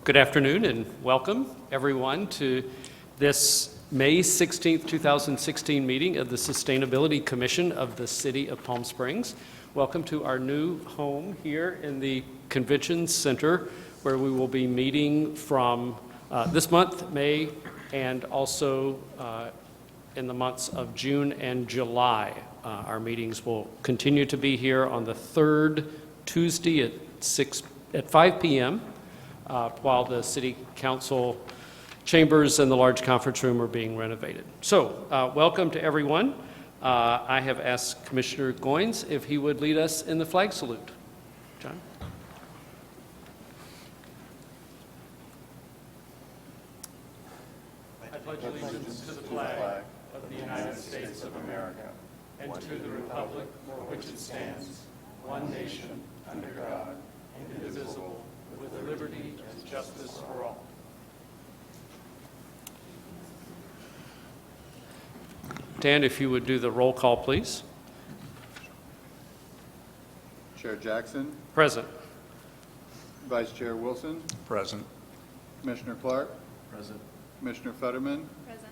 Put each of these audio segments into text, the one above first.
Good afternoon and welcome everyone to this May 16th, 2016 meeting of the Sustainability Commission of the City of Palm Springs. Welcome to our new home here in the Convention Center, where we will be meeting from this month, May, and also in the months of June and July. Our meetings will continue to be here on the third Tuesday at 5 p.m. While the City Council chambers and the large conference room are being renovated. So, welcome to everyone. I have asked Commissioner Goins if he would lead us in the flag salute. John? I pledge allegiance to the flag of the United States of America and to the republic for which it stands, one nation, under God, indivisible, with liberty and justice for all. Dan, if you would do the roll call, please. Chair Jackson. Present. Vice Chair Wilson. Present. Commissioner Clark. Present. Commissioner Fetterman. Present.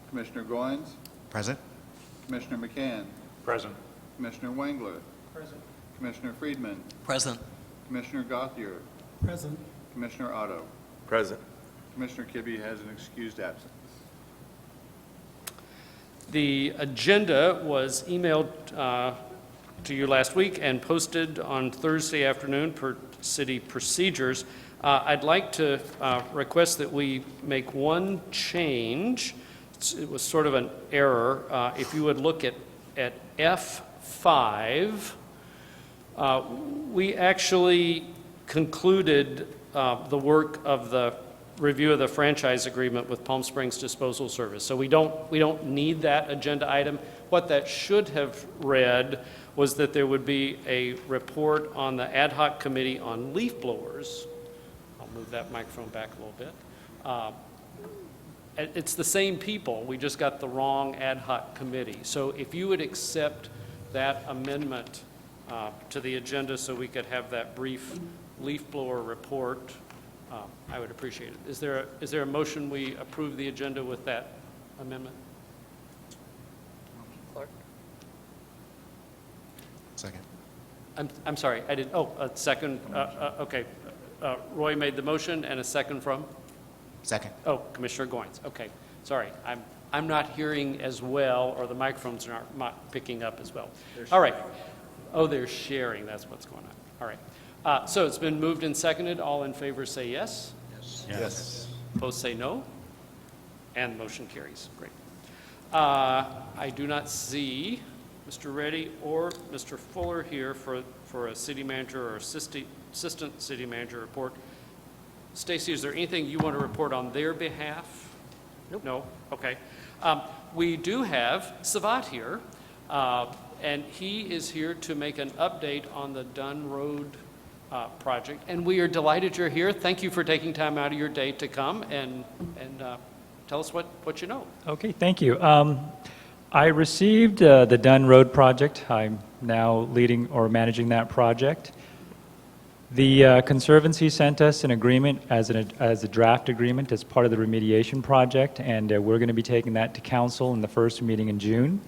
Commissioner Goins. Present. Commissioner McCann. Present. Commissioner Wengler. Present. Commissioner Friedman. Present. Commissioner Gauthier. Present. Commissioner Otto. Present. Commissioner Kibbe has an excused absence. The agenda was emailed to you last week and posted on Thursday afternoon per city procedures. I'd like to request that we make one change. It was sort of an error. If you would look at F5, we actually concluded the work of the review of the franchise agreement with Palm Springs Disposal Service. So we don't need that agenda item. What that should have read was that there would be a report on the ad hoc committee on leaf blowers. I'll move that microphone back a little bit. It's the same people, we just got the wrong ad hoc committee. So if you would accept that amendment to the agenda so we could have that brief leaf blower report, I would appreciate it. Is there a motion we approve the agenda with that amendment? Clark? Second. I'm sorry, I didn't, a second, okay. Roy made the motion and a second from? Second. Oh, Commissioner Goins, okay. Sorry, I'm not hearing as well, or the microphones are not picking up as well. All right. Oh, they're sharing, that's what's going on. All right. So it's been moved and seconded. All in favor say yes. Yes. Opposed say no. And motion carries. Great. I do not see Mr. Reddy or Mr. Fuller here for a city manager or assistant city manager report. Stacy, is there anything you want to report on their behalf? Nope. No? Okay. We do have Savat here, and he is here to make an update on the Dunn Road project, and we are delighted you're here. Thank you for taking time out of your day to come and tell us what you know. Okay, thank you. I received the Dunn Road project. I'm now leading or managing that project. The Conservancy sent us an agreement as a draft agreement as part of the remediation project, and we're going to be taking that to council in the first meeting in June.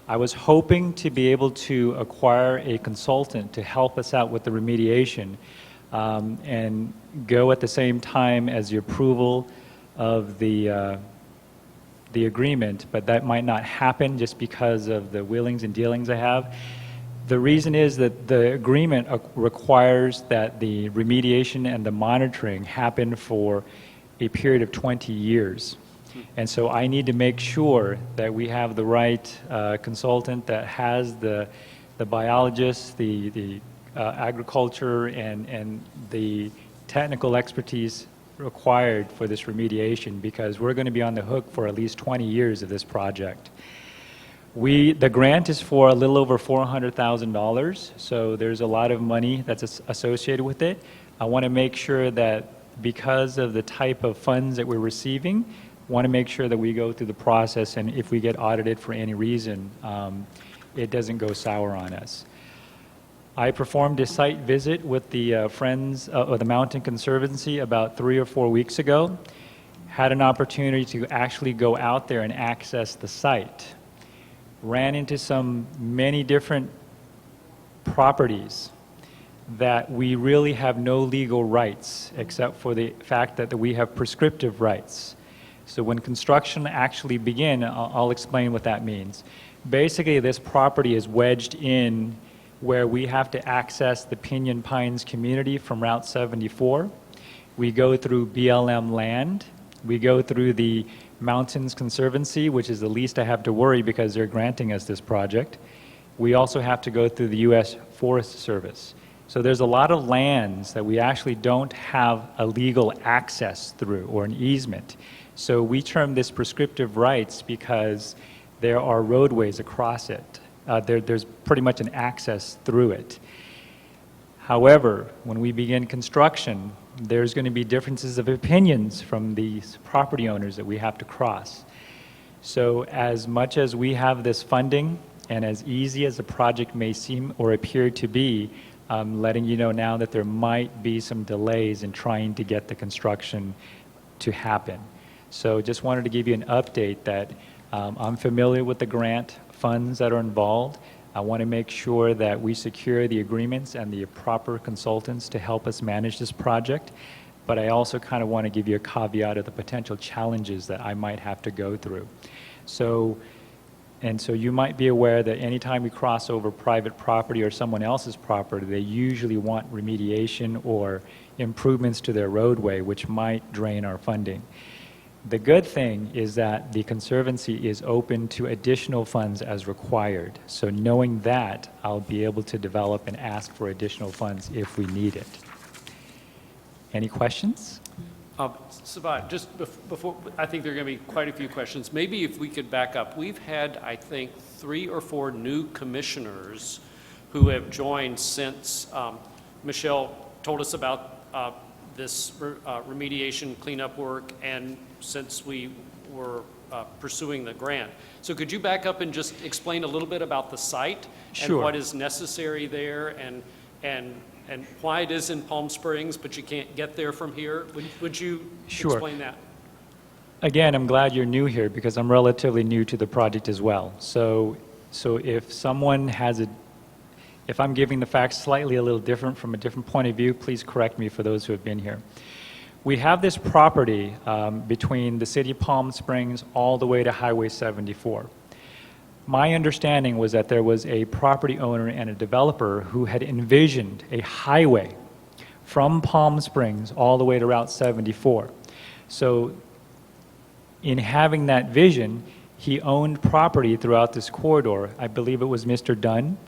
I was hoping to be able to acquire a consultant to help us out with the remediation and go at the same time as the approval of the agreement, but that might not happen just because of the willings and dealings I have. The reason is that the agreement requires that the remediation and the monitoring happen for a period of 20 years. And so I need to make sure that we have the right consultant that has the biologists, the agriculture, and the technical expertise required for this remediation, because we're going to be on the hook for at least 20 years of this project. The grant is for a little over $400,000, so there's a lot of money that's associated with it. I want to make sure that because of the type of funds that we're receiving, want to make sure that we go through the process, and if we get audited for any reason, it doesn't go sour on us. I performed a site visit with the Friends of the Mountain Conservancy about 3 or 4 weeks ago. Had an opportunity to actually go out there and access the site. Ran into many different properties that we really have no legal rights except for the fact that we have prescriptive rights. So when construction actually begins, I'll explain what that means. Basically, this property is wedged in where we have to access the Pinyon Pines community from Route 74. We go through BLM land. We go through the Mountains Conservancy, which is the least I have to worry because they're granting us this project. We also have to go through the U.S. Forest Service. So there's a lot of lands that we actually don't have a legal access through or an easement. So we term this prescriptive rights because there are roadways across it. There's pretty much an access through it. However, when we begin construction, there's going to be differences of opinions from these property owners that we have to cross. So as much as we have this funding and as easy as the project may seem or appear to be, I'm letting you know now that there might be some delays in trying to get the construction to happen. So just wanted to give you an update that I'm familiar with the grant funds that are involved. I want to make sure that we secure the agreements and the proper consultants to help us manage this project. But I also kind of want to give you a caveat of the potential challenges that I might have to go through. So you might be aware that anytime we cross over private property or someone else's property, they usually want remediation or improvements to their roadway, which might drain our funding. The good thing is that the Conservancy is open to additional funds as required. So knowing that, I'll be able to develop and ask for additional funds if we need it. Any questions? Sabat, just before, I think there are going to be quite a few questions. Maybe if we could back up. We've had, I think, 3 or 4 new commissioners who have joined since Michelle told us about this remediation cleanup work and since we were pursuing the grant. So could you back up and just explain a little bit about the site? Sure. And what is necessary there and why it is in Palm Springs, but you can't get there from here? Would you Sure. explain that? Again, I'm glad you're new here because I'm relatively new to the project as well. So if someone has if I'm giving the facts slightly a little different from a different point of view, please correct me for those who have been here. We have this property between the city of Palm Springs all the way to Highway 74. My understanding was that there was a property owner and a developer who had envisioned a highway from Palm Springs all the way to Route 74. So in having that vision, he owned property throughout this corridor. I believe it was Mr. Dunn.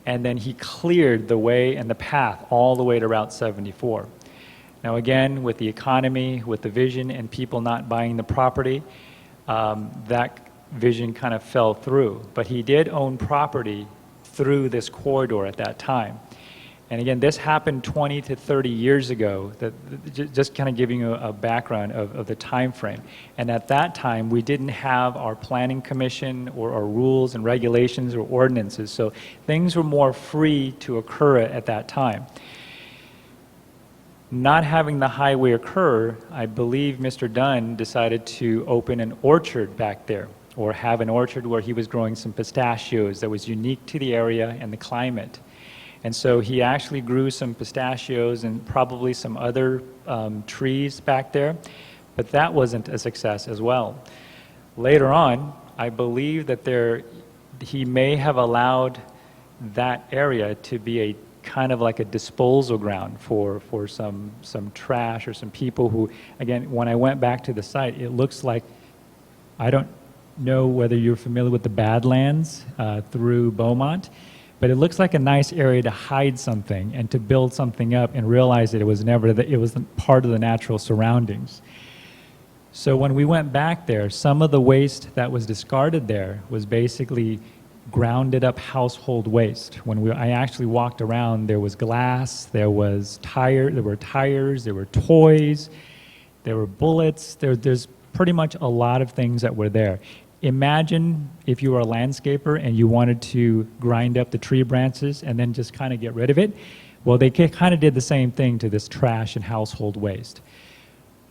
And then he cleared the way and the path all the way to Route 74. Now again, with the economy, with the vision, and people not buying the property, that vision kind of fell through. But he did own property through this corridor at that time. And again, this happened 20 to 30 years ago, just kind of giving you a background of the time frame. And at that time, we didn't have our planning commission or rules and regulations or ordinances, so things were more free to occur at that time. Not having the highway occur, I believe Mr. Dunn decided to open an orchard back there, or have an orchard where he was growing some pistachios that was unique to the area and the climate. And so he actually grew some pistachios and probably some other trees back there, but that wasn't a success as well. Later on, I believe that he may have allowed that area to be a kind of like a disposal ground for some trash or some people who, again, when I went back to the site, it looks like, I don't know whether you're familiar with the Badlands through Beaumont, but it looks like a nice area to hide something and to build something up and realize that it was part of the natural surroundings. So when we went back there, some of the waste that was discarded there was basically grounded up household waste. When I actually walked around, there was glass, there were tires, there were toys, there were bullets, there's pretty much a lot of things that were there. imagine if you were a landscaper and you wanted to grind up the tree branches and then just kind of get rid of it. Well, they kind of did the same thing to this trash and household waste.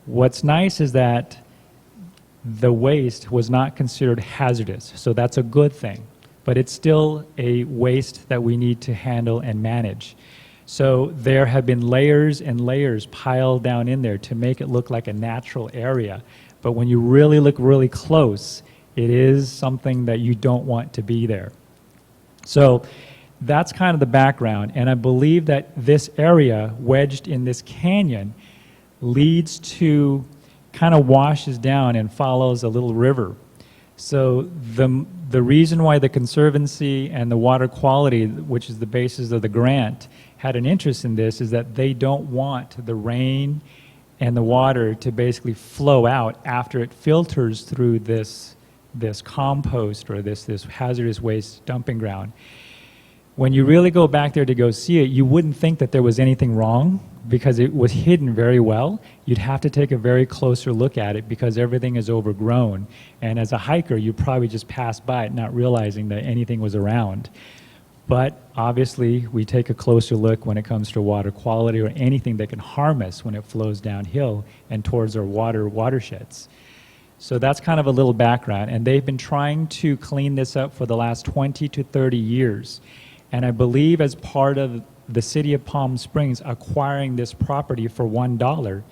What's nice is that the waste was not considered hazardous, so that's a good thing. But it's still a waste that we need to handle and manage. So there have been layers and layers piled down in there to make it look like a natural area. But when you really look really close, it is something that you don't want to be there. So that's kind of the background. And I believe that this area, wedged in this canyon, leads to, kind of washes down and follows a little river. So the reason why the Conservancy and the Water Quality, which is the basis of the grant, had an interest in this is that they don't want the rain and the water to basically flow out after it filters through this compost or this hazardous waste dumping ground. When you really go back there to go see it, you wouldn't think that there was anything wrong because it was hidden very well. You'd have to take a very closer look at it because everything is overgrown. And as a hiker, you probably just pass by it not realizing that anything was around. But obviously, we take a closer look when it comes to water quality or anything that can harm us when it flows downhill and towards our watersheds. So that's kind of a little background. And they've been trying to clean this up for the last 20 to 30 years. And I believe as part of the city of Palm Springs acquiring this property for $1,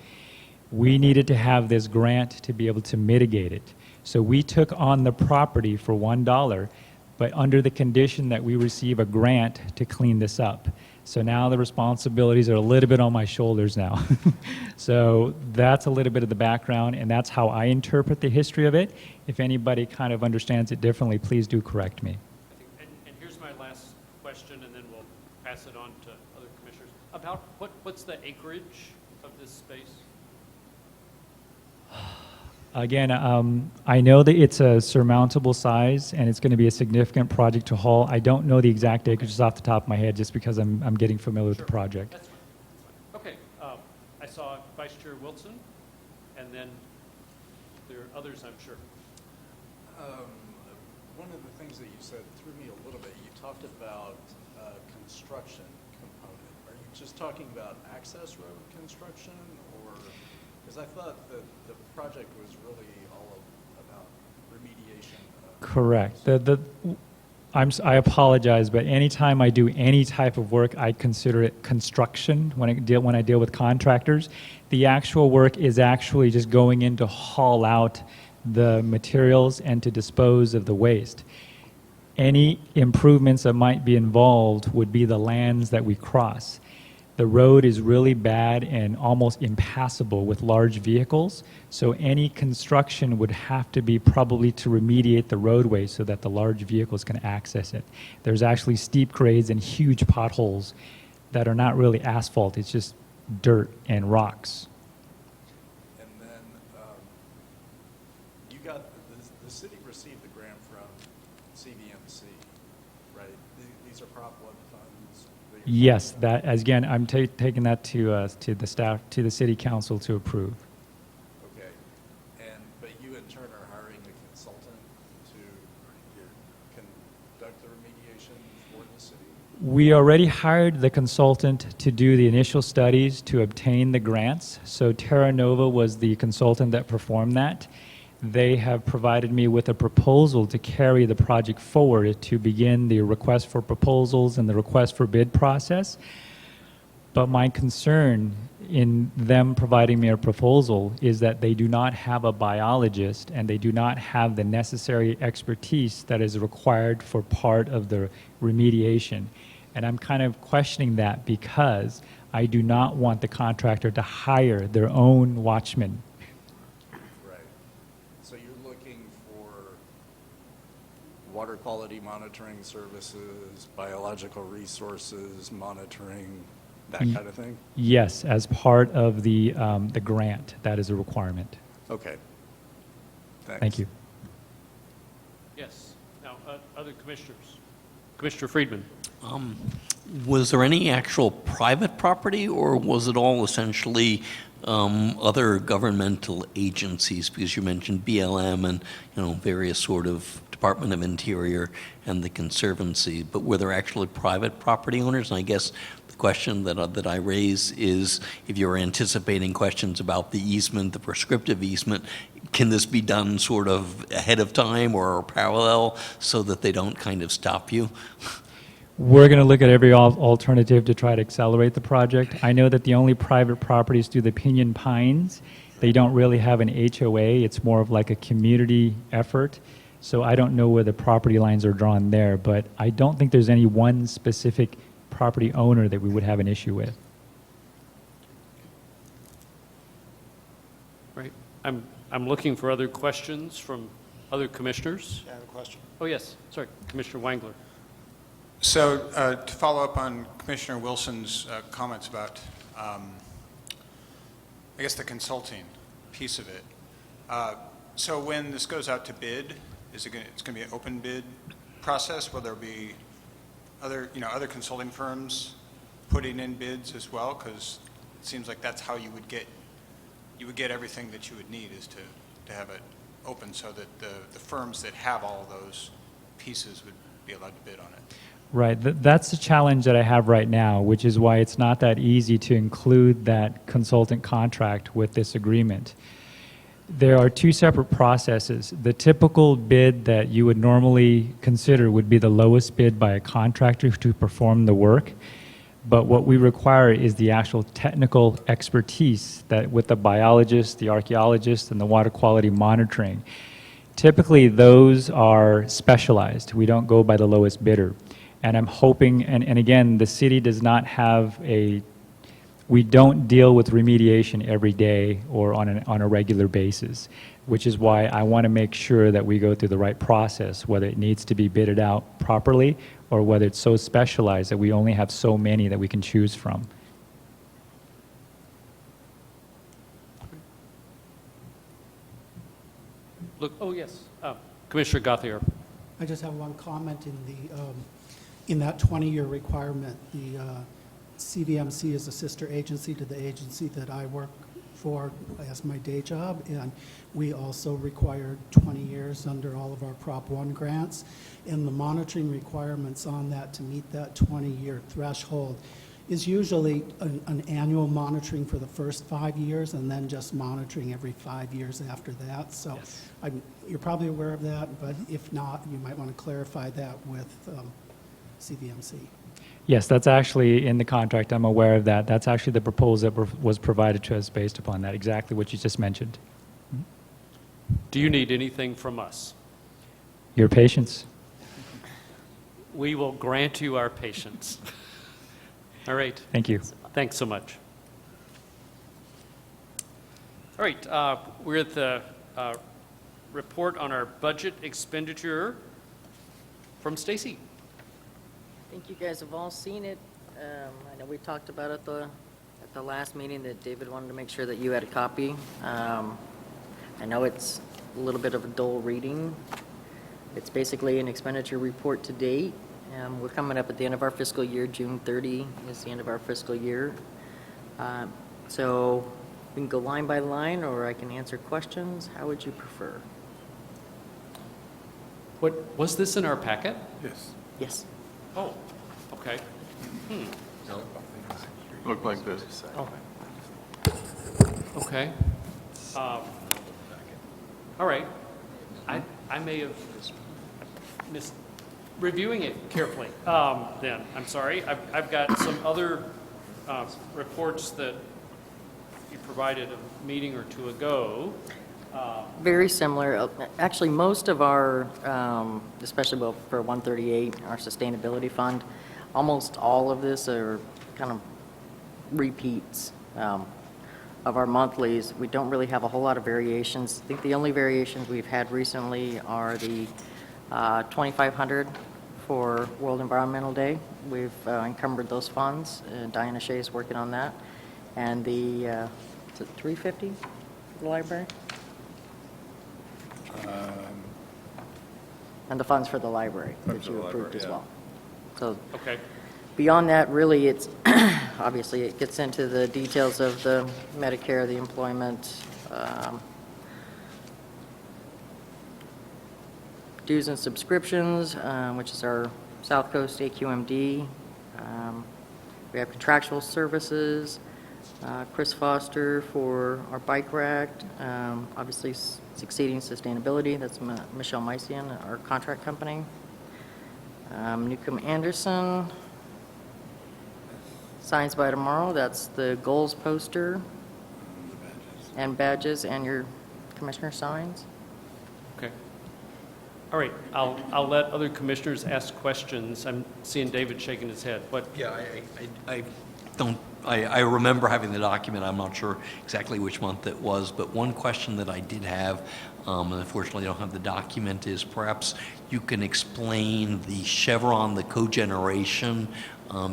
we needed to have this grant to be able to mitigate it. So we took on the property for $1, but under the condition that we receive a grant to clean this up. So now the responsibilities are a little bit on my shoulders now. So that's a little bit of the background, and that's how I interpret the history of it. If anybody kind of understands it differently, please do correct me. And here's my last question, and then we'll pass it on to other commissioners. About what's the acreage of this space? Again, I know that it's a surmountable size and it's going to be a significant project to haul. I don't know the exact acreages off the top of my head just because I'm getting familiar with the project. That's fine. That's fine. Okay. I saw Vice Chair Wilson, and then there are others, I'm sure. One of the things that you said threw me a little bit. You talked about construction component. Are you just talking about access road construction, or because I thought that the project was really all about remediation? Correct. I apologize, but anytime I do any type of work, I consider it construction when I deal with contractors. The actual work is actually just going in to haul out the materials and to dispose of the waste. Any improvements that might be involved would be the lands that we cross. The road is really bad and almost impassable with large vehicles, so any construction would have to be probably to remediate the roadway so that the large vehicles can access it. There's actually steep grades and huge potholes that are not really asphalt, it's just dirt and rocks. And then you got the city received the grant from CVMC, right? These are Prop 1 funds. Yes, that, as again, I'm taking that to the staff, to the city council to approve. Okay. But you in turn are hiring a consultant to conduct the remediation for the city? We already hired the consultant to do the initial studies to obtain the grants. So Terra Nova was the consultant that performed that. They have provided me with a proposal to carry the project forward to begin the request for proposals and the request for bid process. But my concern in them providing me a proposal is that they do not have a biologist and they do not have the necessary expertise that is required for part of the remediation. And I'm kind of questioning that because I do not want the contractor to hire their own watchmen. Right. So you're looking for water quality monitoring services, biological resources monitoring, that kind of thing? Yes, as part of the grant, that is a requirement. Okay. Thanks. Thank you. Yes. Now, other commissioners. Commissioner Friedman. Was there any actual private property, or was it all essentially other governmental agencies? Because you mentioned BLM and, various sort of Department of Interior and the Conservancy, but were there actually private property owners? And I guess the question that I raise is, if you're anticipating questions about the easement, the prescriptive easement, can this be done sort of ahead of time or parallel so that they don't kind of stop you? We're going to look at every alternative to try to accelerate the project. I know that the only private properties through the Pinyon Pines, they don't really have an HOA. It's more of like a community effort. So I don't know where the property lines are drawn there, but I don't think there's any one specific property owner that we would have an issue with. Right. I'm looking for other questions from other commissioners. I have a question. Oh, yes. Sorry, Commissioner Wangler. So to follow up on Commissioner Wilson's comments about, I guess, the consulting piece of it. So when this goes out to bid, it's going to be an open bid process? Will there be other consulting firms putting in bids as well? Because it seems like that's how you would get everything that you would need, is to have it open so that the firms that have all of those pieces would be allowed to bid on it. Right, that's the challenge that I have right now, which is why it's not that easy to include that consultant contract with this agreement. There are two separate processes. The typical bid that you would normally consider would be the lowest bid by a contractor to perform the work. But what we require is the actual technical expertise that with the biologist, the archaeologist, and the water quality monitoring. Typically, those are specialized. We don't go by the lowest bidder. And I'm hoping, and again, the city does not have we don't deal with remediation every day or on a regular basis, which is why I want to make sure that we go through the right process, whether it needs to be bidded out properly or whether it's so specialized that we only have so many that we can choose from. Look, oh, yes. Commissioner Gauthier. I just have one comment in that 20-year requirement. The CVMC is a sister agency to the agency that I work for as my day job, and we also require 20 years under all of our Prop 1 grants. And the monitoring requirements on that to meet that 20-year threshold is usually an annual monitoring for the first 5 years and then just monitoring every 5 years after that. So Yes. you're probably aware of that, but if not, you might want to clarify that with CVMC. Yes, that's actually in the contract. I'm aware of that. That's actually the proposal that was provided to us based upon that, exactly what you just mentioned. Do you need anything from us? Your patience. We will grant you our patience. All right. Thank you. Thanks so much. All right. We're at the report on our budget expenditure from Stacy. I think you guys have all seen it. I know we talked about it at the last meeting that David wanted to make sure that you had a copy. I know it's a little bit of a dull reading. It's basically an expenditure report to date. We're coming up at the end of our fiscal year. June 30 is the end of our fiscal year. So we can go line by line, or I can answer questions. How would you prefer? What was this in our packet? Yes. Yes. Oh, okay. Look like this. Oh. Okay. All right. I may have missed reviewing it carefully. Then, I'm sorry. I've got some other reports that you provided a meeting or two ago. Very similar. Actually, most of our, especially for 138, our sustainability fund, almost all of this are kind of repeats of our monthlies. We don't really have a whole lot of variations. I think the only variations we've had recently are the 2,500 for World Environmental Day. We've encumbered those funds. Diana Shea is working on that. And the, is it 350 for the library? And the funds for the library Funds that for you the approved library, as yeah. well. So Okay. beyond that, really, it's, obviously, it gets into the details of the Medicare, the employment, dues and subscriptions, which is our South Coast AQMD. We have contractual services, Chris Foster for our bike rack, obviously Succeeding Sustainability, that's Michelle Mycian, our contract company. Newcomb Anderson, Science by Tomorrow, that's the goals poster and badges and your commissioner signs. Okay. All right, I'll let other commissioners ask questions. I'm seeing David shaking his head. What? Yeah, I remember having the document, I'm not sure exactly which month it was, but one question that I did have, and unfortunately I don't have the document, is perhaps you can explain the Chevron, the cogeneration,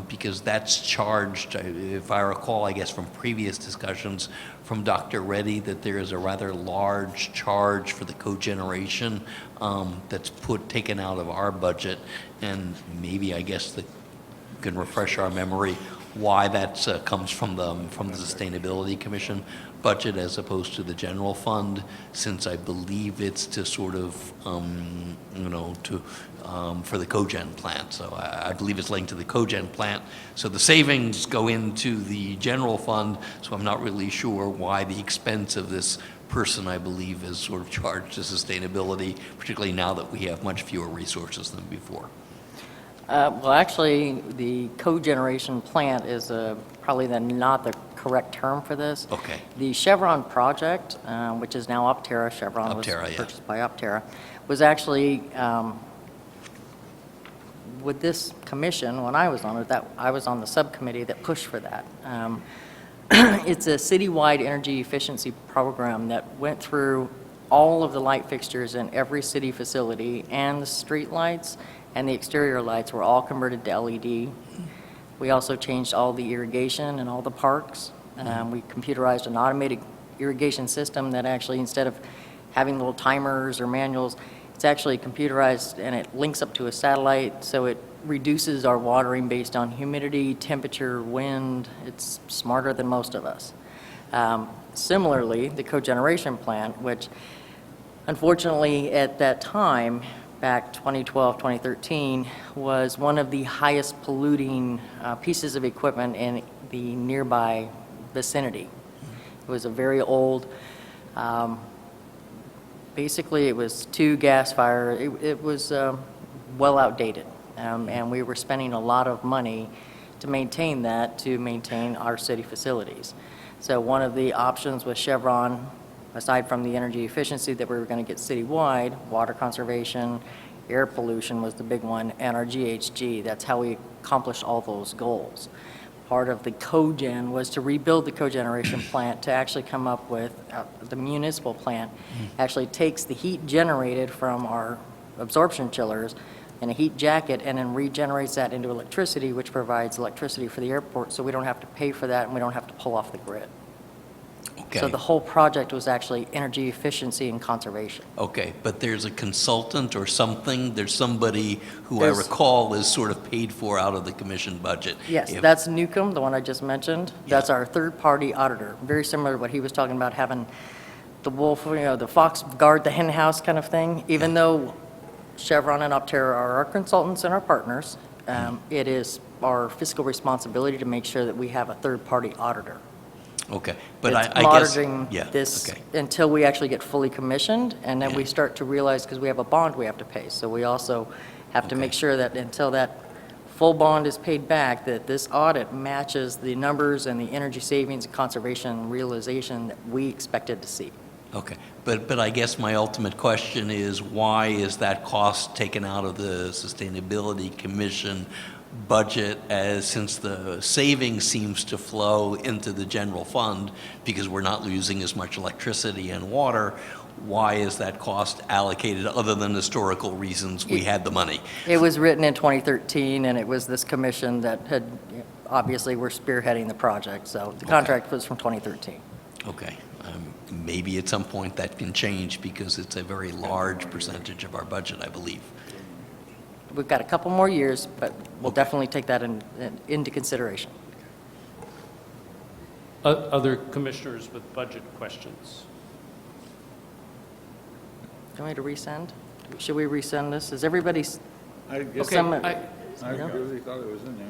because that's charged, if I recall, I guess from previous discussions from Dr. Reddy, that there is a rather large charge for the cogeneration that's taken out of our budget, and maybe I guess that can refresh our memory why that comes from the Sustainability Commission budget as opposed to the general fund, since I believe it's to sort of, for the cogen plant. So I believe it's linked to the cogen plant. So the savings go into the general fund, so I'm not really sure why the expense of this person, I believe, is sort of charged to sustainability, particularly now that we have much fewer resources than before. Well, actually, the cogeneration plant is probably not the correct term for this. Okay. The Chevron project, which is now Optera, Chevron was Optera, yeah. purchased by Optera, was actually, with this commission, when I was on it, I was on the subcommittee that pushed for that. It's a citywide energy efficiency program that went through all of the light fixtures in every city facility, and the street lights and the exterior lights were all converted to LED. We also changed all the irrigation in all the parks. We computerized an automated irrigation system that actually, instead of having little timers or manuals, it's actually computerized and it links up to a satellite, so it reduces our watering based on humidity, temperature, wind. It's smarter than most of us. Similarly, the cogeneration plant, which unfortunately at that time, back 2012, 2013, was one of the highest polluting pieces of equipment in the nearby vicinity. It was a very old, basically it was two gas fire, it was well outdated. And we were spending a lot of money to maintain that, to maintain our city facilities. So one of the options with Chevron, aside from the energy efficiency that we were going to get citywide, water conservation, air pollution was the big one, and our GHG. That's how we accomplished all those goals. Part of the cogen was to rebuild the cogeneration plant to actually come up with, the municipal plant actually takes the heat generated from our absorption chillers in a heat jacket and then regenerates that into electricity, which provides electricity for the airport, so we don't have to pay for that and we don't have to pull off the grid. Okay. So the whole project was actually energy efficiency and conservation. Okay, but there's a consultant or something, there's somebody who I There's- recall is sort of paid for out of the commission budget. Yes, If- that's Newcomb, the one I just mentioned. That's Yeah. our third-party auditor, very similar to what he was talking about, having the wolf, the fox guard the hen house kind of thing. Even though Chevron and Optera are our consultants and our partners, it is our fiscal responsibility to make sure that we have a third-party auditor. Okay, but It's I guess. monitoring Yeah, this okay. until we actually get fully commissioned, and then we Yeah. start to realize, because we have a bond we have to pay, so we also have to Okay. make sure that until that full bond is paid back, that this audit matches the numbers and the energy savings and conservation realization that we expected to see. Okay, but I guess my ultimate question is, why is that cost taken out of the Sustainability Commission budget, as since the savings seems to flow into the general fund because we're not losing as much electricity and water? Why is that cost allocated, other than historical reasons we had the money? It was written in 2013, and it was this commission that had, obviously, were spearheading the project, so the contract was from 2013. Okay, maybe at some point that can change because it's a very large percentage of our budget, I believe. we've got a couple more years, but we'll definitely take that into consideration. Other commissioners with budget questions? Do you want me to resend? Should we resend this? Is everybody, I guess, Okay, Some- I really thought it was in there.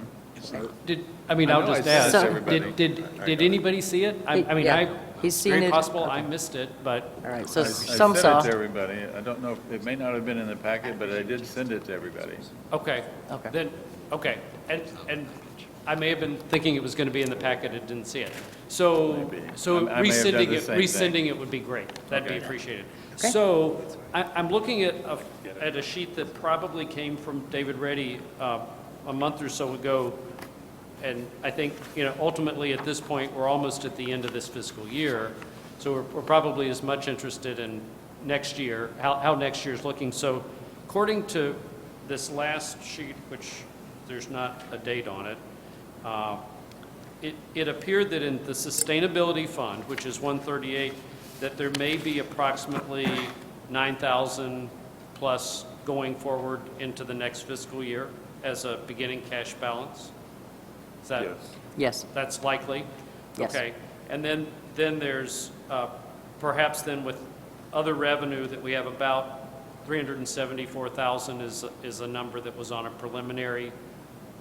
I mean, I I'll know I just sent ask, it to everybody. did anybody see it? I mean, Yeah, he's seen very it. possible I Okay. missed it, but, all right, so I some sent saw. it to everybody. I don't know, it may not have been in the packet, but I did send it to everybody. okay. Okay. Then, okay, and I may have been thinking it was going to be in the packet and didn't see it. So, Maybe. so I may have done resending the it, same thing. resending it would be great. That'd be Okay. appreciated. Okay. So I'm looking at a sheet that probably came from David Reddy a month or so ago. And I think, ultimately at this point, we're almost at the end of this fiscal year. So we're probably as much interested in next year, how next year's looking. So according to this last sheet, which there's not a date on it, it appeared that in the Sustainability Fund, which is 138, that there may be approximately 9,000 plus going forward into the next fiscal year as a beginning cash balance. Is that? Yes. Yes, That's likely? Yes. Okay. And then there's, perhaps then with other revenue that we have about 374,000 is a number that was on a preliminary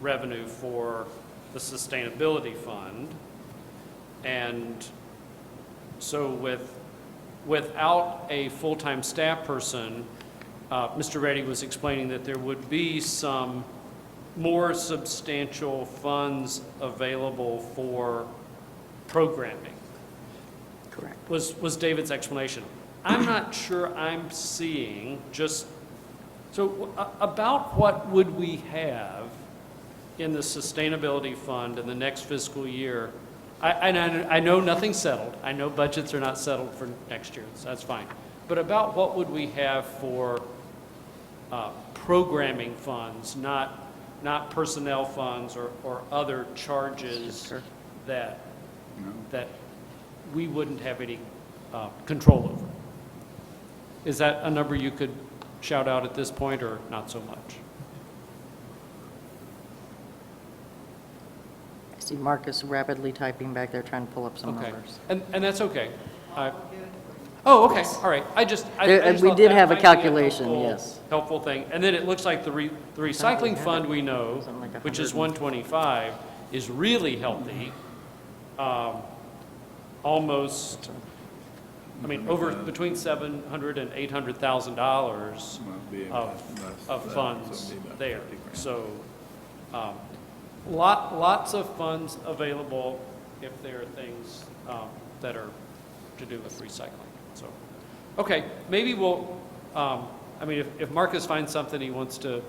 revenue for the Sustainability Fund. And so without a full-time staff person, Mr. Reddy was explaining that there would be some more substantial funds available for programming, correct. was David's explanation. I'm not sure I'm seeing so about what would we have in the Sustainability Fund in the next fiscal year? I know nothing's settled. I know budgets are not settled for next year, so that's fine. But about what would we have for programming funds, not personnel funds or other charges Sure. that we wouldn't have any control over? Is that a number you could shout out at this point, or not so much? I see Marcus rapidly typing back there, trying to pull up some Okay, numbers. and that's okay. Oh, okay, all right. I just We thought did that have a might be calculation, helpful- yes. Helpful thing. And then it looks like the recycling fund we know, Something like which is 100. 125, is really healthy. Almost, over between $700,000 and $800,000 of funds there. So, lots of funds available if there are things that are to do with recycling. So, okay, maybe we'll, if Marcus finds something he wants to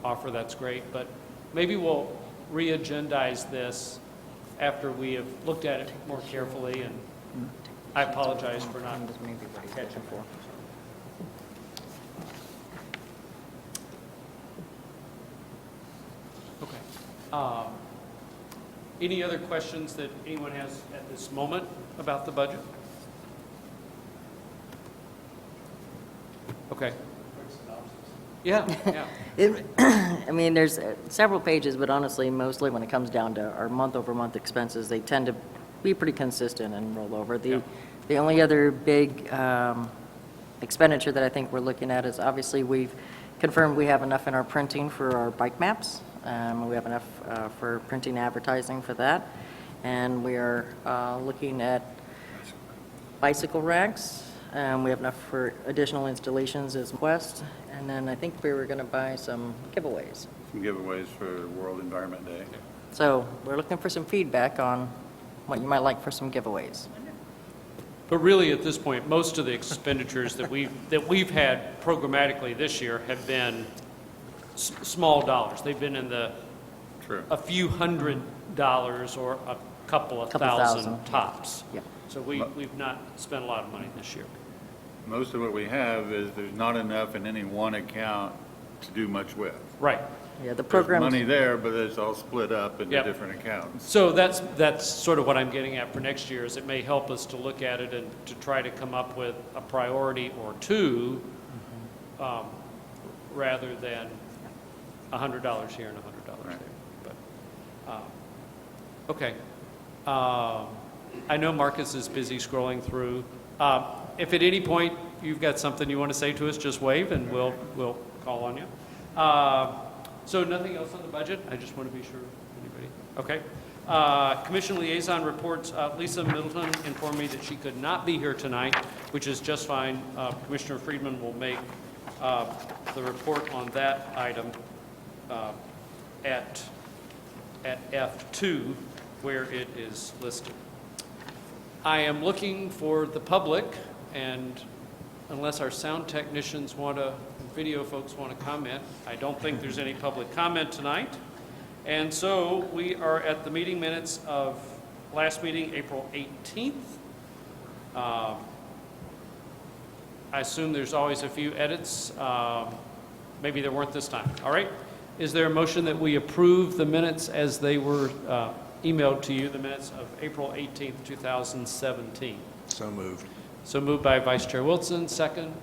offer, that's great, but maybe we'll re-agendize this after we have looked at it more carefully, and I apologize for not catching for. Okay. Any other questions that anyone has at this moment about the budget? Okay. Yeah, yeah. There's several pages, but honestly, mostly when it comes down to our month-over-month expenses, they tend to be pretty consistent and roll over. Yeah. The only other big expenditure that I think we're looking at is, obviously, we've confirmed we have enough in our printing for our bike maps. We have enough for printing advertising for that. And we are looking at bicycle racks. We have enough for additional installations as request. And then I think we were going to buy some giveaways. Some giveaways for World Environment Day. So we're looking for some feedback on what you might like for some giveaways. But really, at this point, most of the expenditures that we've had programmatically this year have been small dollars. They've been in True. a few $100 or a couple of Couple thousand thousand. tops. Yep. So we've not spent a lot of money this year. Most of what we have is there's not enough in any one account to do much with. Right. Yeah, the There's programs. money there, but it's all split up into Yep. different accounts. So that's sort of what I'm getting at for next year, is it may help us to look at it and to try to come up with a priority or two, rather than $100 here and $100 there. Right. But, okay. I know Marcus is busy scrolling through. If at any point you've got something you want to say to us, just wave and we'll call on you. So nothing else on the budget? I just want to be sure. Anybody? Okay. Commission liaison reports. Lisa Middleton informed me that she could not be here tonight, which is just fine. Commissioner Friedman will make the report on that item at F2, where it is listed. I am looking for the public, and unless our sound technicians want to, video folks want to comment, I don't think there's any public comment tonight. And so we are at the meeting minutes of last meeting, April 18th. I assume there's always a few edits. Maybe there weren't this time. All right. Is there a motion that we approve the minutes as they were emailed to you, the minutes of April 18th, 2017? So moved. So moved by Vice Chair Wilson, second.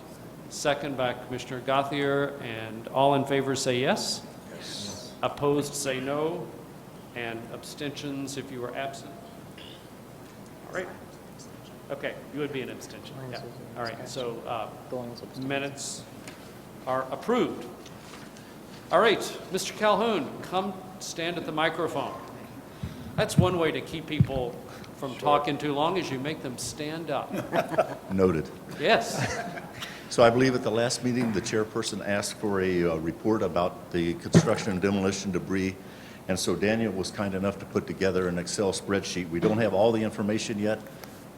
Second by Commissioner Gauthier, and all in favor say yes. Yes. Opposed say no, and abstentions if you were absent. All right. Okay, you would be an abstention. Yeah. All right, so minutes are approved. All right, Mr. Calhoun, come stand at the microphone. That's one way to keep people from talking too long, is you make them stand up. Noted. Yes. So I believe at the last meeting, the chairperson asked for a report about the construction and demolition debris. And so Daniel was kind enough to put together an Excel spreadsheet. We don't have all the information yet,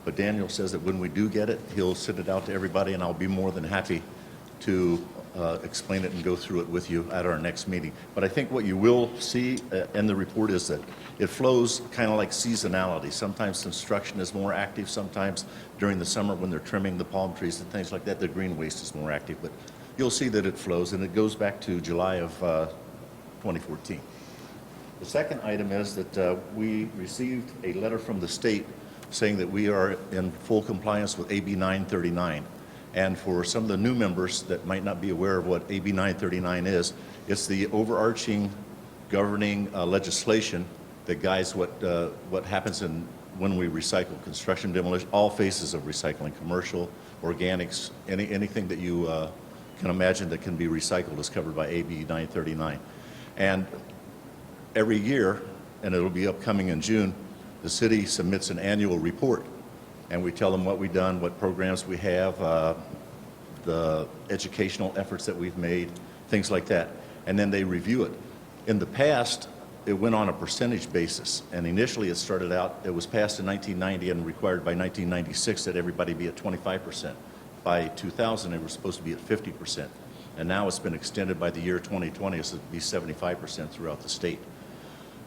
but Daniel says that when we do get it, he'll send it out to everybody, and I'll be more than happy to explain it and go through it with you at our next meeting. But I think what you will see in the report is that it flows kind of like seasonality. Sometimes construction is more active, sometimes during the summer when they're trimming the palm trees and things like that, the green waste is more active. But you'll see that it flows, and it goes back to July of 2014. The second item is that we received a letter from the state saying that we are in full compliance with AB 939. And for some of the new members that might not be aware of what AB 939 is, it's the overarching governing legislation that guides what happens when we recycle, construction, demolition, all phases of recycling, commercial, organics, anything that you can imagine that can be recycled is covered by AB 939. And every year, and it'll be upcoming in June, the city submits an annual report, and we tell them what we've done, what programs we have, the educational efforts that we've made, things like that, and then they review it. In the past, it went on a percentage basis, and initially it started out, it was passed in 1990 and required by 1996 that everybody be at 25%. By 2000, it was supposed to be at 50%, and now it's been extended by the year 2020, so it'll be 75% throughout the state.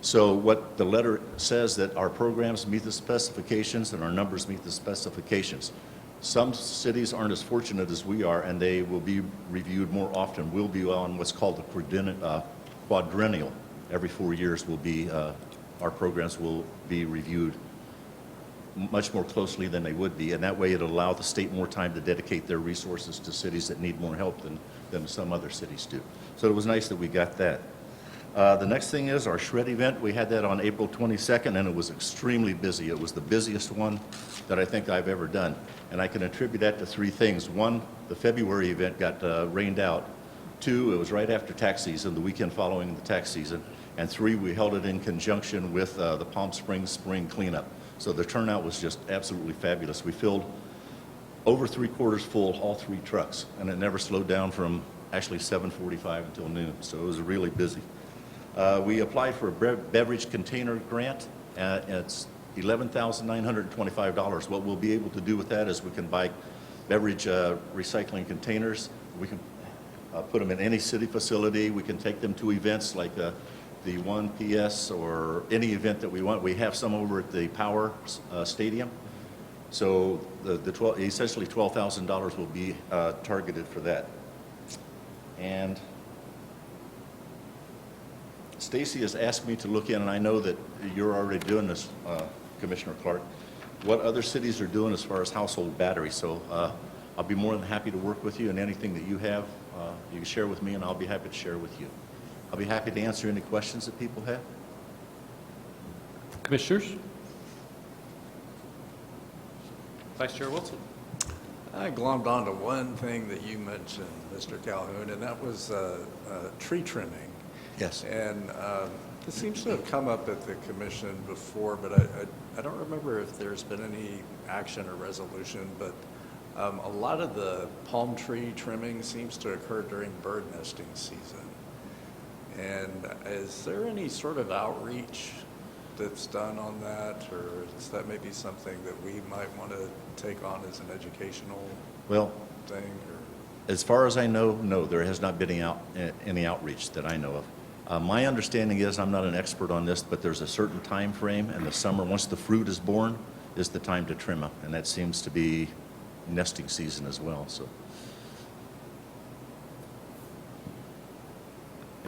So what the letter says that our programs meet the specifications and our numbers meet the specifications. Some cities aren't as fortunate as we are, and they will be reviewed more often. We'll be on what's called the quadrennial. Every 4 years will be, our programs will be reviewed much more closely than they would be, and that way it'll allow the state more time to dedicate their resources to cities that need more help than some other cities do. So it was nice that we got that. The next thing is our shred event. We had that on April 22nd, and it was extremely busy. It was the busiest one that I think I've ever done. And I can attribute that to three things. One, the February event got rained out. Two, it was right after tax season, the weekend following the tax season. And three, we held it in conjunction with the Palm Springs Spring Cleanup. So the turnout was just absolutely fabulous. We filled over 3/4 full, all three trucks, and it never slowed down from actually 7:45 until noon. So it was really busy. We applied for a beverage container grant. It's $11,925. What we'll be able to do with that is we can buy beverage recycling containers. We can put them in any city facility. We can take them to events like the 1PS or any event that we want. We have some over at the Power Stadium. So essentially $12,000 will be targeted for that. And Stacy has asked me to look in, and I know that you're already doing this, Commissioner Clark, what other cities are doing as far as household batteries. So I'll be more than happy to work with you, and anything that you have, you can share with me, and I'll be happy to share with you. I'll be happy to answer any questions that people have. Commissioners? Vice Chair Wilson? I glommed onto one thing that you mentioned, Mr. Calhoun, and that was tree trimming. Yes. And this seems to have come up at the commission before, but I don't remember if there's been any action or resolution, but a lot of the palm tree trimming seems to occur during bird nesting season. And is there any sort of outreach that's done on that, or is that maybe something that we might want to take on as an educational Well, thing? Or? as far as I know, no, there has not been any outreach that I know of. My understanding is, I'm not an expert on this, but there's a certain time frame in the summer, once the fruit is born, is the time to trim them, and that seems to be nesting season as well, so.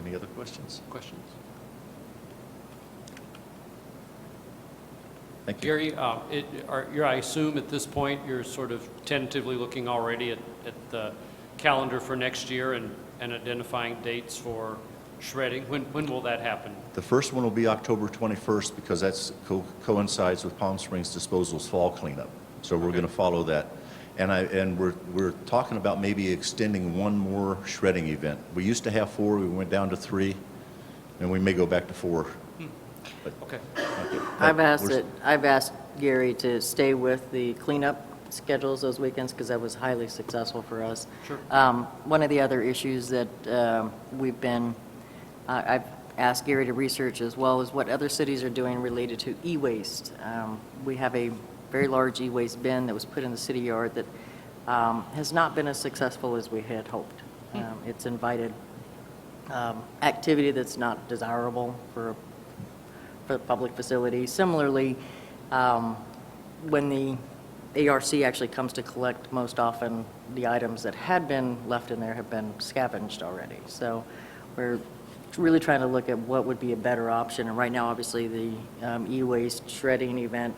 Any other questions? Questions? Thank you. Gary, I assume at this point, you're sort of tentatively looking already at the calendar for next year and identifying dates for shredding. When will that happen? The first one will be October 21st because that coincides with Palm Springs Disposal's fall cleanup. So we're going to follow that. And we're talking about maybe extending one more shredding event. We used to have 4, we went down to 3, and we may go back to 4. But, Okay. I've asked Gary to stay with the cleanup schedules those weekends because that was highly successful for us. Sure. One of the other issues that I've asked Gary to research as well is what other cities are doing related to e-waste. We have a very large e-waste bin that was put in the city yard that has not been as successful as we had hoped. It's invited activity that's not desirable for a public facility. Similarly, when the ARC actually comes to collect, most often the items that had been left in there have been scavenged already. So we're really trying to look at what would be a better option. And right now, obviously, the e-waste shredding event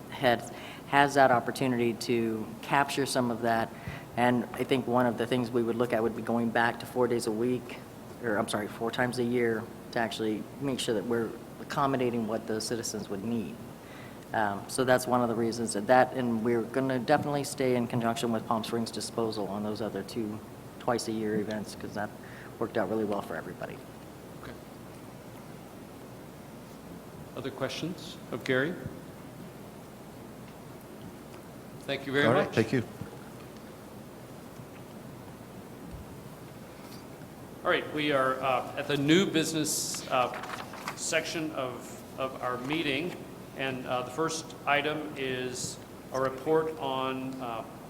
has that opportunity to capture some of that. And I think one of the things we would look at would be going back to 4 days a week, or I'm sorry, 4 times a year, to actually make sure that we're accommodating what the citizens would need. So that's one of the reasons and we're going to definitely stay in conjunction with Palm Springs Disposal on those other 2 twice-a-year events, because that worked out really well for everybody. Okay. Other questions of Gary? Thank you very all much. right, thank you. All right, we are at the new business section of our meeting, and the first item is a report on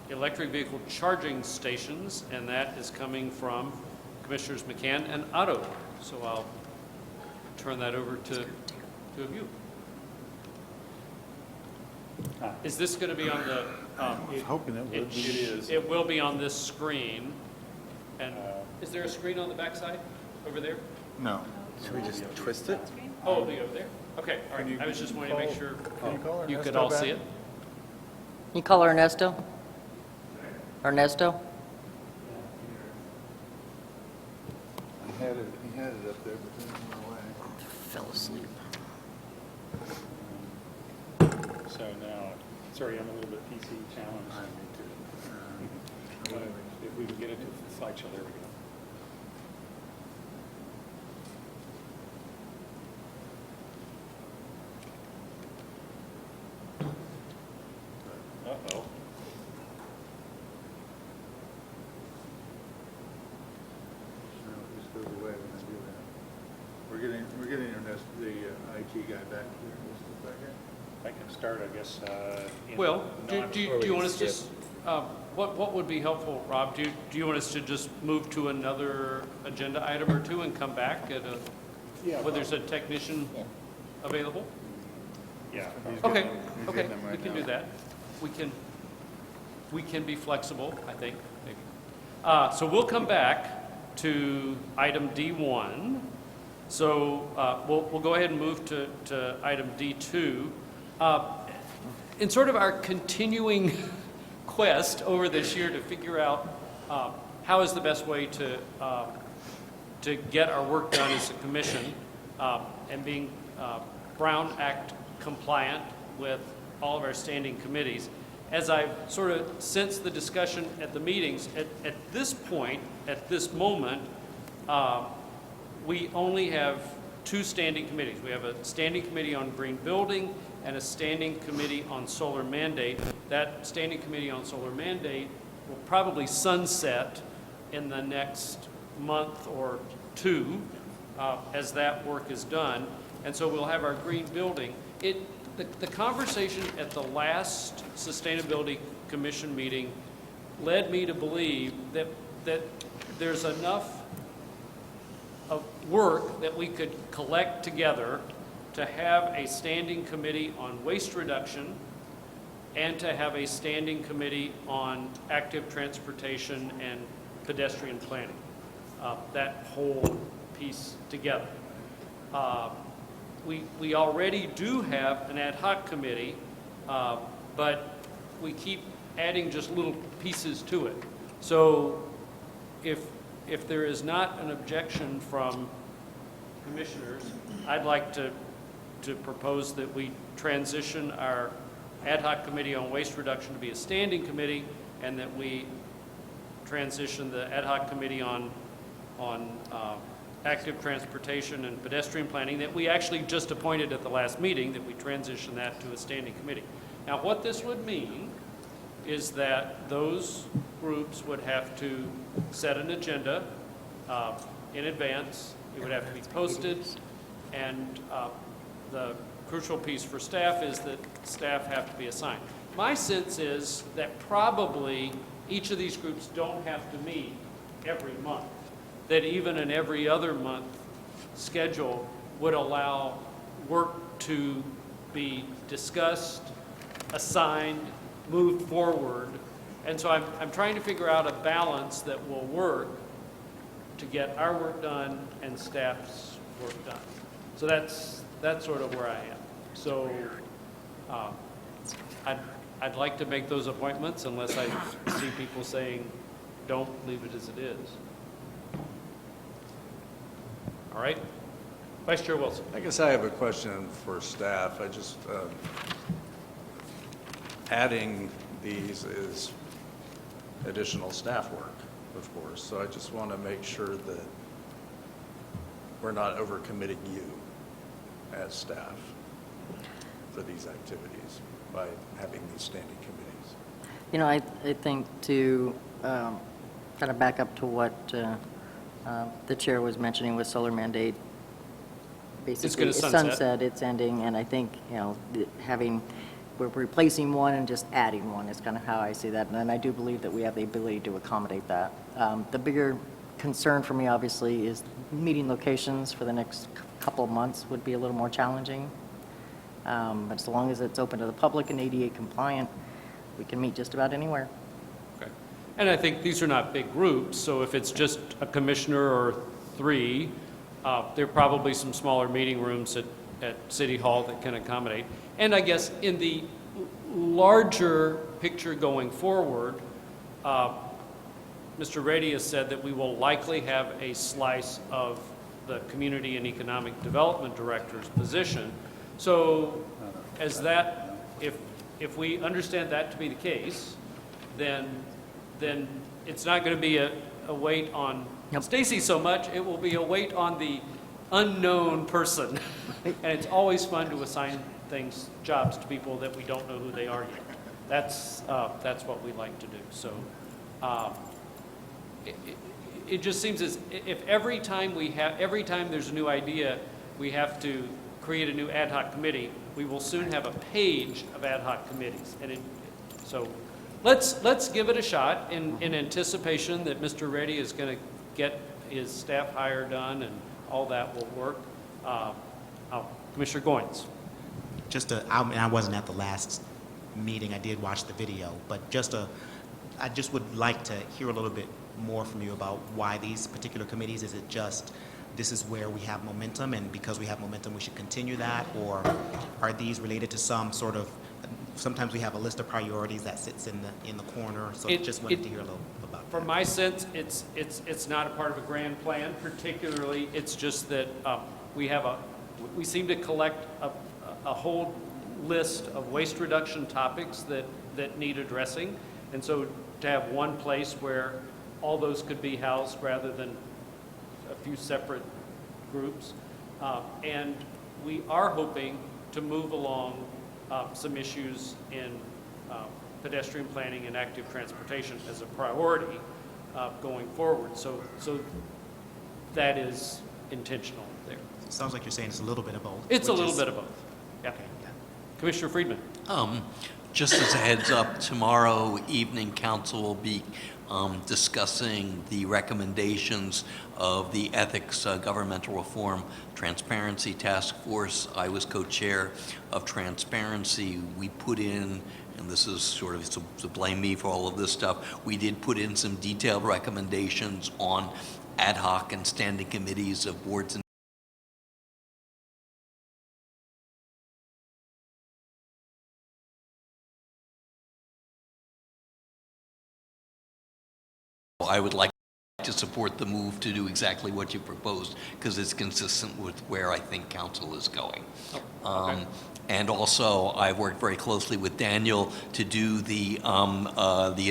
electric vehicle charging stations, and that is coming from Commissioners McCann and Otto. So I'll turn that over to two of you. Is this going to be on the? I was hoping it would. It is. It will be on this screen. And is there a screen on the backside over there? No. Should we just twist it? Oh, it'll be over there? Okay, all right. I was just wanting to make sure you could all see it. You call Ernesto? Ernesto? He had it up there, but then it went away. Fell asleep. So now, sorry, I'm a little bit PC challenged. If we can get it to the slideshow, there we go. Uh-oh. No, it just goes away when I do that. We're getting the IT guy back here. Just a second. I can start, I guess. In Well, do non- you want us to, what would be helpful, Rob? Do you want us to just move to another agenda item or two and come back at when there's a technician available? Yeah. Okay, He's okay, getting them we right can now. do that. We can be flexible, I think, maybe. So we'll come back to item D1. So we'll go ahead and move to item D2. In sort of our continuing quest over this year to figure out how is the best way to to get our work done as a commission and being Brown Act compliant with all of our standing committees. As I've sort of sensed the discussion at the meetings, at this point, at this moment, we only have two standing committees. We have a standing committee on green building and a standing committee on solar mandate. That standing committee on solar mandate will probably sunset in the next month or two as that work is done. And so we'll have our green building. The conversation at the last Sustainability Commission meeting led me to believe that there's enough of work that we could collect together to have a standing committee on waste reduction and to have a standing committee on active transportation and pedestrian planning, that whole piece together. We already do have an ad hoc committee, but we keep adding just little pieces to it. So if there is not an objection from commissioners, I'd like to propose that we transition our ad hoc committee on waste reduction to be a standing committee, and that we transition the ad hoc committee on active transportation and pedestrian planning that we actually just appointed at the last meeting, that we transition that to a standing committee. Now, what this would mean is that those groups would have to set an agenda in advance. It would have to be posted, and the crucial piece for staff is that staff have to be assigned. My sense is that probably each of these groups don't have to meet every month, that even an every other month schedule would allow work to be discussed, assigned, moved forward. And so I'm trying to figure out a balance that will work to get our work done and staff's work done. So that's sort of where I am. So I'd like to make those appointments unless I see people saying, don't leave it as it is. All right. Vice Chair Wilson. I guess I have a question for staff. I just, adding these is additional staff work, of course. So I just want to make sure that we're not overcommitting you as staff for these activities by having these standing committees. You know, I think to kind of back up to what the chair was mentioning with solar mandate, basically It's going to sunset. it's ending, and I think, you know, we're replacing one and just adding one is kind of how I see that, and I do believe that we have the ability to accommodate that. The bigger concern for me, obviously, is meeting locations for the next couple of months would be a little more challenging. But as long as it's open to the public and ADA compliant, we can meet just about anywhere. Okay. And I think these are not big groups, so if it's just a commissioner or three, there are probably some smaller meeting rooms at City Hall that can accommodate. And I guess in the larger picture going forward, Mr. Rady has said that we will likely have a slice of the Community and Economic Development Director's position. So as that, if we understand that to be the case, then it's not going to be a weight on Stacy so much, it will be a weight on the unknown person. And it's always fun to assign jobs to people that we don't know who they are yet. That's what we like to do. So it just seems as if every time there's a new idea, we have to create a new ad hoc committee, we will soon have a page of ad hoc committees. And so let's give it a shot in anticipation that Mr. Rady is going to get his staff hire done and all that will work. Commissioner Goins. I wasn't at the last meeting. I did watch the video, but I just would like to hear a little bit more from you about why these particular committees. Is it just this is where we have momentum, and because we have momentum, we should continue that, or are these related to some sort of sometimes we have a list of priorities that sits in the corner, so It- just wanted it- to hear a little about that. From my sense, it's not a part of a grand plan particularly. It's just that we seem to collect a whole list of waste reduction topics that need addressing. And so to have one place where all those could be housed rather than a few separate groups. And we are hoping to move along some issues in pedestrian planning and active transportation as a priority going forward. So that is intentional there. Sounds like you're saying it's a little bit of both. It's a which little is- bit of both. Yeah. Okay, yeah. Commissioner Friedman. Just as a heads up, tomorrow evening, council will be discussing the recommendations of the Ethics Governmental Reform Transparency Task Force. I was co-chair of Transparency. We put in, and this is sort of to blame me for all of this stuff, we did put in some detailed recommendations on ad hoc and standing committees of boards and I would like to support the move to do exactly what you proposed, because it's consistent with where I think council is going. And also, I've worked very closely with Daniel to do the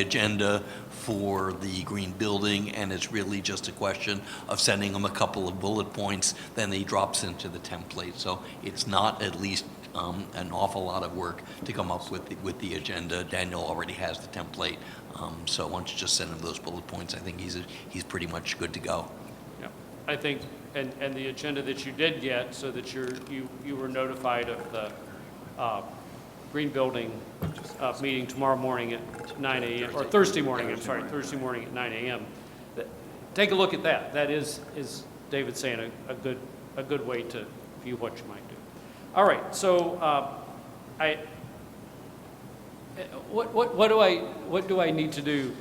agenda for the green building, and it's really just a question of sending him a couple of bullet points, then he drops into the template. So it's not at least an awful lot of work to come up with the agenda. Daniel already has the template. So once you just send him those bullet points, I think he's pretty much good to go. Yeah, I think, and the agenda that you did get, so that you were notified of the green building meeting tomorrow morning at 9 a.m., or Thursday morning, I'm sorry, Thursday morning at 9 a.m. Take a look at that. That is David saying, a good way to view what you might do. All right, so what do I need to do?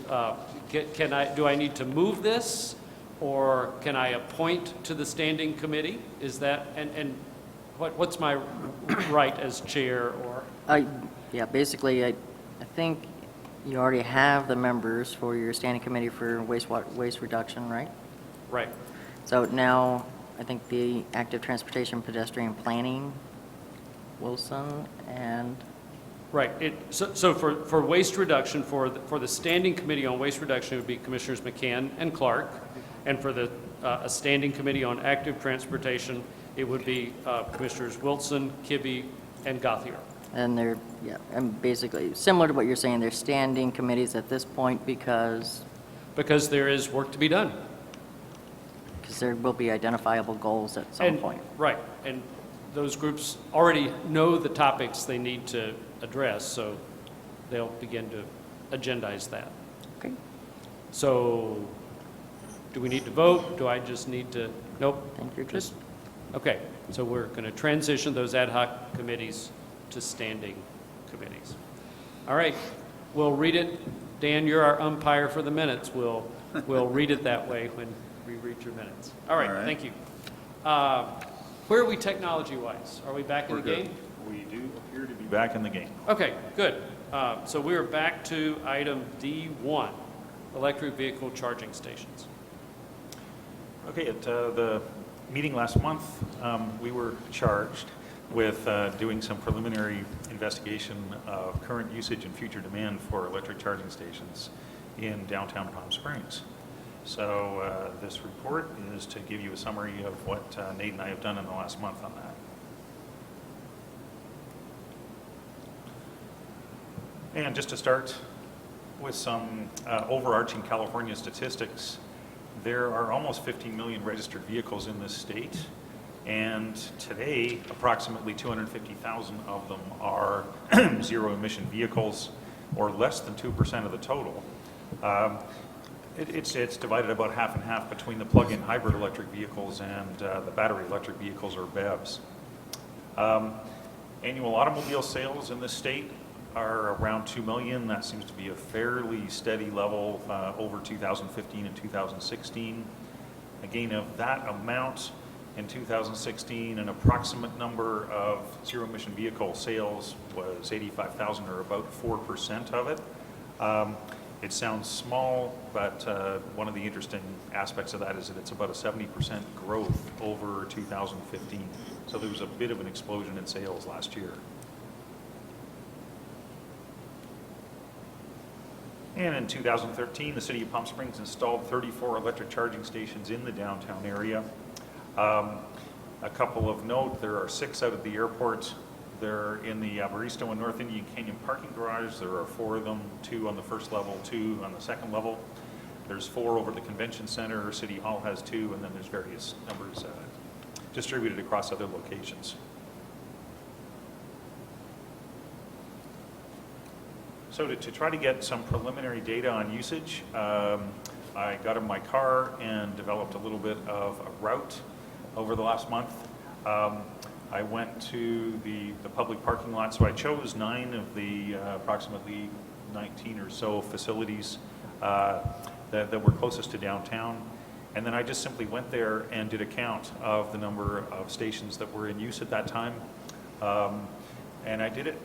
Do I need to move this, or can I appoint to the standing committee? Is that, and what's my right as chair, or? Yeah, basically, I think you already have the members for your standing committee for waste reduction, right? Right. So now, I think the active transportation pedestrian planning, Wilson, and Right. So for waste reduction, for the standing committee on waste reduction, it would be Commissioners McCann and Clark. And for the a standing committee on active transportation, it would be Commissioners Wilson, Kibbe, and Gothier. and they're, yeah, and basically, similar to what you're saying, they're standing committees at this point because Because there is work to be done. there will be identifiable goals at some And- point. Right. And those groups already know the topics they need to address, so they'll begin to agendize that. Okay. So, do we need to vote? Do I just need to, nope? I think you're good. Just, okay, so we're going to transition those ad hoc committees to standing committees. All right, we'll read it. Dan, you're our umpire for the minutes. We'll read it that way when we read your minutes. All right, All right. thank you. Where are we technology-wise? Are we back in the game? We do appear to be back in the game. Okay, good. So we are back to item D1, electric vehicle charging stations. Okay, at the meeting last month, we were charged with doing some preliminary investigation of current usage and future demand for electric charging stations in downtown Palm Springs. So this report is to give you a summary of what Nate and I have done in the last month on that. And just to start with some overarching California statistics, there are almost 15 million registered vehicles in this state, and today approximately 250,000 of them are zero-emission vehicles, or less than 2% of the total. It's divided about half and half between the plug-in hybrid electric vehicles and the battery electric vehicles, or BEVs. Annual automobile sales in this state are around 2 million. That seems to be a fairly steady level over 2015 and 2016. Again, of that amount, In 2016, an approximate number of zero-emission vehicle sales was 85,000, or about 4% of it. It sounds small, but one of the interesting aspects of that is that it's about a 70% growth over 2015. So there was a bit of an explosion in sales last year. And in 2013, the City of Palm Springs installed 34 electric charging stations in the downtown area. A couple of note, there are 6 out at the airport. They're in the Baristo and North Indian Canyon parking garage. There are 4 of them, 2 on the first level, 2 on the second level. There's 4 over the convention center. City Hall has 2, and then there's various numbers distributed across other locations. So to try to get some preliminary data on usage, I got in my car and developed a little bit of a route over the last month. I went to the public parking lot, so I chose 9 of the approximately 19 or so facilities that were closest to downtown. And then I just simply went there and did a count of the number of stations that were in use at that time. And I did it,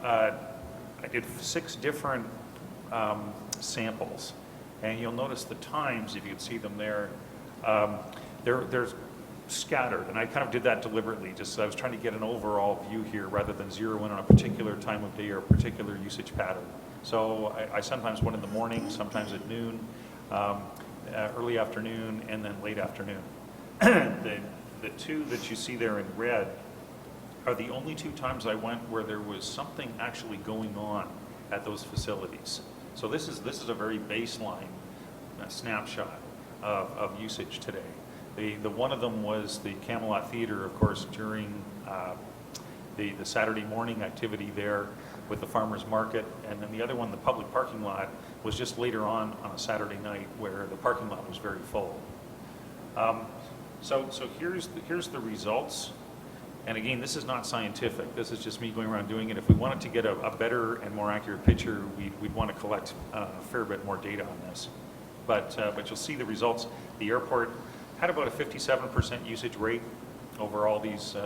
I did 6 different samples. And you'll notice the times, if you can see them there, they're scattered. And I kind of did that deliberately, just so I was trying to get an overall view here rather than zero in on a particular time of day or a particular usage pattern. So I sometimes went in the morning, sometimes at noon, early afternoon, and then late afternoon. The 2 that you see there in red are the only 2 times I went where there was something actually going on at those facilities. So this is a very baseline snapshot of usage today. The one of them was the Camelot Theater, of course, during the Saturday morning activity there with the farmers market, and then the other one, the public parking lot, was just later on a Saturday night where the parking lot was very full. So here's the results. And again, this is not scientific. This is just me going around doing it. If we wanted to get a better and more accurate picture, we'd want to collect a fair bit more data on this. But you'll see the results. The airport had about a 57% usage rate over all these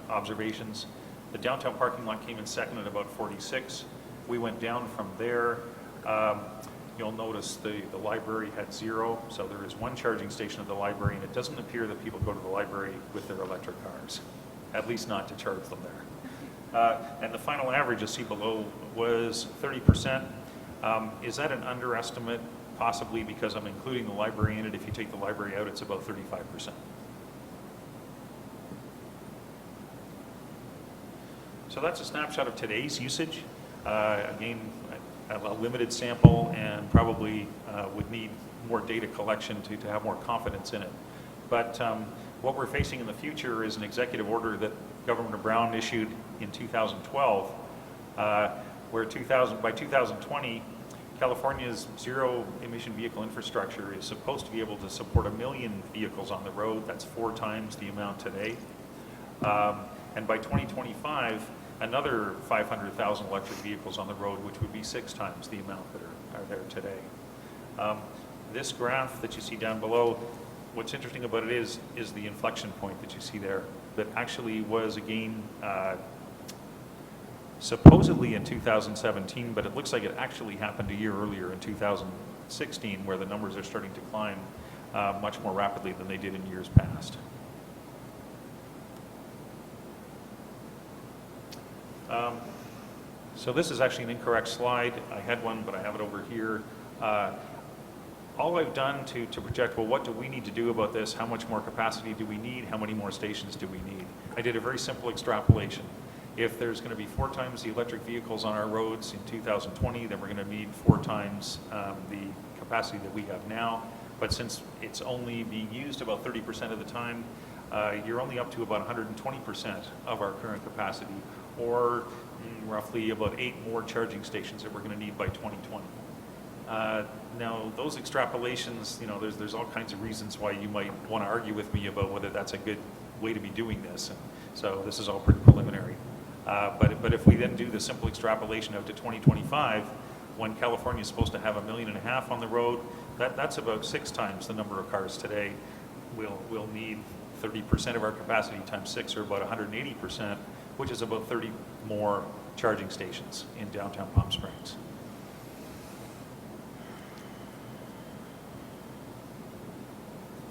observations. The downtown parking lot came in second at about 46. We went down from there. You'll notice the library had 0, so there is 1 charging station at the library, and it doesn't appear that people go to the library with their electric cars, at least not to charge them there. And the final average, you'll see below, was 30%. Is that an underestimate? Possibly, because I'm including the library in it. If you take the library out, it's about 35%. So that's a snapshot of today's usage. Again, a limited sample and probably would need more data collection to have more confidence in it. But what we're facing in the future is an executive order that Governor Brown issued in 2012, where by 2020, California's zero-emission vehicle infrastructure is supposed to be able to support 1 million vehicles on the road. That's 4 times the amount today. And by 2025, another 500,000 electric vehicles on the road, which would be 6 times the amount that are there today. This graph that you see down below, what's interesting about it is the inflection point that you see there, that actually was, again, supposedly in 2017, but it looks like it actually happened a year earlier in 2016, where the numbers are starting to climb much more rapidly than they did in years past. So this is actually an incorrect slide. I had one, but I have it over here. All I've done to project, well, what do we need to do about this? How much more capacity do we need? How many more stations do we need? I did a very simple extrapolation. If there's going to be 4 times the electric vehicles on our roads in 2020, then we're going to need 4 times the capacity that we have now. But since it's only being used about 30% of the time, you're only up to about 120% of our current capacity, or roughly about 8 more charging stations that we're going to need by 2020. Now, those extrapolations, there's all kinds of reasons why you might want to argue with me about whether that's a good way to be doing this. And so this is all pretty preliminary. But if we then do the simple extrapolation out to 2025, when California is supposed to have 1.5 million on the road, that's about 6 times the number of cars today. We'll need 30% of our capacity times 6 are about 180%, which is about 30 more charging stations in downtown Palm Springs.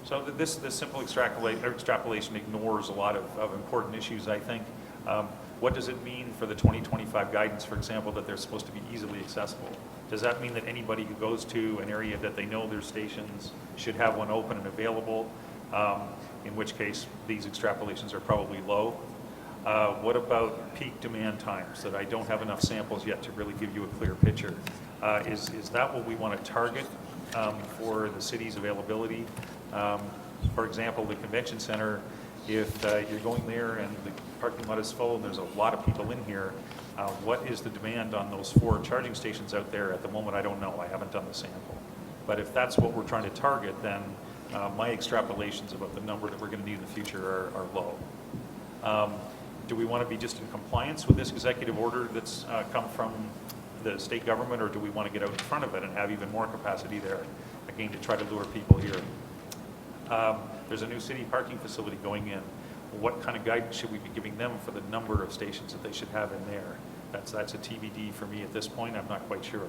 So this simple extrapolation ignores a lot of important issues, I think. What does it mean for the 2025 guidance, for example, that they're supposed to be easily accessible? Does that mean that anybody who goes to an area that they know their stations should have one open and available? In which case, these extrapolations are probably low. What about peak demand times that I don't have enough samples yet to really give you a clear picture? Is that what we want to target for the city's availability? For example, the convention center, if you're going there and the parking lot is full and there's a lot of people in here, what is the demand on those 4 charging stations out there? At the moment, I don't know. I haven't done the sample. But if that's what we're trying to target, then my extrapolations about the number that we're going to need in the future are low. Do we want to be just in compliance with this executive order that's come from the state government, or do we want to get out in front of it and have even more capacity there, again, to try to lure people here? There's a new city parking facility going in. What kind of guidance should we be giving them for the number of stations that they should have in there? That's a TBD for me at this point. I'm not quite sure.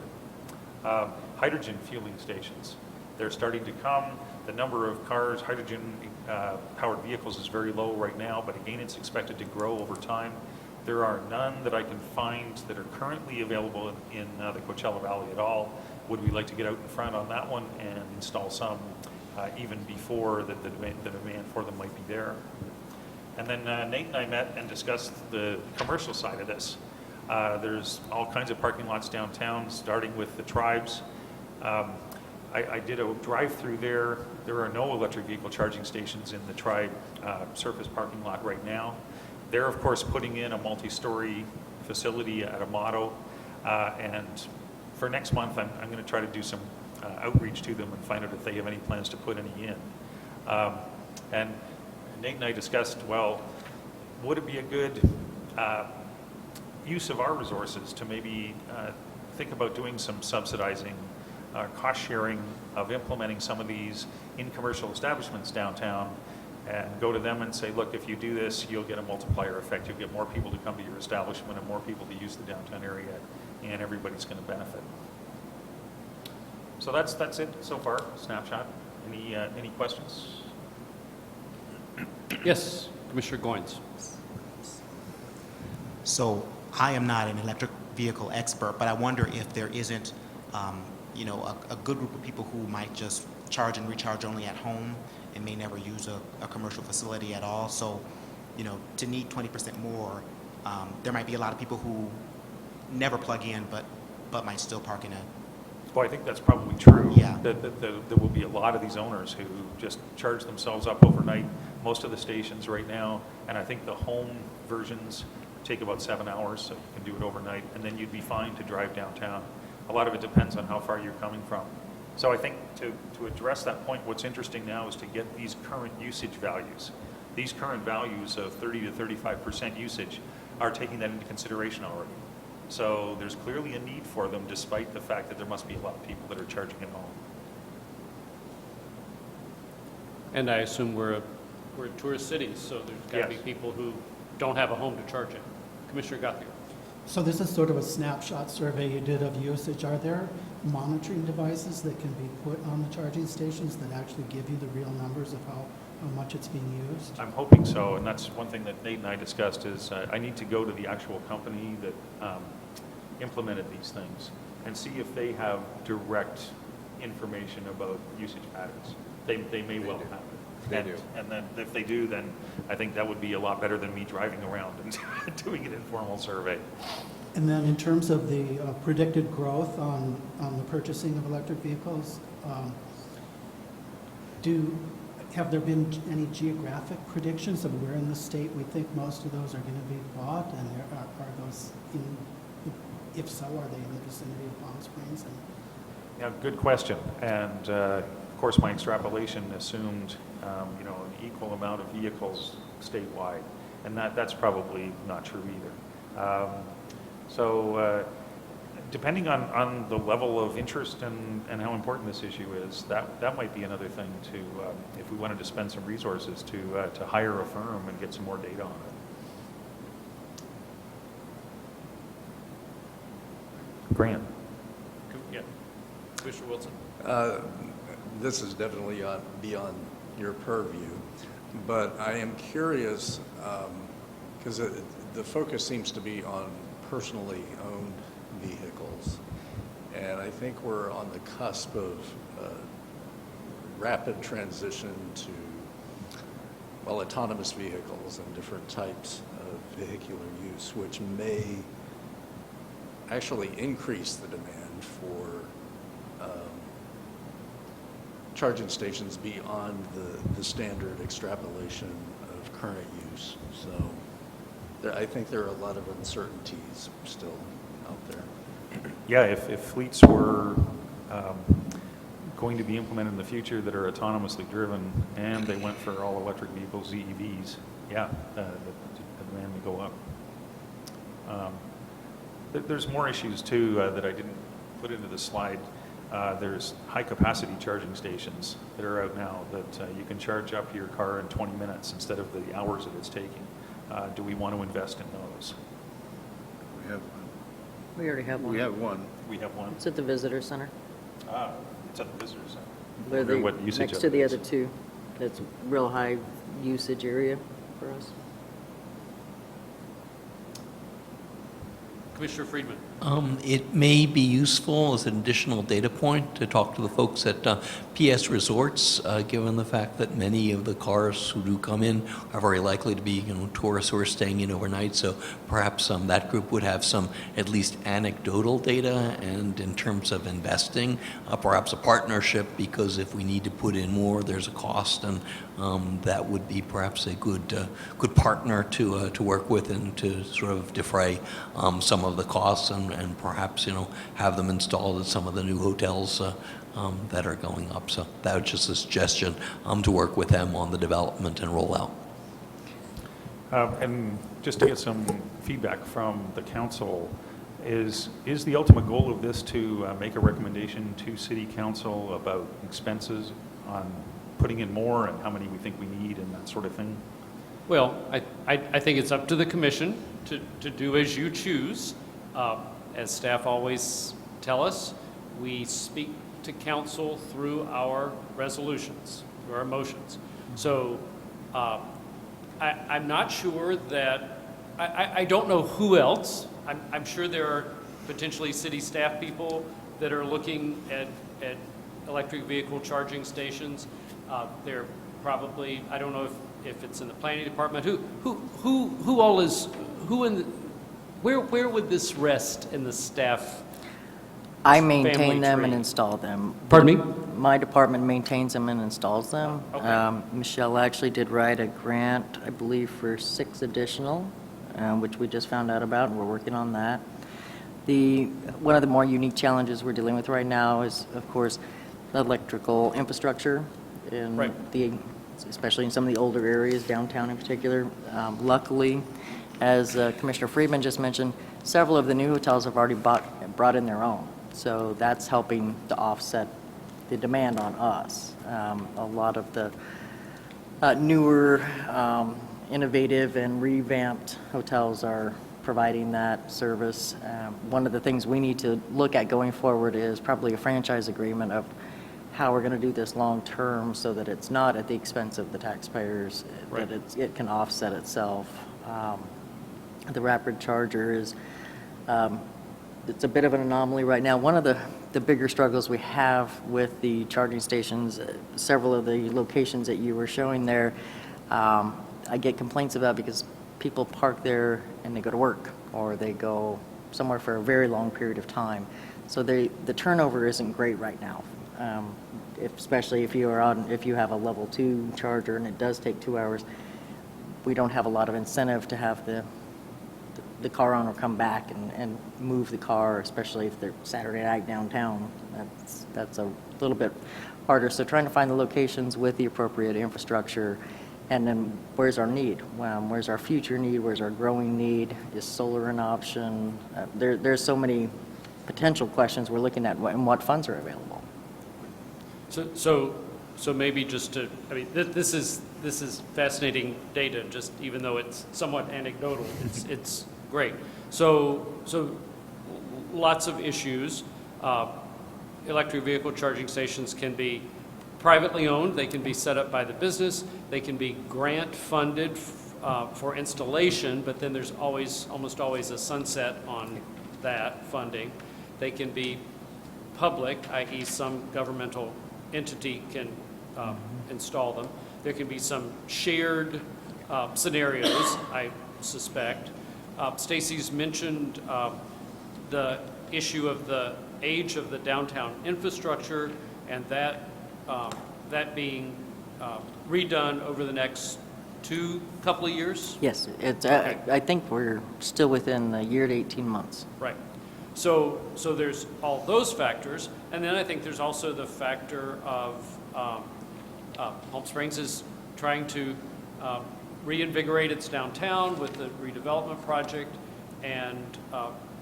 Hydrogen fueling stations. They're starting to come. The number of cars, hydrogen-powered vehicles is very low right now, but again, it's expected to grow over time. There are none that I can find that are currently available in the Coachella Valley at all. Would we like to get out in front on that one and install some even before the demand for them might be there? And then Nate and I met and discussed the commercial side of this. There's all kinds of parking lots downtown, starting with the Tribes. I did a drive-through there. There are no electric vehicle charging stations in the Tribe surface parking lot right now. They're, of course, putting in a multi-story facility at Amato. And for next month, I'm going to try to do some outreach to them and find out if they have any plans to put any in. And Nate and I discussed, well, would it be a good use of our resources to maybe think about doing some subsidizing, cost sharing of implementing some of these in commercial establishments downtown, and go to them and say, look, if you do this, you'll get a multiplier effect. You'll get more people to come to your establishment and more people to use the downtown area, and everybody's going to benefit. So that's it so far, snapshot. Any questions? Yes, Commissioner Goins. So I am not an electric vehicle expert, but I wonder if there isn't, a good group of people who might just charge and recharge only at home and may never use a commercial facility at all. So, to need 20% more, there might be a lot of people who never plug in, but might still park in a. Well, I think that's probably true. Yeah. That there will be a lot of these owners who just charge themselves up overnight. Most of the stations right now, and I think the home versions take about 7 hours, so you can do it overnight, and then you'd be fine to drive downtown. A lot of it depends on how far you're coming from. So I think to address that point, what's interesting now is to get these current usage values. These current values of 30 to 35% usage are taking that into consideration already. So there's clearly a need for them, despite the fact that there must be a lot of people that are charging at home. And I assume we're a tourist city, so there's got to Yes. be people who don't have a home to charge in. Commissioner Gothier. So this is sort of a snapshot survey you did of usage. Are there monitoring devices that can be put on the charging stations that actually give you the real numbers of how much it's being used? I'm hoping so, and that's one thing that Nate and I discussed is I need to go to the actual company that implemented these things and see if they have direct information about usage patterns. They may well have it. They do. And then if they do, then I think that would be a lot better than me driving around and doing an informal survey. And then in terms of the predicted growth on the purchasing of electric vehicles, have there been any geographic predictions of where in the state we think most of those are going to be bought? And are those, if so, are they in the vicinity of Palm Springs? Yeah, good question. And of course, my extrapolation assumed, an equal amount of vehicles statewide, and that's probably not true either. So depending on the level of interest and how important this issue is, that might be another thing to, if we wanted to spend some resources to hire a firm and get some more data on it. Grant. Yeah. Commissioner Wilson? This is definitely beyond your purview, but I am curious, because the focus seems to be on personally owned vehicles, and I think we're on the cusp of rapid transition to, well, autonomous vehicles and different types of vehicular use, which may actually increase the demand for charging stations beyond the standard extrapolation of current use. So I think there are a lot of uncertainties still out there. Yeah, if fleets were going to be implemented in the future that are autonomously driven and they went for all electric vehicles, ZEVs, yeah, the demand would go up. There's more issues too that I didn't put into the slide. There's high-capacity charging stations that are out now that you can charge up your car in 20 minutes instead of the hours that it's taking. Do we want to invest in those? We have one. We already have one. We have one. We have one. It's at the visitor center. It's at the visitor center. Where Wonder they- what usage next of to it the is. other two. That's real high usage area for us. Commissioner Friedman? It may be useful as an additional data point to talk to the folks at PS Resorts, given the fact that many of the cars who do come in are very likely to be, tourists who are staying in overnight. So perhaps that group would have some at least anecdotal data, and in terms of investing, perhaps a partnership, because if we need to put in more, there's a cost, and that would be perhaps a good partner to work with and to sort of defray some of the costs, and perhaps have them installed at some of the new hotels that are going up. So that was just a suggestion to work with them on the development and rollout. And just to get some feedback from the council, is the ultimate goal of this to make a recommendation to City Council about expenses on putting in more and how many we think we need and that sort of thing? Well, I think it's up to the commission to do as you choose. As staff always tell us, we speak to council through our resolutions, through our motions. So I'm not sure that, I don't know who else. I'm sure there are potentially city staff people that are looking at electric vehicle charging stations. They're probably, I don't know if it's in the planning department. Who all is, who in the, where would this rest in the staff? I maintain family them tree? and install them. Pardon me? My department maintains them and installs them. Okay. Michelle actually did write a grant, I believe, for 6 additional, which we just found out about, and we're working on that. One of the more unique challenges we're dealing with right now is, of course, the electrical infrastructure, in Right. especially in some of the older areas, downtown in particular. Luckily, as Commissioner Friedman just mentioned, several of the new hotels have already brought in their own. So that's helping to offset the demand on us. A lot of the newer, innovative and revamped hotels are providing that service. One of the things we need to look at going forward is probably a franchise agreement of how we're going to do this long-term so that it's not at the expense of the taxpayers, Right. that it can offset itself. The rapid charger is, it's a bit of an anomaly right now. One of the bigger struggles we have with the charging stations, several of the locations that you were showing there, I get complaints about because people park there and they go to work, or they go somewhere for a very long period of time. So the turnover isn't great right now, especially if you have a level 2 charger and it does take 2 hours. We don't have a lot of incentive to have the car owner come back and move the car, especially if they're Saturday night downtown. That's a little bit harder. So trying to find the locations with the appropriate infrastructure, and then where's our need? Where's our future need? Where's our growing need? Is solar an option? There's so many potential questions we're looking at and what funds are available. So maybe just to, I mean, this is fascinating data, just even though it's somewhat anecdotal, it's great. So lots of issues. Electric vehicle charging stations can be privately owned, they can be set up by the business, they can be grant funded for installation, but then there's almost always a sunset on that funding. They can be public, i.e. some governmental entity can install them. There can be some shared scenarios, I suspect. Stacy's mentioned the issue of the age of the downtown infrastructure and that being redone over the next couple of years? Yes, it's, Okay. I think we're still within a year to 18 months. Right. So there's all those factors, and then I think there's also the factor of Palm Springs is trying to reinvigorate its downtown with the redevelopment project, and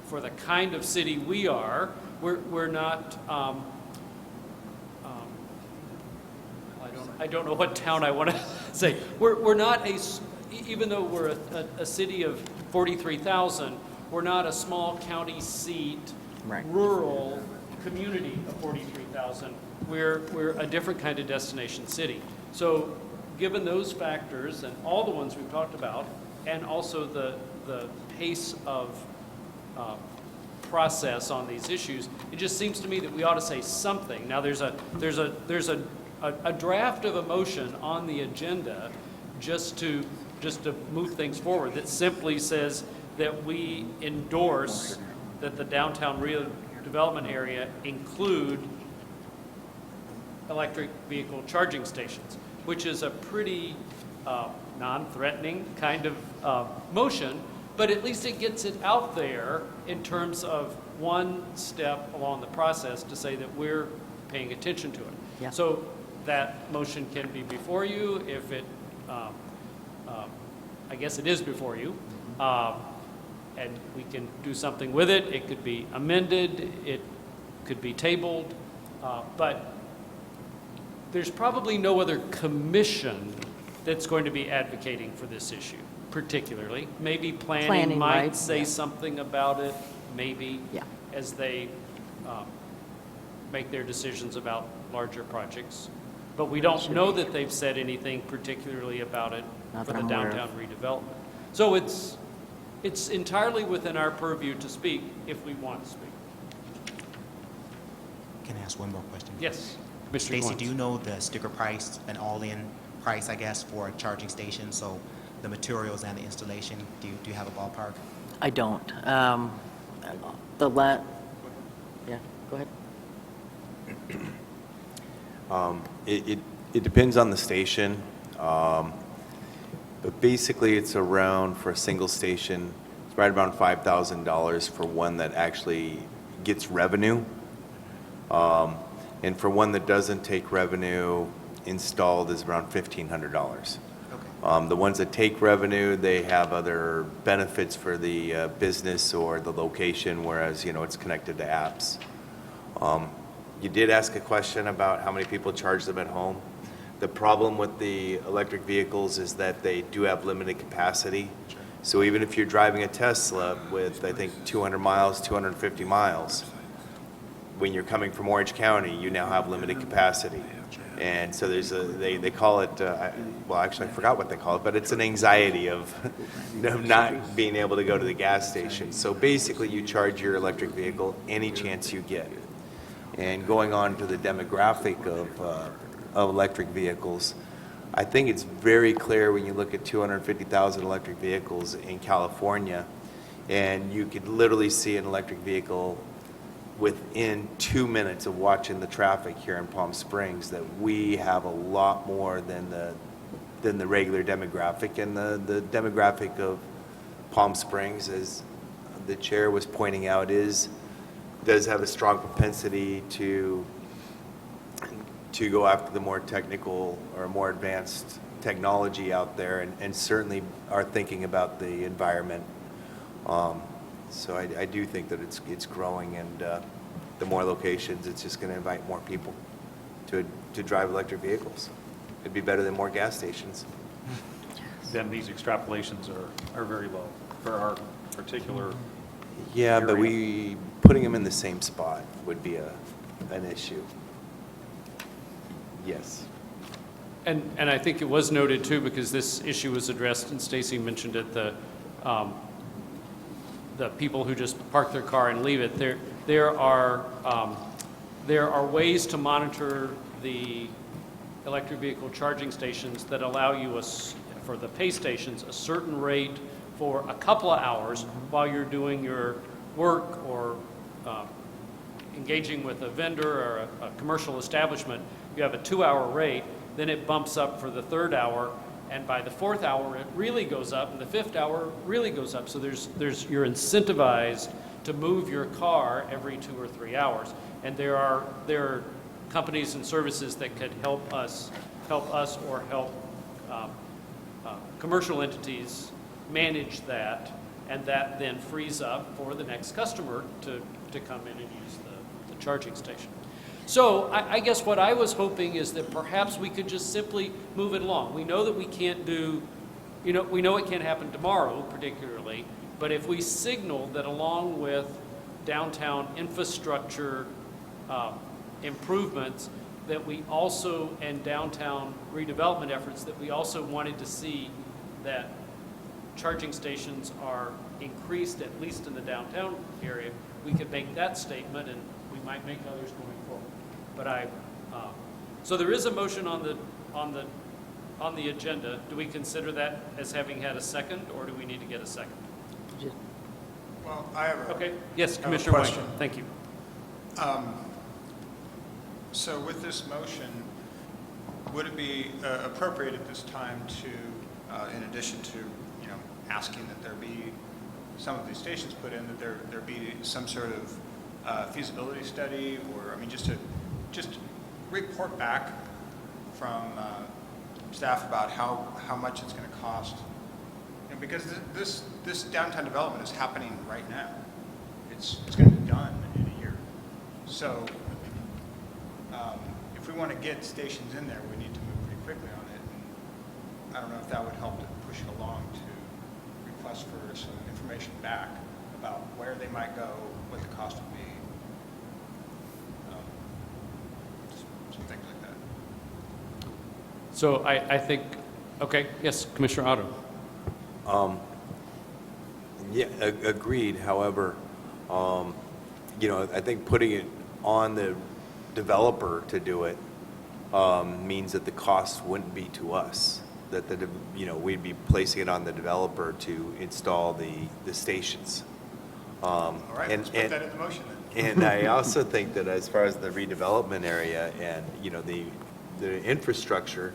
for the kind of city we are, we're not. I don't know what town I want to say. We're not even though we're a city of 43,000, we're not a small county seat, Right. rural community of 43,000. We're a different kind of destination city. So given those factors and all the ones we've talked about, and also the pace of process on these issues, it just seems to me that we ought to say something. Now there's a draft of a motion on the agenda just to move things forward that simply says that we endorse that the downtown redevelopment area include electric vehicle charging stations, which is a pretty non-threatening kind of motion, but at least it gets it out there in terms of one step along the process to say that we're paying attention to it. Yeah. So that motion can be before you if it, I guess it is before you, and we can do something with it. It could be amended, it could be tabled, but there's probably no other commission that's going to be advocating for this issue, particularly. Maybe planning might right? say Yeah. something about it, maybe, Yeah. as they make their decisions about larger projects. But we don't know that they've said anything particularly about it Not for that the I'm aware downtown of. redevelopment. So it's entirely within our purview to speak if we want to speak. Can I ask one more question? Yes, Mr. Stacy, Goins. do you know the sticker price, an all-in price, I guess, for a charging station? So the materials and the installation, do you have a ballpark? I don't. Yeah, go ahead. It depends on the station, but basically it's around, for a single station, it's right around $5,000 for one that actually gets revenue. And for one that doesn't take revenue, installed is around $1,500. Okay. The ones that take revenue, they have other benefits for the business or the location, whereas, it's connected to apps. You did ask a question about how many people charge them at home. The problem with the electric vehicles is that they do have limited capacity. So even if you're driving a Tesla with, I think, 200 miles, 250 miles, when you're coming from Orange County, you now have limited capacity. And so they call it, well, actually I forgot what they call it, but it's an anxiety of not being able to go to the gas station. So basically you charge your electric vehicle any chance you get. And going on to the demographic of electric vehicles, I think it's very clear when you look at 250,000 electric vehicles in California, and you could literally see an electric vehicle within 2 minutes of watching the traffic here in Palm Springs, that we have a lot more than the regular demographic. And the demographic of Palm Springs, as the chair was pointing out, does have a strong propensity to go after the more technical or more advanced technology out there, and certainly are thinking about the environment. So I do think that it's growing, and the more locations, it's just going to invite more people to drive electric vehicles. It'd be better than more gas stations. Then these extrapolations are very low for our particular Yeah, but area. putting them in the same spot would be an issue. Yes. And I think it was noted too, because this issue was addressed, and Stacy mentioned it, the people who just park their car and leave it. There are ways to monitor the electric vehicle charging stations that allow you, for the pay stations, a certain rate for a couple of hours while you're doing your work or engaging with a vendor or a commercial establishment. You have a 2-hour rate, then it bumps up for the 3rd hour, and by the 4th hour, it really goes up, and the 5th hour really goes up. So you're incentivized to move your car every 2 or 3 hours. And there are companies and services that could help us or help commercial entities manage that, and that then frees up for the next customer to come in and use the charging station. So I guess what I was hoping is that perhaps we could just simply move it along. We know that we can't do, we know it can't happen tomorrow particularly, but if we signal that along with downtown infrastructure improvements, that we also, and downtown redevelopment efforts, that we also wanted to see that charging stations are increased, at least in the downtown area, we could make that statement, and we might make others going forward. But so there is a motion on the agenda. Do we consider that as having had a second, or do we need to get a second? Well, I have Okay. Yes, I have a Commissioner Wang. question. Thank you. So with this motion, would it be appropriate at this time to, in addition to, asking that there be some of these stations put in, that there be some sort of feasibility study, or, just report back from staff about how much it's going to cost? Because this downtown development is happening right now. It's going to be done in a year. So if we want to get stations in there, we need to move pretty quickly on it. And I don't know if that would help to push it along, to request for some information back about where they might go, what the cost would be, some things like that. So I think, okay, yes, Commissioner Otto. Yeah, agreed. However, I think putting it on the developer to do it means that the cost wouldn't be to us. That we'd be placing it on the developer to install the stations. All right, let's put that in the motion then. And I also think that as far as the redevelopment area and, the infrastructure,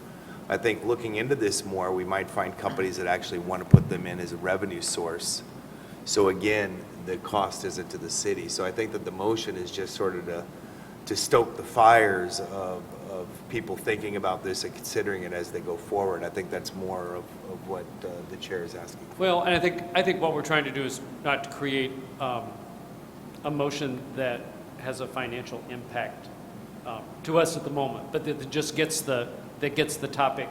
I think looking into this more, we might find companies that actually want to put them in as a revenue source. So again, the cost isn't to the city. So I think that the motion is just sort of to stoke the fires of people thinking about this and considering it as they go forward. I think that's more of what the chair is asking. Well, and I think what we're trying to do is not to create a motion that has a financial impact to us at the moment, but that just gets the topic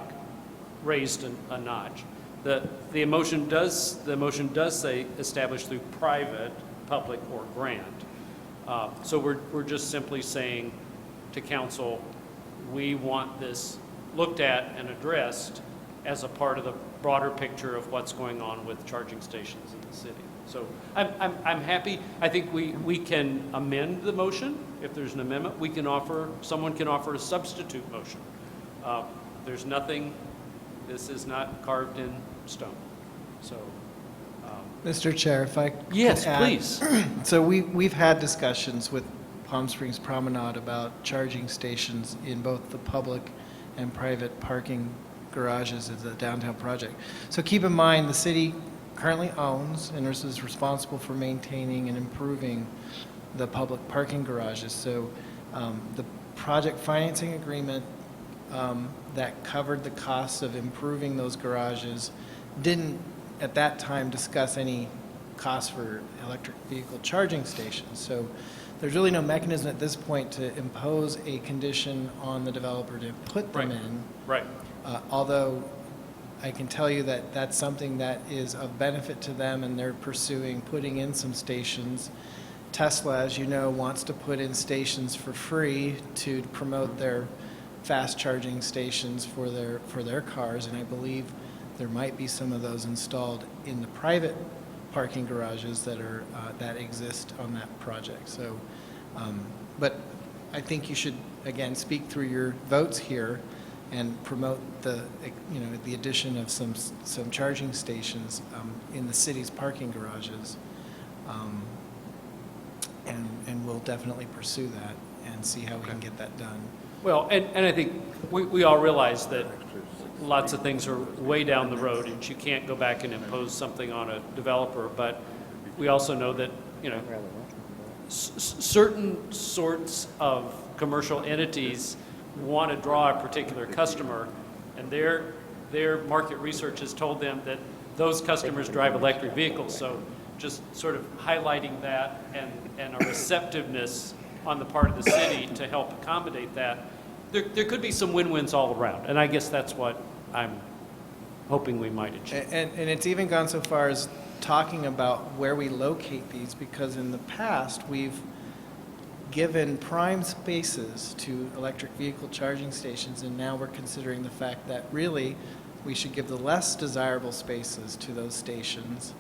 raised a notch. The motion does say established through private, public, or grant. So we're just simply saying to council, we want this looked at and addressed as a part of the broader picture of what's going on with charging stations in the city. So I'm happy. I think we can amend the motion. If there's an amendment, someone can offer a substitute motion. There's nothing, this is not carved in stone. So. Mr. Chair, if I could Yes, add. please. So we've had discussions with Palm Springs Promenade about charging stations in both the public and private parking garages of the downtown project. So keep in mind, the city currently owns and is responsible for maintaining and improving the public parking garages. So the project financing agreement that covered the costs of improving those garages didn't at that time discuss any cost for electric vehicle charging stations. So there's really no mechanism at this point to impose a condition on the developer to put them in. Right. Although I can tell you that that's something that is of benefit to them, and they're pursuing putting in some stations. Tesla, as you know, wants to put in stations for free to promote their fast charging stations for their cars, and I believe there might be some of those installed in the private parking garages that exist on that project. So, but I think you should again speak through your votes here and promote the addition of some charging stations in the city's parking garages. And we'll definitely pursue that and see how we can get that done. Well, and I think we all realize that lots of things are way down the road, and you can't go back and impose something on a developer, but we also know that, certain sorts of commercial entities want to draw a particular customer, and their market research has told them that those customers drive electric vehicles. So just sort of highlighting that and a receptiveness on the part of the city to help accommodate that, there could be some win-wins all around. And I guess that's what I'm hoping we might achieve. And it's even gone so far as talking about where we locate these, because in the past, we've given prime spaces to electric vehicle charging stations, and now we're considering the fact that really we should give the less desirable spaces to those stations,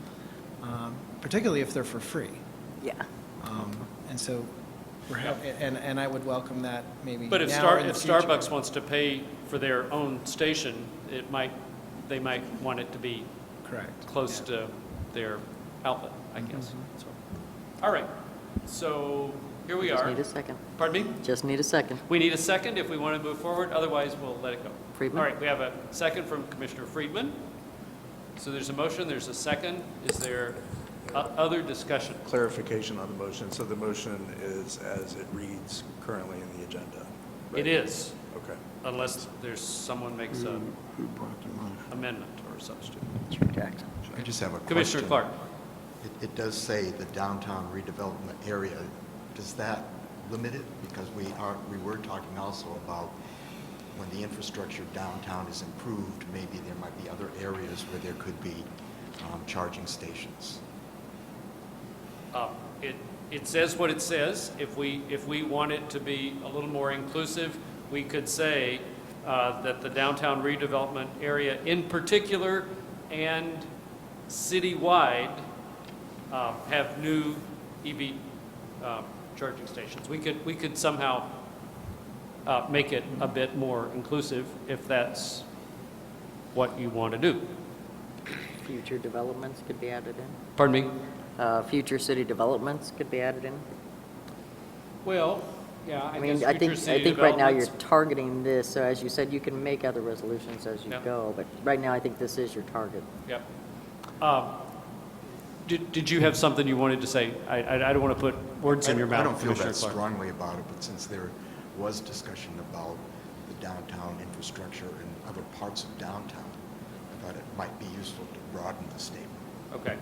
particularly if they're for free. Yeah. And so, and I would welcome that maybe But if now or in the future. Starbucks wants to pay for their own station, they might want it to be Correct. close to their outlet, I guess. So, all right, so here we Just are. need a second. Pardon me? Just need a second. We need a second if we want to move forward, otherwise we'll let it go. Friedman? All right, we have a second from Commissioner Friedman. So there's a motion, there's a second. Is there other discussion? Clarification on the motion. So the motion is as it reads currently in the agenda? It is, Okay. unless someone makes a amendment or a substitute. I just have a question. Commissioner Clark. It does say the downtown redevelopment area. Does that limit it? Because we were talking also about when the infrastructure downtown is improved, maybe there might be other areas where there could be charging stations. It says what it says. If we want it to be a little more inclusive, we could say that the downtown redevelopment area in particular and citywide have new EV charging stations. We could somehow make it a bit more inclusive if that's what you want to do. Future developments could be added in. Pardon me? Future city developments could be added in. Well, yeah, I guess I future city think right now you're developments- targeting this, so as you said, you can make other resolutions as you Yep. go, but right now I think this is your target. Yep. Did you have something you wanted to say? I don't want to put words in your mouth, I don't feel Commissioner that Clark. strongly about it, but since there was discussion about the downtown infrastructure in other parts of downtown, I thought it might be useful to broaden the statement. Okay.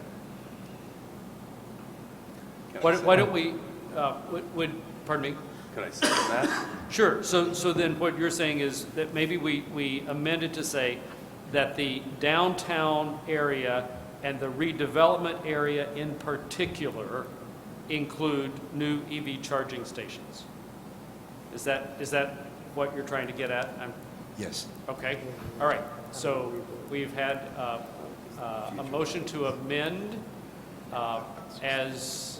Why don't we, pardon me? Could I second that? Sure. So then what you're saying is that maybe we amend it to say that the downtown area and the redevelopment area in particular include new EV charging stations. Is that what you're trying to get at? Yes. Okay. All right. So we've had a motion to amend as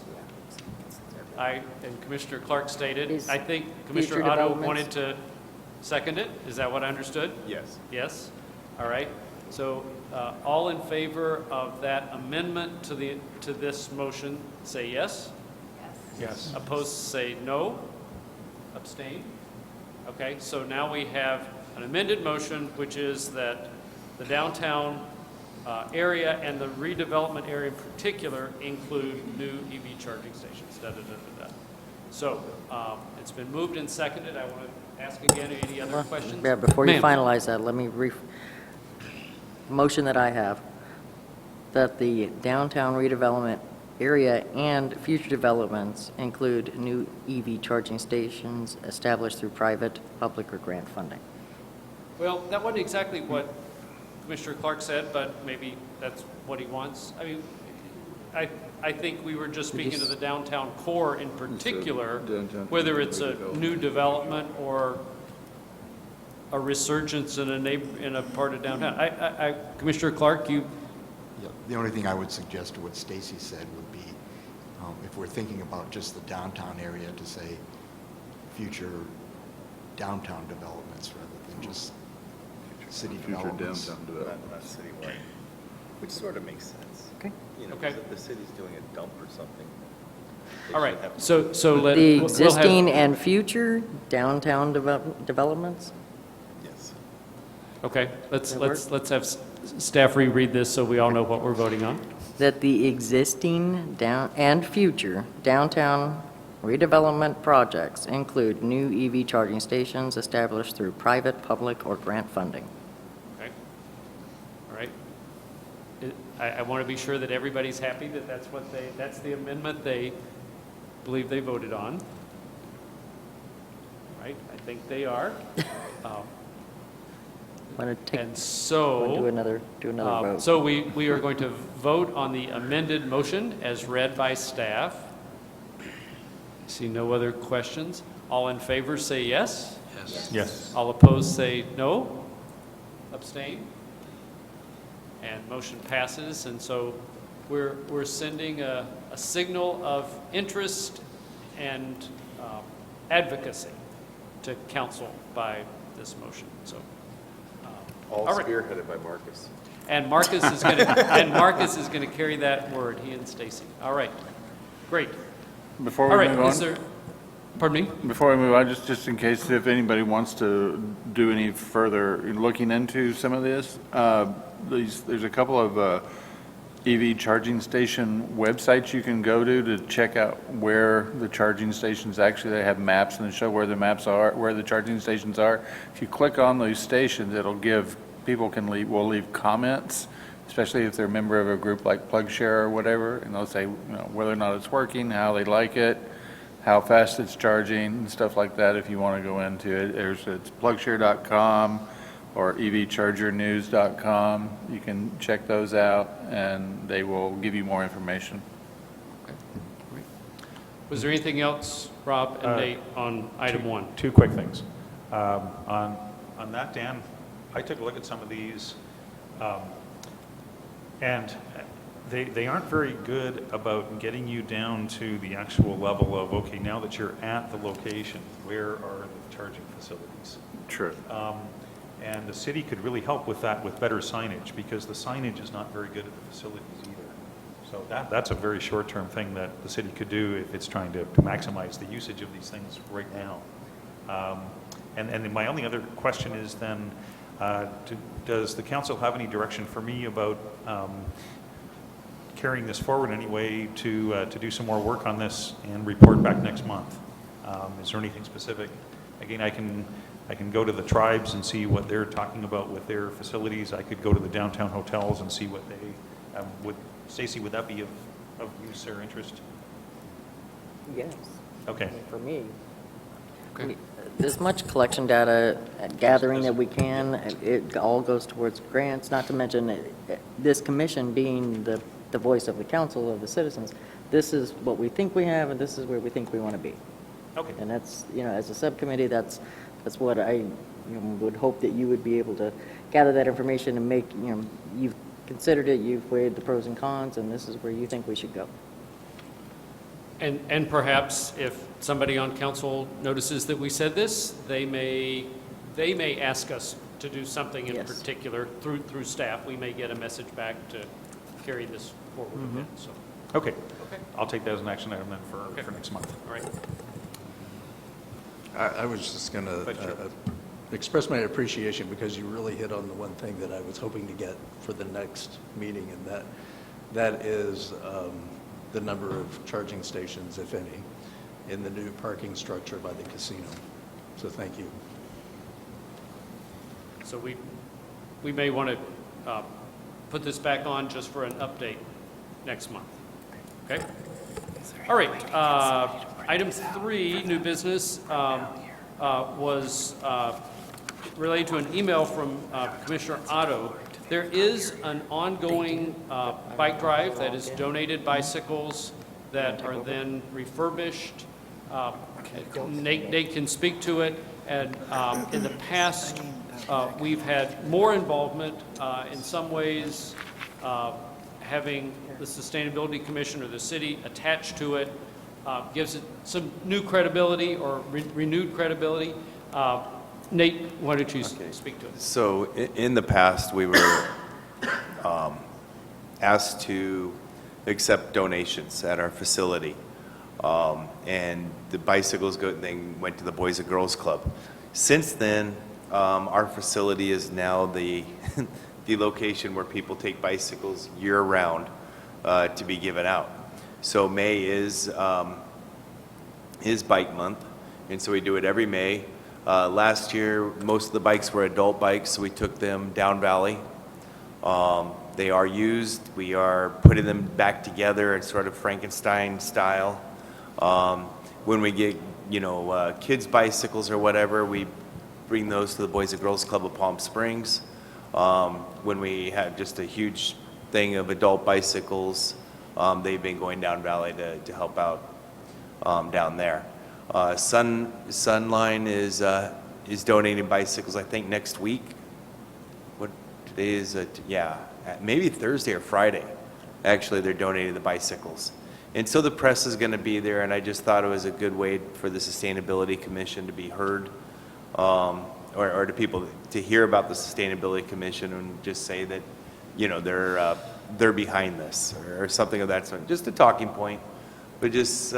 I and Commissioner Clark stated. Is I think Commissioner future Otto developments- wanted to second it. Is that what I understood? Yes. Yes? All right. So all in favor of that amendment to this motion, say yes. Yes. Opposed, say no. Abstain? Okay, so now we have an amended motion, which is that the downtown area and the redevelopment area in particular include new EV charging stations, da-da-da-da-da. So it's been moved and seconded. I want to ask again, any other questions? Yeah, before you Ma'am. finalize that, let me motion that I have that the downtown redevelopment area and future developments include new EV charging stations established through private, public, or grant funding. Well, that wasn't exactly what Commissioner Clark said, but maybe that's what he wants. I mean, I think we were just speaking to the downtown core in particular, whether it's a new development or a resurgence in a part of downtown. Commissioner Clark, you... Yeah, the only thing I would suggest to what Stacy said would be, if we're thinking about just the downtown area, to say future downtown developments rather than just city developments. Not citywide, which sort of makes sense. Okay. You know, Okay. if the city's doing a dump or something. they All should right, have- so let... The we'll have- existing and future downtown developments? Yes. Okay, Does that work? let's have staff reread this so we all know what we're voting on. That the existing and future downtown redevelopment projects include new EV charging stations established through private, public, or grant funding. Okay. All right. I want to be sure that everybody's happy that that's the amendment they believe they voted on. Right? I think they are. Want to take, And so... wanna do another vote? So we are going to vote on the amended motion as read by staff. See no other questions. All in favor, say yes. Yes. All opposed, say no. Abstain. And motion passes, and so we're sending a signal of interest and advocacy to council by this motion, so. All All right. spearheaded by Marcus. And Marcus is going to carry that word, he and Stacy. All right, great. Before All we right, move on. is there, pardon me? Before we move on, just in case if anybody wants to do any further looking into some of this, there's a couple of EV charging station websites you can go to check out where the charging stations, actually they have maps and they show where the maps are, where the charging stations are. If you click on those stations, it'll give, will leave comments, especially if they're a member of a group like PlugShare or whatever, and they'll say, whether or not it's working, how they like it, how fast it's charging, and stuff like that if you want to go into it. It's plugshare.com or evchargernews.com. You can check those out, and they will give you more information. Was there anything else, Rob and Nate, on item one? Two quick things. On that, Dan, I took a look at some of these, and they aren't very good about getting you down to the actual level of, okay, now that you're at the location, where are the charging facilities? True. And the city could really help with that with better signage, because the signage is not very good at the facilities either. So that's a very short-term thing that the city could do if it's trying to maximize the usage of these things right now. And then my only other question is then, does the council have any direction for me about carrying this forward anyway to do some more work on this and report back next month? Is there anything specific? Again, I can go to the tribes and see what they're talking about with their facilities. I could go to the downtown hotels and see what they would. Stacy, would that be of use or interest? Yes. Okay. For me. Okay. As much collection data gathering that we can, it all goes towards grants, not to mention this commission being the voice of the council of the citizens. This is what we think we have, and this is where we think we want to be. Okay. And that's, as a subcommittee, that's what I would hope that you would be able to gather that information and make, you've considered it, you've weighed the pros and cons, and this is where you think we should go. And perhaps if somebody on council notices that we said this, they may ask us to do something in Yes. particular through staff. We may get a message back to carry this forward a bit, so. Okay. Okay. I'll take that as an action item then for next month. All right. I was just going to express my appreciation because you really hit on the one thing that I was hoping to get for the next meeting, and that is the number of charging stations, if any, in the new parking structure by the casino. So thank you. So we may want to put this back on just for an update next month. Okay? All right. Item 3, new business, was related to an email from Commissioner Otto. There is an ongoing bike drive that is donated bicycles that are then refurbished. Nate can speak to it. And in the past, we've had more involvement, in some ways, having the Sustainability Commission or the city attached to it gives it some new credibility or renewed credibility. Nate, why don't you speak to it? So in the past, we were asked to accept donations at our facility. And the bicycles they went to the Boys and Girls Club. Since then, our facility is now the the location where people take bicycles year-round to be given out. So May is Bike Month, and so we do it every May. Last year, most of the bikes were adult bikes, so we took them down valley. They are used. We are putting them back together in sort of Frankenstein style. When we get, kids' bicycles or whatever, we bring those to the Boys and Girls Club of Palm Springs. When we have just a huge thing of adult bicycles, they've been going down valley to help out down there. Sunline is donating bicycles, I think, next week. What today is? Maybe Thursday or Friday. Actually, they're donating the bicycles. And so the press is going to be there, and I just thought it was a good way for the Sustainability Commission to be heard, or to people to hear about the Sustainability Commission and just say that, they're behind this or something of that sort. Just a talking point, but just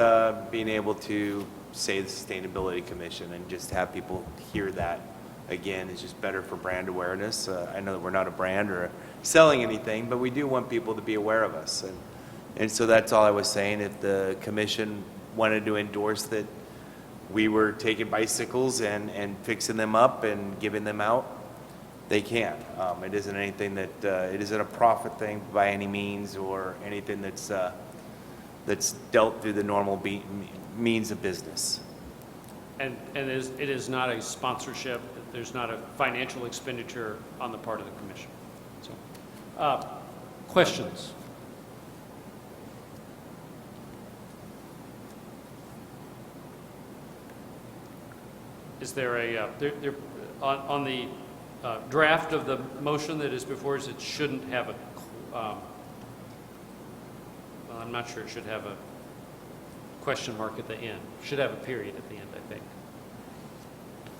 being able to say the Sustainability Commission and just have people hear that again is just better for brand awareness. I know that we're not a brand or selling anything, but we do want people to be aware of us. And so that's all I was saying. If the commission wanted to endorse that we were taking bicycles and fixing them up and giving them out, they can. It isn't anything that, it isn't a profit thing by any means or anything that's dealt through the normal means of business. And it is not a sponsorship. There's not a financial expenditure on the part of the commission. So, questions? Is there a, on the draft of the motion that is before us, it shouldn't have a, well, I'm not sure it should have a question mark at the end. It should have a period at the end, I think.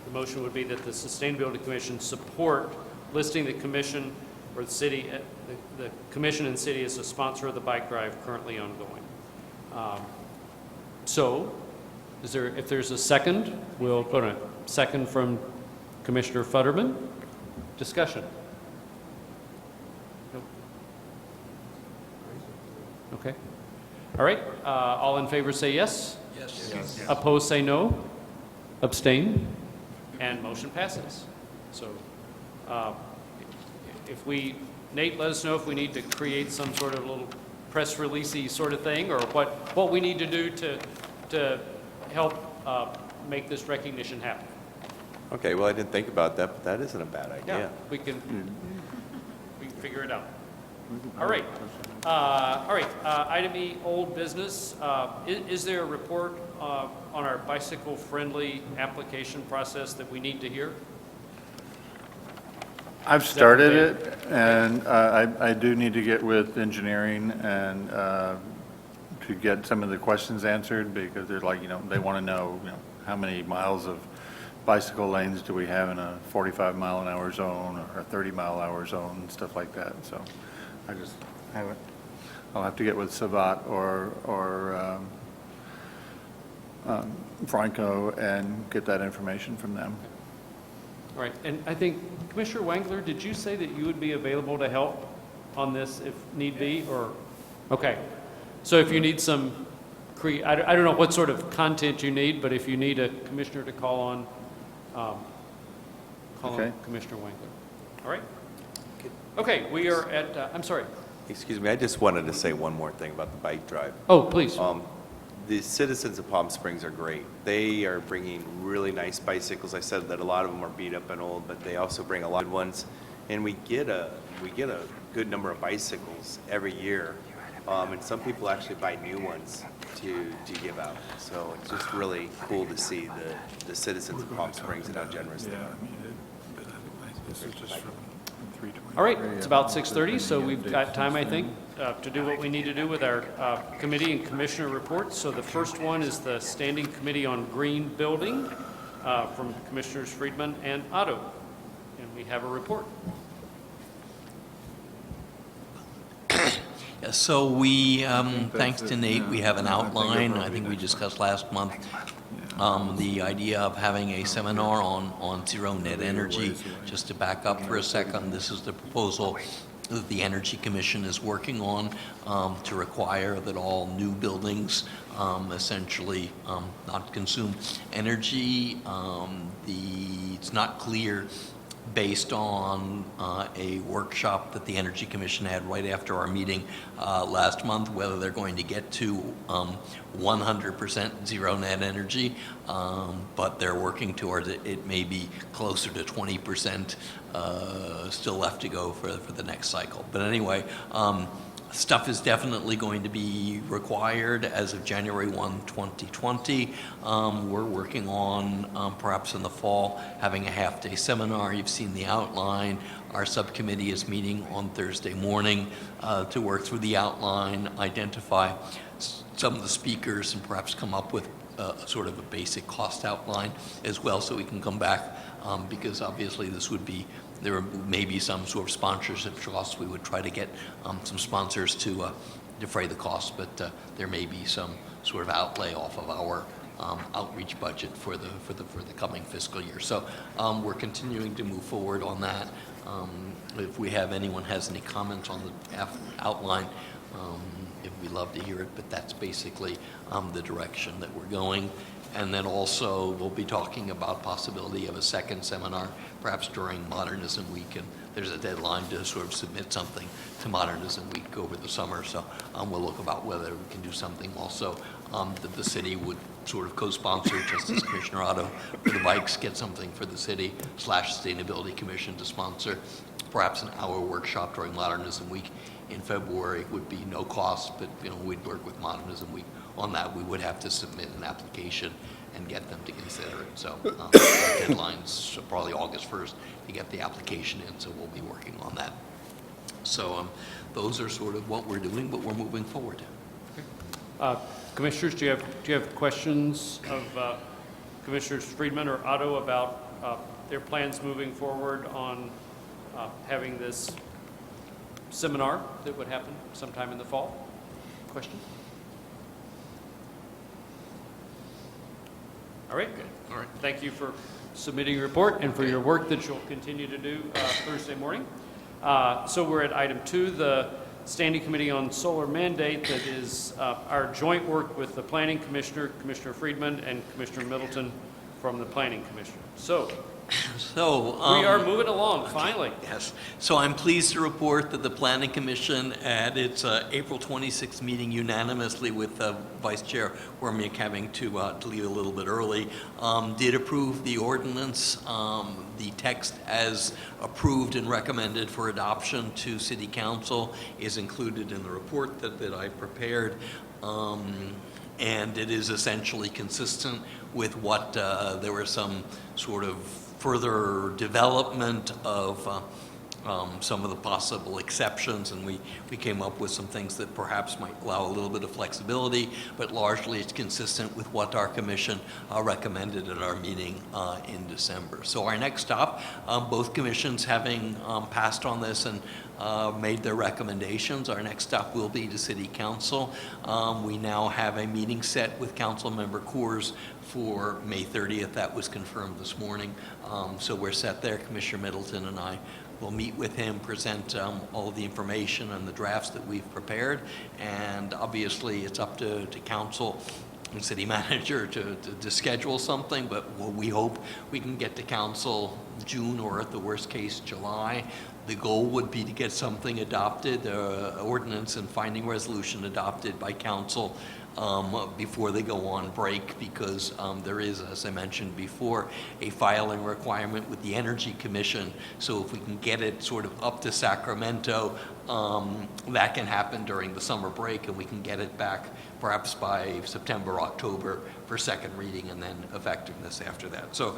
The motion would be that the Sustainability Commission support listing the commission or the city, the commission and city as a sponsor of the bike drive currently ongoing. So, if there's a second, we'll put a second from Commissioner Futterman. Discussion. Nope. Okay. All right. All in favor say yes. Yes. Opposed say no. Abstain. And motion passes. So Nate, let us know if we need to create some sort of little press release-y sort of thing, or what we need to do to help make this recognition happen. Okay, well, I didn't think about that, but that isn't a bad idea. Yeah, we can figure it out. All right. All right. Item E, old business. Is there a report on our bicycle-friendly application process that we need to hear? I've started it, and I do need to get with engineering and to get some of the questions answered, because they're like, they want to know, how many miles of bicycle lanes do we have in a 45-mile-an-hour zone or a 30-mile-an-hour zone and stuff like that. So I just haven't. I'll have to get with Savat or Franco and get that information from them. All right. And I think, Commissioner Wangler, did you say that you would be available to help on this if need be? Or okay. So if you need some, I don't know what sort of content you need, but if you need a commissioner to call on, on Commissioner Wangler. All right. Okay, we are at, I'm sorry. Excuse me, I just wanted to say one more thing about the bike drive. Oh, please. The citizens of Palm Springs are great. They are bringing really nice bicycles. I said that a lot of them are beat up and old, but they also bring a lot of good ones. And we get a good number of bicycles every year. And some people actually buy new ones to give out. So it's just really cool to see the citizens of Palm Springs and how generous they are. All right, it's about 6:30, so we've got time, I think, to do what we need to do with our committee and commissioner reports. So the first one is the Standing Committee on Green Building from Commissioners Friedman and Otto. And we have a report. So we, thanks to Nate, we have an outline. I think we discussed last month the idea of having a seminar on zero net energy. Just to back up for a second, this is the proposal that the Energy Commission is working on to require that all new buildings essentially not consume energy. It's not clear, based on a workshop that the Energy Commission had right after our meeting last month, whether they're going to get to 100% zero net energy, but they're working towards it. It may be closer to 20% still left to go for the next cycle. But anyway, stuff is definitely going to be required as of January 1, 2020. We're working on, perhaps in the fall, having a half-day seminar. You've seen the outline. Our subcommittee is meeting on Thursday morning to work through the outline, identify some of the speakers, and perhaps come up with sort of a basic cost outline as well, so we can come back, because obviously this would be, there may be some sort of sponsorship costs. We would try to get some sponsors to defray the cost, but there may be some sort of outlay off of our outreach budget for the coming fiscal year. So we're continuing to move forward on that. If anyone has any comments on the outline, we'd love to hear it, but that's basically the direction that we're going. And then also, we'll be talking about possibility of a second seminar, perhaps during Modernism Week, and there's a deadline to sort of submit something to Modernism Week over the summer, so we'll look about whether we can do something also that the city would sort of co-sponsor, just as Commissioner Otto for the bikes, get something for the city / Sustainability Commission to sponsor. Perhaps an hour workshop during Modernism Week in February would be no cost, but we'd work with Modernism Week on that. We would have to submit an application and get them to consider it. So the deadline's probably August 1st to get the application in, so we'll be working on that. So those are sort of what we're doing, but we're moving forward. Commissioners, do you have questions of Commissioners Friedman or Otto about their plans moving forward on having this seminar that would happen sometime in the fall? Question? All right, good. All right. Thank you for submitting your report and for your work that you'll continue to do Thursday morning. So we're at item 2, the Standing Committee on Solar Mandate, that is our joint work with the Planning Commissioner, Commissioner Friedman, and Commissioner Middleton from the Planning Commission. So we are moving along, finally. Yes. So I'm pleased to report that the Planning Commission at its April 26th meeting unanimously, with Vice Chair Wormiak having to leave a little bit early, did approve the ordinance. The text as approved and recommended for adoption to City Council is included in the report that I prepared. And it is essentially consistent with what there were some sort of further development of some of the possible exceptions, and we came up with some things that perhaps might allow a little bit of flexibility, but largely it's consistent with what our commission recommended at our meeting in December. So our next stop, both commissions having passed on this and made their recommendations, our next stop will be to City Council. We now have a meeting set with Councilmember Coors for May 30th. That was confirmed this morning. So we're set there. Commissioner Middleton and I will meet with him, present all of the information and the drafts that we've prepared, and obviously it's up to council city manager to schedule something, but we hope we can get to council June or at the worst case, July. The goal would be to get something adopted, ordinance and finding resolution adopted by council before they go on break, because there is, as I mentioned before, a filing requirement with the Energy Commission. So if we can get it sort of up to Sacramento, that can happen during the summer break, and we can get it back perhaps by September, October for second reading and then effectiveness after that. So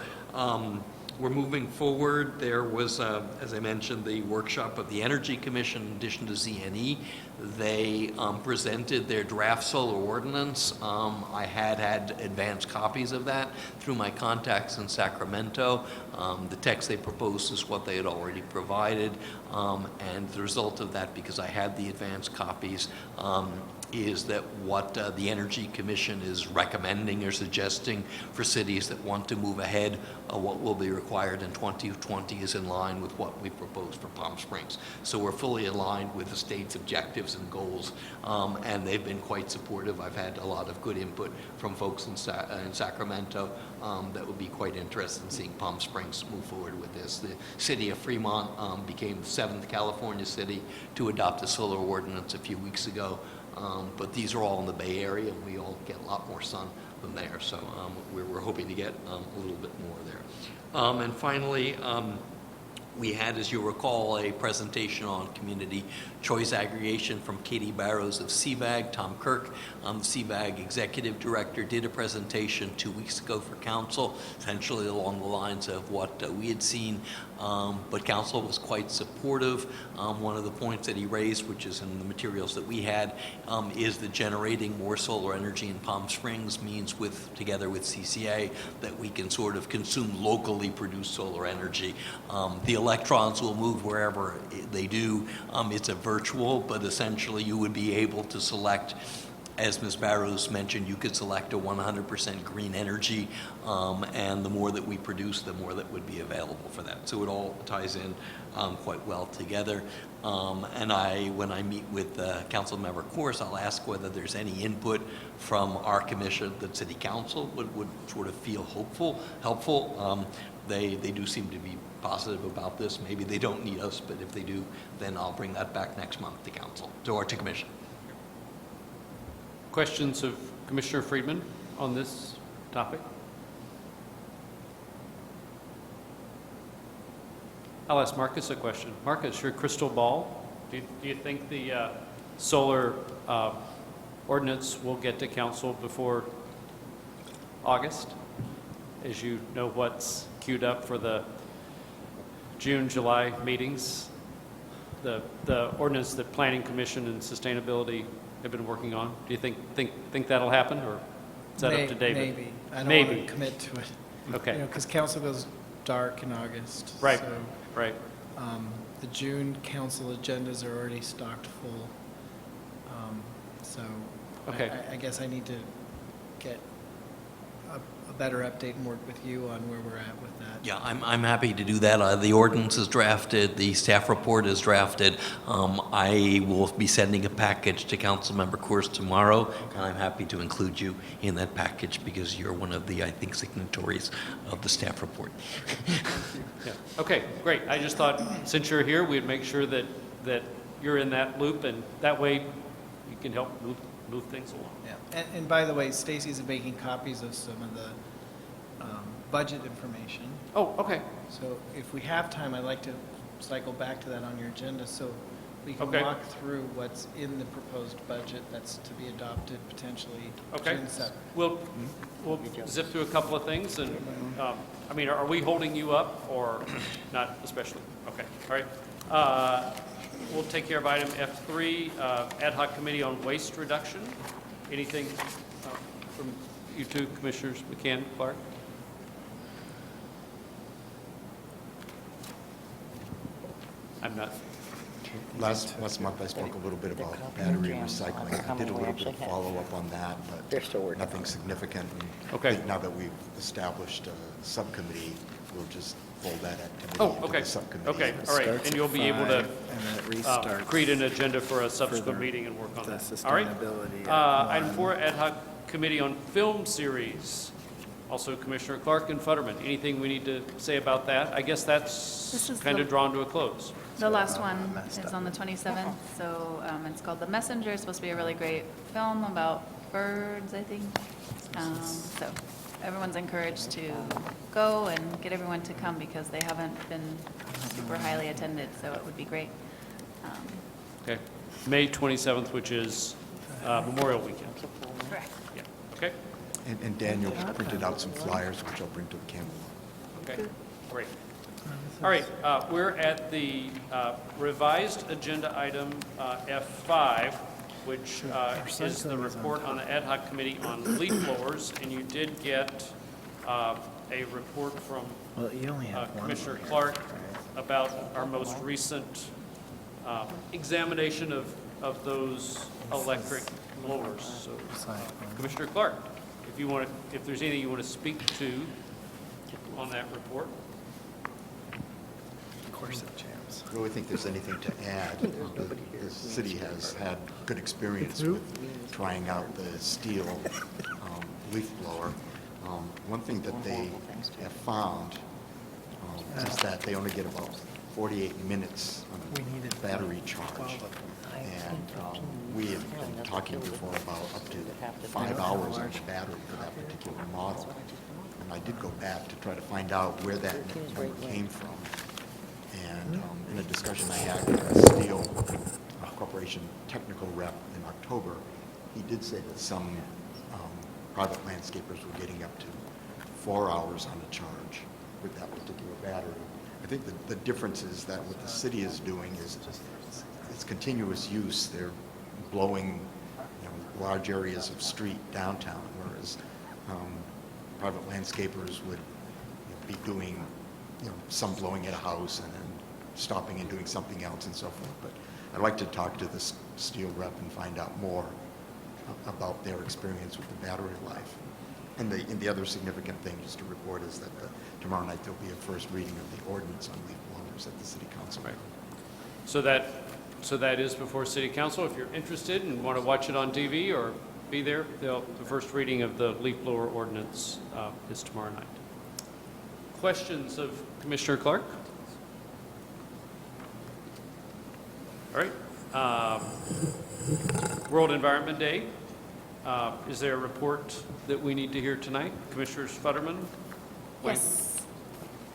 we're moving forward. There was, as I mentioned, the workshop of the Energy Commission in addition to ZNE. They presented their draft solar ordinance. I had advanced copies of that through my contacts in Sacramento. The text they proposed is what they had already provided. And the result of that, because I had the advanced copies, is that what the Energy Commission is recommending or suggesting for cities that want to move ahead, what will be required in 2020 is in line with what we proposed for Palm Springs. So we're fully aligned with the state's objectives and goals, and they've been quite supportive. I've had a lot of good input from folks in Sacramento that would be quite interested in seeing Palm Springs move forward with this. The city of Fremont became the 7th California city to adopt a solar ordinance a few weeks ago. But these are all in the Bay Area, and we all get a lot more sun than there. So we're hoping to get a little bit more there. And finally, we had, as you recall, a presentation on community choice aggregation from Katie Barrows of CVAG. Tom Kirk, the CVAG executive director, did a presentation 2 weeks ago for council, essentially along the lines of what we had seen, but council was quite supportive. One of the points that he raised, which is in the materials that we had, is that generating more solar energy in Palm Springs means, together with CCA, that we can sort of consume locally produced solar energy. The electrons will move wherever they do. It's a virtual, but essentially you would be able to select, as Ms. Barrows mentioned, you could select a 100% green energy, and the more that we produce, the more that would be available for that. So it all ties in quite well together. And when I meet with council member Course, I'll ask whether there's any input from our commission that city council would sort of feel helpful. They do seem to be positive about this. Maybe they don't need us, but if they do, then I'll bring that back next month to council, to commission. Questions of Commissioner Friedman on this topic? I'll ask Marcus a question. Marcus, your crystal ball, do you think the solar ordinance will get to council before August? As you know what's queued up for the June, July meetings, the ordinance that Planning Commission and Sustainability have been working on. Do you think that'll happen, or is that up to David? Maybe. I don't Maybe. want to commit to it. Okay. Because council goes dark in August. Right. So, Right. the June council agendas are already stocked full. So Okay. I guess I need to get a better update and work with you on where we're at with that. Yeah, I'm happy to do that. The ordinance is drafted, the staff report is drafted. I will be sending a package to Councilmember Course tomorrow, and I'm happy to include you in that package because you're one of the, I think, signatories of the staff report. Yeah. Okay, great. I just thought, since you're here, we'd make sure that you're in that loop, and that way you can help move things along. Yeah. And by the way, Stacy's making copies of some of the budget information. Oh, okay. So if we have time, I'd like to cycle back to that on your agenda so we can Okay. walk through what's in the proposed budget that's to be adopted potentially Okay. June 7th. We'll zip through a couple of things, and, I mean, are we holding you up, or not especially? Okay, all right. We'll take care of item F3, Ad hoc Committee on Waste Reduction. Anything from you two, Commissioners McCann, Clark? I'm not. Last month, I spoke a little bit about battery recycling. I did a little bit of follow-up on that, They're still but working nothing on it. significant. And Okay. I think now that we've established a subcommittee, we'll just fold that activity Oh, into okay. the subcommittee. Okay, all right. Starts And you'll at be able to 5, and then it restarts create an agenda for a subsequent for meeting and work on the that. All right. sustainability at Item 1. 4, Ad hoc Committee on Film Series. Also Commissioner Clark and Futterman. Anything we need to say about that? I guess that's This is kind the- of drawn to a close. The last one is on the 27th, so it's called The Messenger. It's supposed to be a really great film about birds, I think. So everyone's encouraged to go and get everyone to come because they haven't been super highly attended, so it would be great. Okay. May 27th, which is Memorial Weekend. Correct. Yeah. Okay. And Daniel printed out some flyers, which I'll bring to the camera. Okay. Great. All right. We're at the revised agenda item F5, which is the report on the ad hoc committee on leaf blowers, and you did get a report from Commissioner Clark about our most recent examination of those electric blowers. So, Commissioner Clark, if there's anything you want to speak to on that report. I really think there's anything to add. The city has had good experience with trying out the steel leaf blower. One thing that they have found is that they only get about 48 minutes on a battery charge. And we had been talking before about up to 5 hours on the battery for that particular model. And I did go back to try to find out where that number came from. And in a discussion I had with a Steel Corporation technical rep in October, he did say that some private landscapers were getting up to 4 hours on a charge with that particular battery. I think the difference is that what the city is doing is it's continuous use. They're blowing large areas of street downtown, whereas private landscapers would be doing some blowing at a house and then stopping and doing something else and so forth. But I'd like to talk to the steel rep and find out more about their experience with the battery life. And the other significant thing just to report is that tomorrow night there'll be a first reading of the ordinance on leaf blowers at the city council. Right. So that is before city council. If you're interested and want to watch it on TV or be there, the first reading of the leaf blower ordinance is tomorrow night. Questions of Commissioner Clark? All right. World Environment Day. Is there a report that we need to hear tonight? Commissioners Futterman? Wayne? Yes.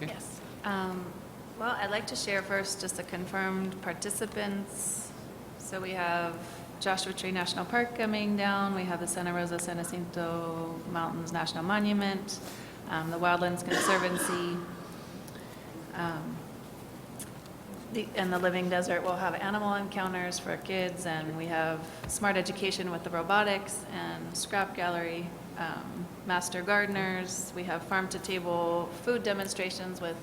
Okay. Yes. Well, I'd like to share first just the confirmed participants. So we have Joshua Tree National Park coming down. We have the Santa Rosa San Jacinto Mountains National Monument, the Wildlands Conservancy, and the Living Desert will have animal encounters for kids, and we have smart education with the robotics and scrap gallery, master gardeners. We have farm-to-table food demonstrations with,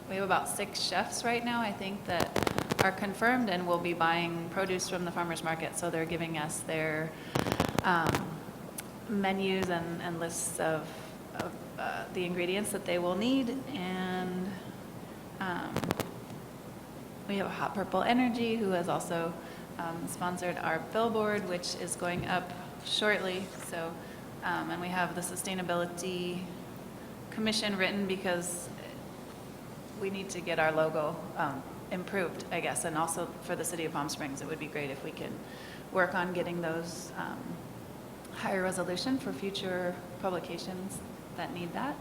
we have about 6 chefs right now, I think, that are confirmed and will be buying produce from the farmers market. So they're giving us their menus and lists of the ingredients that they will need. And we have Hot Purple Energy, who has also sponsored our billboard, which is going up shortly. So, and we have the Sustainability Commission written because we need to get our logo improved, I guess. And also for the city of Palm Springs, it would be great if we could work on getting those higher resolution for future publications that need that.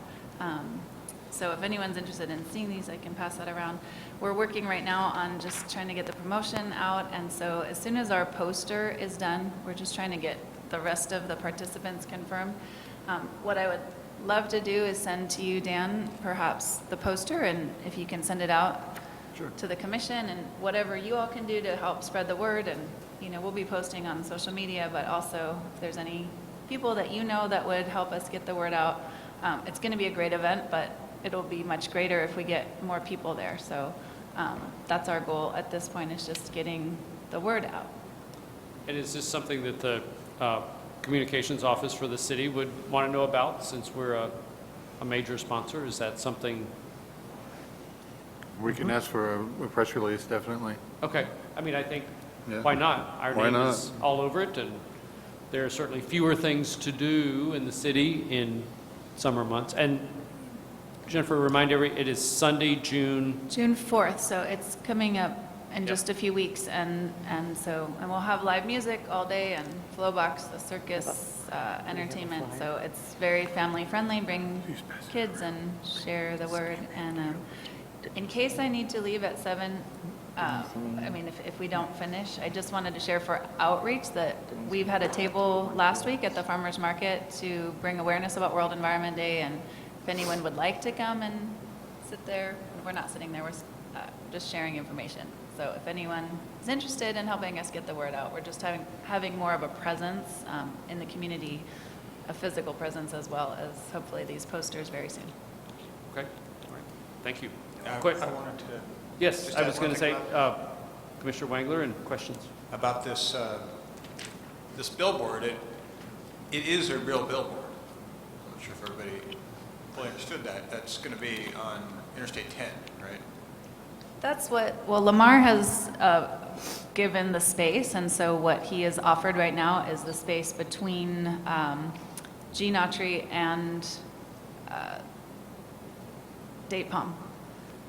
So if anyone's interested in seeing these, I can pass that around. We're working right now on just trying to get the promotion out, and so as soon as our poster is done, we're just trying to get the rest of the participants confirmed. What I would love to do is send to you, Dan, perhaps the poster, and if you can send it out to the commission, and whatever you all can do to help spread the word. And we'll be posting on social media, but also if there's any people that that would help us get the word out. It's going to be a great event, but it'll be much greater if we get more people there. So that's our goal at this point, is just getting the word out. And is this something that the communications office for the city would want to know about, since we're a major sponsor? Is that something? We can ask for a press release, definitely. Okay. I mean, I think, Yeah. why not? Our Why name not? is all over it, and there are certainly fewer things to do in the city in summer months. And Jennifer, remind it is Sunday, June. June 4th, so it's coming up in just a few weeks, and we'll have live music all day and Flowbox, the circus, entertainment, so it's very family friendly. Bring kids and share the word. And in case I need to leave at 7, if we don't finish, I just wanted to share for outreach that we've had a table last week at the farmers market to bring awareness about World Environment Day, and if anyone would like to come and sit there, we're not sitting there, we're just sharing information. So if anyone is interested in helping us get the word out, we're just having more of a presence in the community, a physical presence, as well as hopefully these posters very soon. Okay, all right, thank you. I Quick. wanted to. Yes, just I add was one going to thing say, about- Commissioner Wangler, and questions? About this, this billboard, it is a real billboard. I'm not sure if everybody fully understood that. That's going to be on Interstate 10, right? That's Lamar has given the space, and so what he has offered right now is the space between Gene Autry and Date Palm.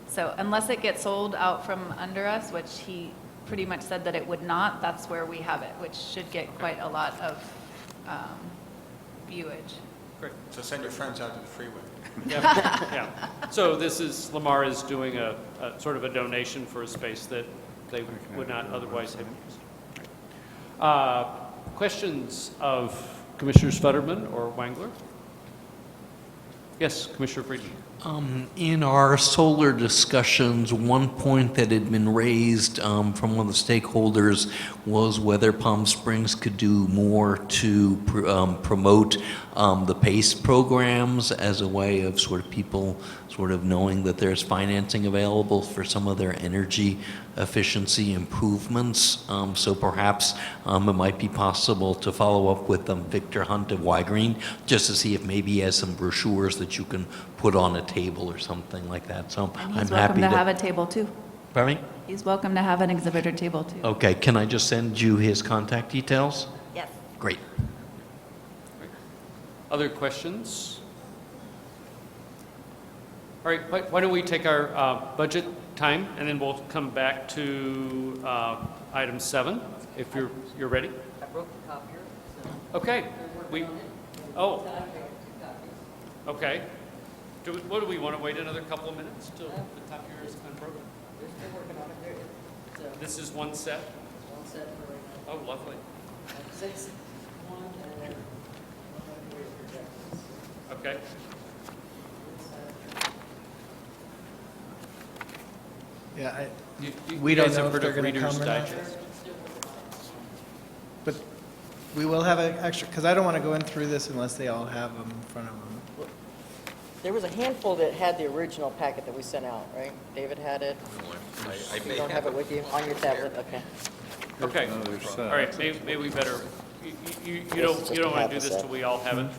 So unless it gets sold out from under us, which he pretty much said that it would not, that's where we have it, which should get quite a lot of viewage. Great. So send your friends out to the freeway. Yeah. So Lamar is doing a sort of a donation for a space that they would not otherwise have used. Questions of Commissioners Futterman or Wangler? Yes, Commissioner Friedman. In our solar discussions, one point that had been raised from one of the stakeholders was whether Palm Springs could do more to promote the PACE programs as a way of sort of people sort of knowing that there's financing available for some of their energy efficiency improvements. So perhaps it might be possible to follow up with Victor Hunt of Y-Green just to see if maybe he has some brochures that you can put on a table or something like that. So And I'm he's happy welcome to have a table too. Pardon me? He's welcome to have an exhibitor table too. Okay, can I just send you his contact details? Yes. Great. Other questions? All right, why don't we take our budget time, and then we'll come back to item 7, if you're ready. I broke the copier. Okay. Okay. What do we want to wait another couple of minutes till the copier is unbroken? We're still working on it there. This is one set? One set for right now. Oh, lovely. 6, 1, and then 1 projections. Okay. Yeah, You we don't guys have know if heard they're of going to Reader's come or not. Digest? But we will have an extra, because I don't want to go in through this unless they all have them in front of them. There was a handful that had the original packet that we sent out, right? David had it. You don't have it with you on your tablet? Okay. Okay. All right, maybe we better, you don't want to do this till we all have it?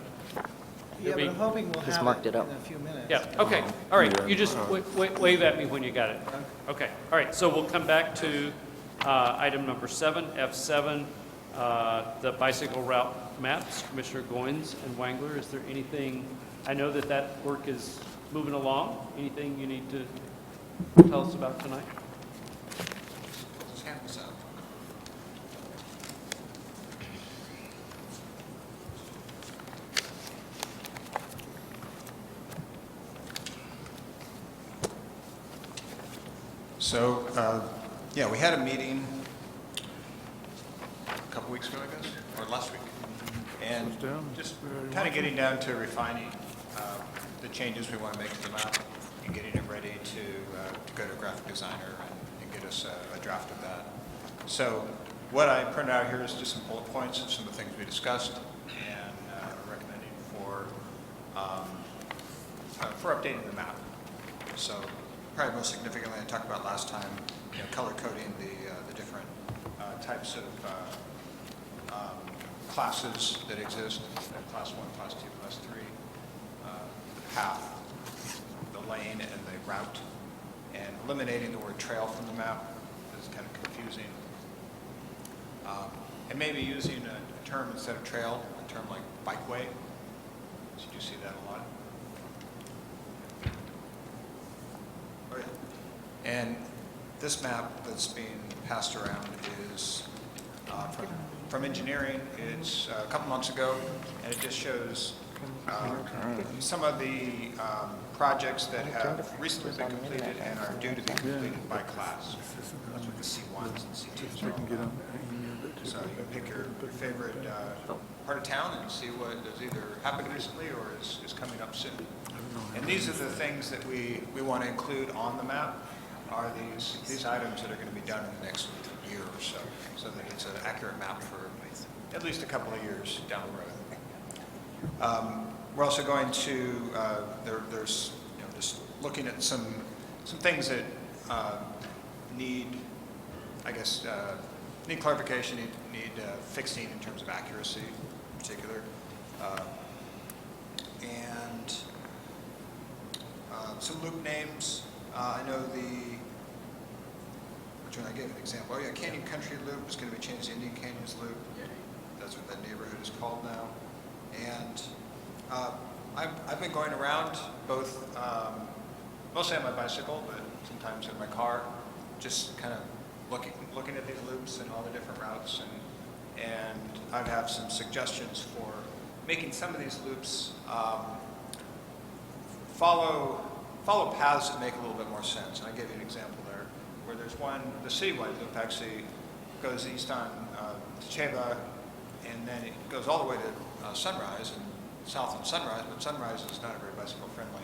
Yeah, but I'm hoping we'll Just have marked it it up. in a few minutes. Yeah, okay, all right, you just wave at me when you got it. Okay, all right, so we'll come back to item number 7, F7, the bicycle route maps. Commissioner Goins and Wangler, is there anything, I know that work is moving along, anything you need to tell us about tonight? Just hand this out. So, yeah, we had a meeting a couple weeks ago, I guess, or last week. And just kind of getting down to refining the changes we want to make to the map and getting it ready to go to a graphic designer and get us a draft of that. So what I printed out here is just some bullet points of some of the things we discussed and recommending for updating the map. So probably most significantly, I talked about last time, color coding the different types of classes that exist, class 1, class 2, class 3, the path, the lane, and the route, and eliminating the word trail from the map is kind of confusing. And maybe using a term instead of trail, a term like bikeway. So you do see that a lot. Oh, yeah. And this map that's being passed around is from engineering. It's a couple months ago, and it just shows some of the projects that have recently been completed and are due to be completed by class. That's what the C1s and C2s are all about. So you can pick your favorite part of town and see what has either happened recently or is coming up soon. And these are the things that we want to include on the map, are these items that are going to be done in the next year or so that it's an accurate map for at least a couple of years down the road. We're also going to, there's just looking at some things that need, I guess, need clarification, need fixing in terms of accuracy in particular. And some loop names. I know which one I gave an example. Oh yeah, Canyon Country Loop is going to be changed to Indian Canyons Loop. That's what that neighborhood is called now. And I've been going around both, mostly on my bicycle, but sometimes in my car, just kind of looking at these loops and all the different routes, and I have some suggestions for making some of these loops follow paths that make a little bit more sense. And I gave you an example there, where there's one, the citywide loop actually goes east on Cheba, and then it goes all the way to Sunrise and south on Sunrise, but Sunrise is not very bicycle friendly.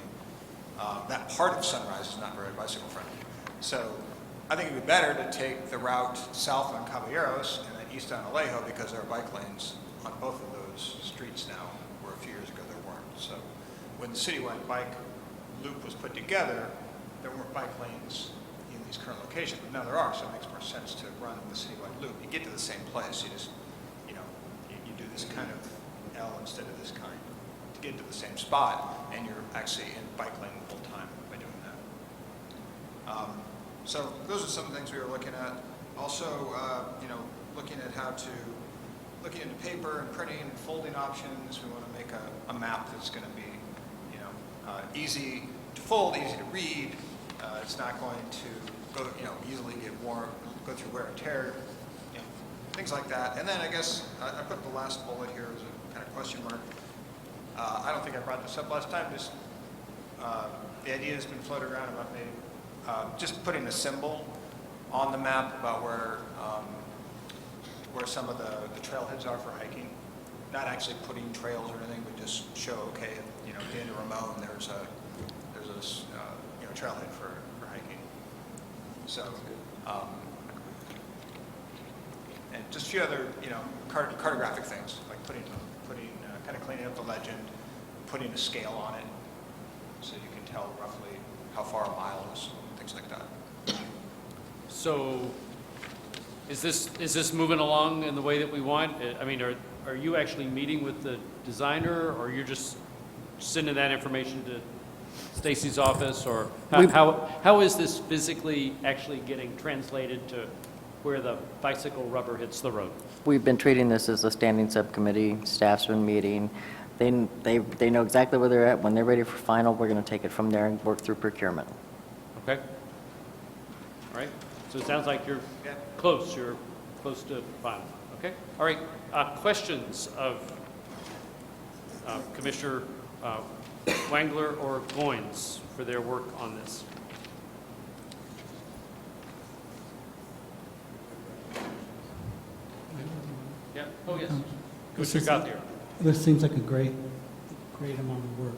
That part of Sunrise is not very bicycle friendly. So I think it would be better to take the route south on Caballeros and then east on Alejo, because there are bike lanes on both of those streets now, where a few years ago there weren't. So when the citywide bike loop was put together, there weren't bike lanes in these current locations, but now there are, so it makes more sense to run the citywide loop. You get to the same place, you just, you do this kind of L instead of this kind to get to the same spot, and you're actually in bike lane the whole time by doing that. So those are some things we were looking at. Also, looking at looking into paper and printing and folding options. We want to make a map that's going to be, easy to fold, easy to read. It's not going to go, easily get worn, go through wear and tear, things like that. And then I guess I put the last bullet here as a kind of question mark. I don't think I brought this up last time. Just the idea has been floated around about maybe just putting a symbol on the map about where some of the trailheads are for hiking. Not actually putting trails or anything, but just show, okay, at the end of Ramon, there's a trailhead for hiking. So, and just a few other, cartographic things, like putting kind of cleaning up the legend, putting a scale on it, so you can tell roughly how far a mile is, things like that. So is this moving along in the way that we want? I mean, are you actually meeting with the designer, or you're just sending that information to Stacy's office, or how is this physically actually getting translated to where the bicycle rubber hits the road? We've been treating this as a standing subcommittee. Staff's been meeting. They know exactly where they're at. When they're ready for final, we're going to take it from there and work through procurement. Okay. All right. So it sounds like you're close. You're close to final. Okay. All right. Questions of Commissioner Wangler or Goins for their work on this? Yeah. Oh, yes. Commissioner Gauthier. This seems like a great amount of work.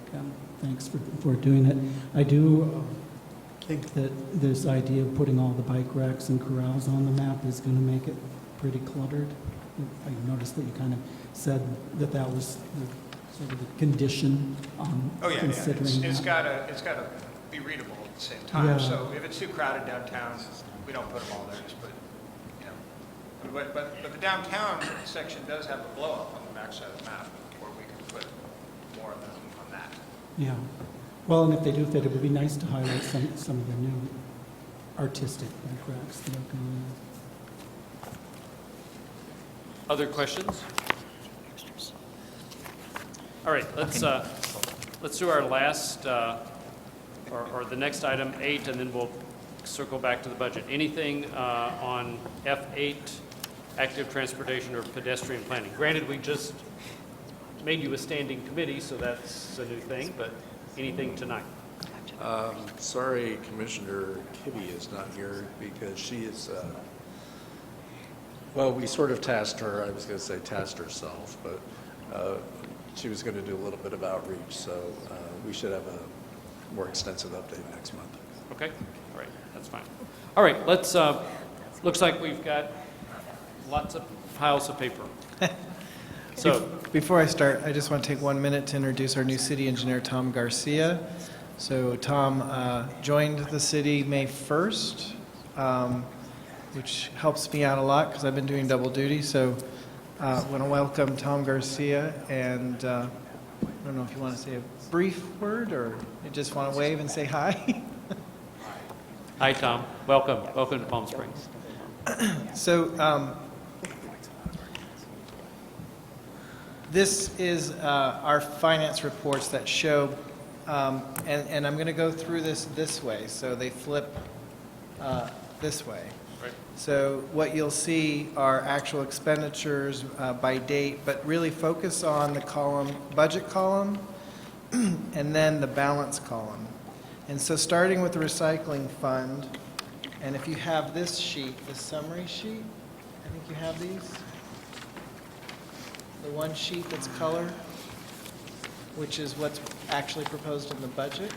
Thanks for doing it. I do think that this idea of putting all the bike racks and corrals on the map is going to make it pretty cluttered. I noticed that you kind of said that was sort of the condition on considering It's that. got to be readable at the same time. Yeah. So if it's too crowded downtown, we don't put them all there. Just put, But the downtown section does have a blow up on the backside of the map where we can put more of them on that. Yeah. Well, and if they do fit, it would be nice to highlight some of the new artistic bike racks that are going on. Other questions? All right, let's do our last, or the next item, 8, and then we'll circle back to the budget. Anything on F8, active transportation or pedestrian planning? Granted, we just made you a standing committee, so that's a new thing, but anything tonight? Sorry, Commissioner Kibbe is not here because she is, well, we sort of tasked her, I was going to say tasked herself, but she was going to do a little bit of outreach, so we should have a more extensive update next month. Okay, all right, that's fine. All right, let's, looks like we've got lots of piles of paper. So, Before I start, I just want to take 1 minute to introduce our new city engineer, Tom Garcia. So Tom joined the city May 1st, which helps me out a lot because I've been doing double duty. So I want to welcome Tom Garcia, and I don't know if you want to say a brief word or you just want to wave and say hi. hi, Tom. Welcome. Welcome to Palm Springs. So this is our finance reports that show, and I'm going to go through this way, so they flip this way. Right. So what you'll see are actual expenditures by date, but really focus on the column, budget column, and then the balance column. And so starting with the recycling fund, and if you have this sheet, the summary sheet, I think you have these. The one sheet that's color, which is what's actually proposed in the budget.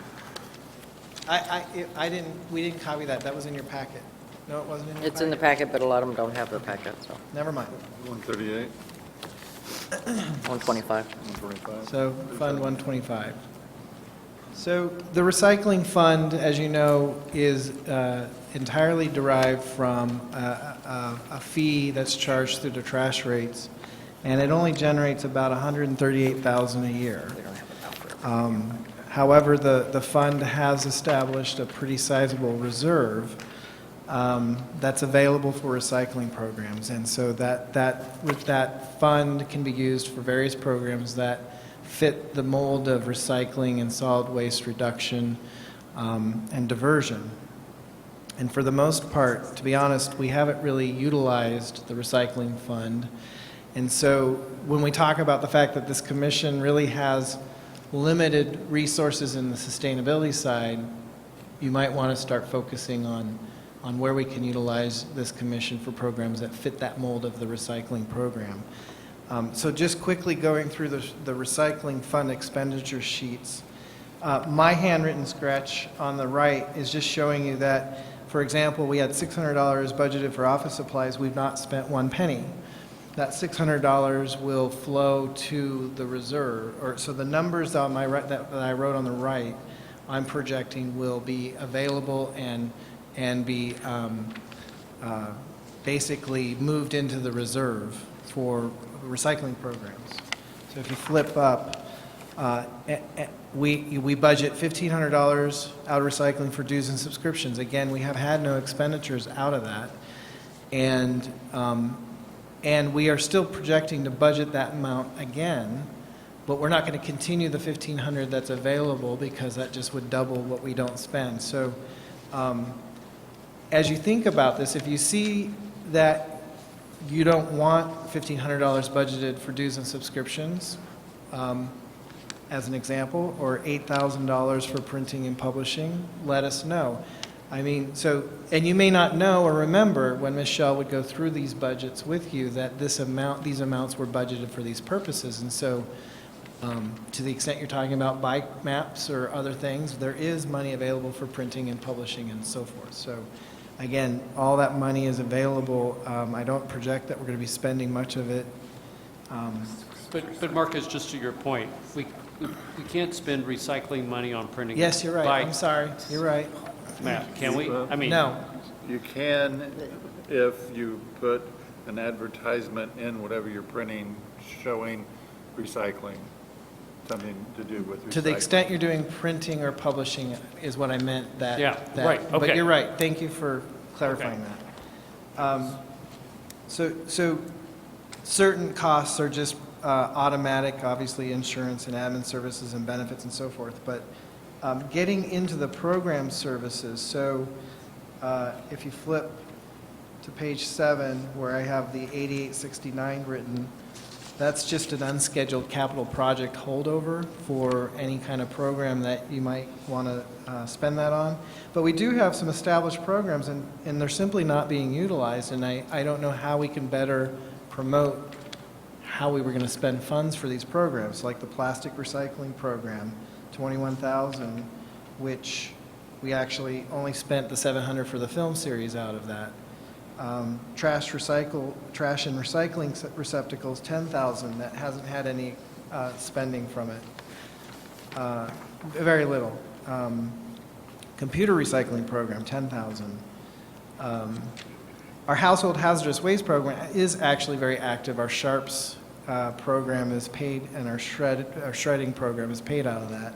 We didn't copy that. That was in your packet. No, it wasn't in your packet? It's in the packet, but a lot of them don't have the packet, so. Never mind. 138, 125. 125. So Fund 125. So the recycling fund, as you know, is entirely derived from a fee that's charged through the trash rates, and it only generates about $138,000 a year. However, the fund has established a pretty sizable reserve that's available for recycling programs, and so that fund can be used for various programs that fit the mold of recycling and solid waste reduction and diversion. And for the most part, to be honest, we haven't really utilized the recycling fund. And so when we talk about the fact that this commission really has limited resources in the sustainability side, you might want to start focusing on where we can utilize this commission for programs that fit that mold of the recycling program. So just quickly going through the recycling fund expenditure sheets, my handwritten scratch on the right is just showing you that, for example, we had $600 budgeted for office supplies. We've not spent one penny. That $600 will flow to the reserve, or so the numbers on my right that I wrote on the right, I'm projecting will be available and be basically moved into the reserve for recycling programs. So if you flip up, we budget $1,500 out of recycling for dues and subscriptions. Again, we have had no expenditures out of that, and we are still projecting to budget that amount again, but we're not going to continue the $1,500 that's available because that just would double what we don't spend. So as you think about this, if you see that you don't want $1,500 budgeted for dues and subscriptions, as an example, or $8,000 for printing and publishing, let us know. I mean, so, and you may not know or remember when Ms. Shell would go through these budgets with you that these amounts were budgeted for these purposes. And so to the extent you're talking about bike maps or other things, there is money available for printing and publishing and so forth. So again, all that money is available. I don't project that we're going to be spending much of it. But Marcus, just to your point, we can't spend recycling money on printing. Yes, you're right. bike I'm sorry. You're right. Matt, can we? I mean, No. You can, if you put an advertisement in whatever you're printing showing recycling, something to do with recycling. To the extent you're doing printing or publishing is what I meant that. Yeah, that- right, But okay. you're right. Thank you for clarifying Okay. that. So certain costs are just automatic, obviously insurance and admin services and benefits and so forth, but getting into the program services, so if you flip to page 7, where I have the 8869 written, that's just an unscheduled capital project holdover for any kind of program that you might want to spend that on. But we do have some established programs, and they're simply not being utilized, and I don't know how we can better promote how we were going to spend funds for these programs, like the plastic recycling program, 21,000, which we actually only spent the 700 for the film series out of that. Trash and recycling receptacles, 10,000. That hasn't had any spending from it. Very little. Computer recycling program, 10,000. Our household hazardous waste program is actually very active. Our Sharps program is paid, and our shredding program is paid out of that,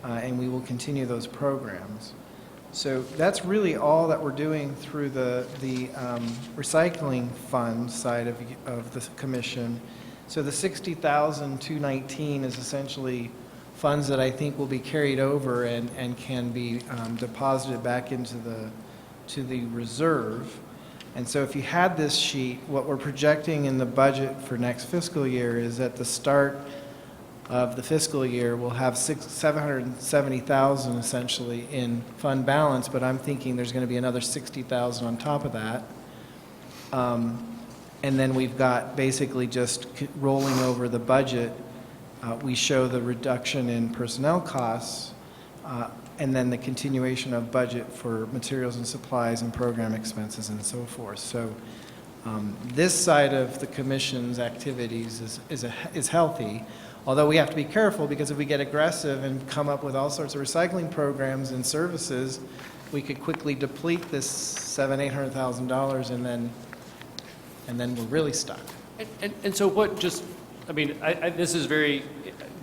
and we will continue those programs. So that's really all that we're doing through the recycling fund side of the commission. So the $60,219 is essentially funds that I think will be carried over and can be deposited back into the reserve. And so if you had this sheet, what we're projecting in the budget for next fiscal year is at the start of the fiscal year, we'll have $770,000 essentially in fund balance, but I'm thinking there's going to be another $60,000 on top of that. And then we've got basically just rolling over the budget. We show the reduction in personnel costs, and then the continuation of budget for materials and supplies and program expenses and so forth. So this side of the commission's activities is healthy. Although we have to be careful, because if we get aggressive and come up with all sorts of recycling programs and services, we could quickly deplete this $700,000-800,000, and then we're really stuck. And so what just, I mean, this is very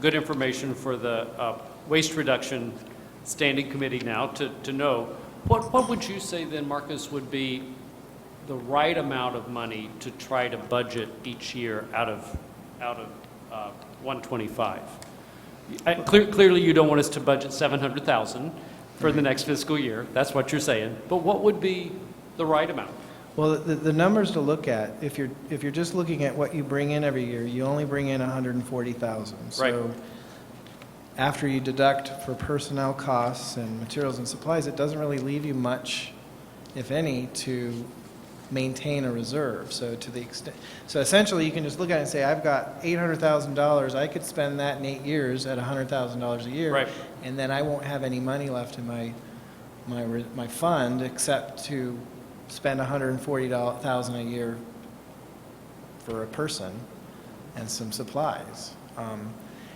good information for the Waste Reduction Standing Committee now to know. What would you say then, Marcus, would be the right amount of money to try to budget each year out of 125? Clearly, you don't want us to budget 700,000 for the next fiscal year. That's what you're saying. But what would be the right amount? Well, the numbers to look at, if you're just looking at what you bring in every year, you only bring in 140,000. Right. So after you deduct for personnel costs and materials and supplies, it doesn't really leave you much, if any, to maintain a reserve. So to the extent, so essentially you can just look at it and say, I've got $800,000. I could spend that in 8 years at $100,000 a year, right, and then I won't have any money left in my fund except to spend $140,000 a year for a person and some supplies.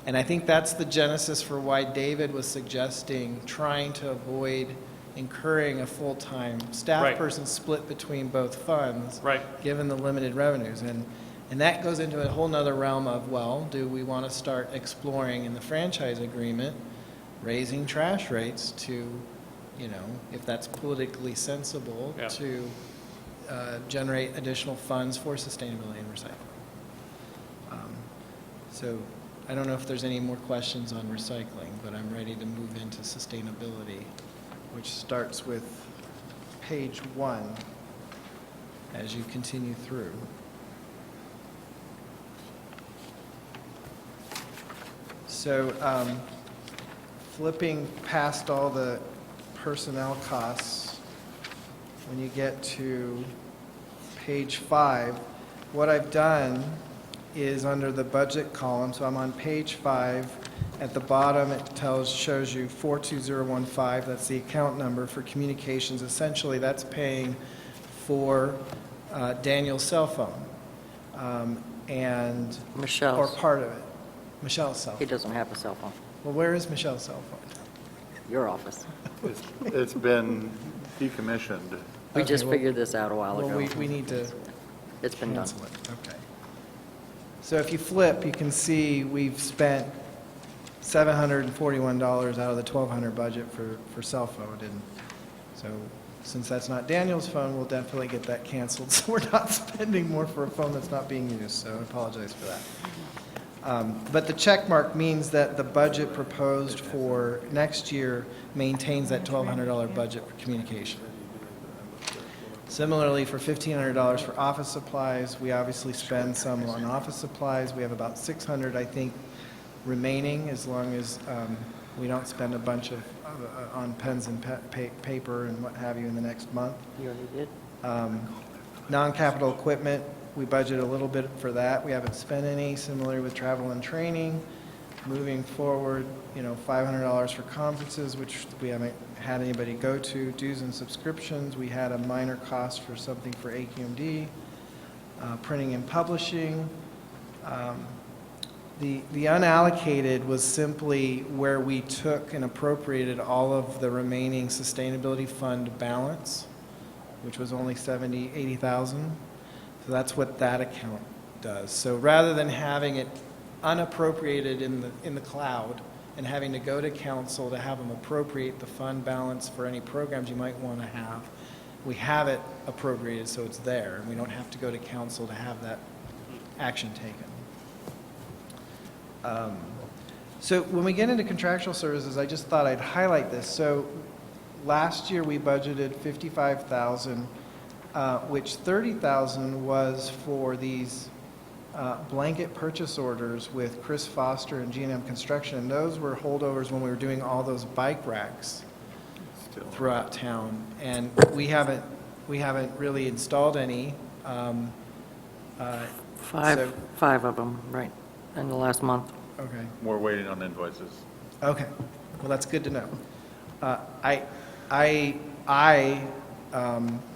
And I think that's the genesis for why David was suggesting trying to avoid incurring a full-time staff right, person split between both funds, right, given the limited revenues. And that goes into a whole nother realm of, well, do we want to start exploring in the franchise agreement raising trash rates to, you know, if that's politically sensible, yeah, to generate additional funds for sustainability and recycling. So I don't know if there's any more questions on recycling, but I'm ready to move into sustainability, which starts with page 1 as you continue through. So flipping past all the personnel costs, when you get to page 5, what I've done is under the budget column, so I'm on page 5. At the bottom, it shows you 42015. That's the account number for communications. Essentially, that's paying for Daniel's cell phone and Michelle's. or part of it. Michelle's cell phone. He doesn't have a cell phone. Well, where is Michelle's cell phone? Your office. It's been decommissioned. We just figured this out a while ago. Well, we need to It's been done. cancel it. Okay. So if you flip, you can see we've spent $741 out of the $1,200 budget for cell phone, and so since that's not Daniel's phone, we'll definitely get that canceled, so we're not spending more for a phone that's not being used, so I apologize for that. But the check mark means that the budget proposed for next year maintains that $1,200 budget for communication. Similarly, for $1,500 for office supplies, we obviously spend some on office supplies. We have about $600, I think, remaining, as long as we don't spend a bunch of on pens and paper and what have you in the next month. You already did? Non-capital equipment, we budget a little bit for that. We haven't spent any. Similarly with travel and training. Moving forward, $500 for conferences, which we haven't had anybody go to. Dues and subscriptions, we had a minor cost for something for AQMD. Printing and publishing. The unallocated was simply where we took and appropriated all of the remaining sustainability fund balance, which was only $80,000. So that's what that account does. So rather than having it unappropriated in the cloud and having to go to council to have them appropriate the fund balance for any programs you might want to have, we have it appropriated so it's there, and we don't have to go to council to have that action taken. So when we get into contractual services, I just thought I'd highlight this. So last year we budgeted $55,000, which $30,000 was for these blanket purchase orders with Chris Foster and G&M Construction. And those were holdovers when we were doing all those bike racks throughout town. And we haven't really installed any. Five of them, right, in the last month. Okay. We're waiting on invoices. Okay, well, that's good to know. I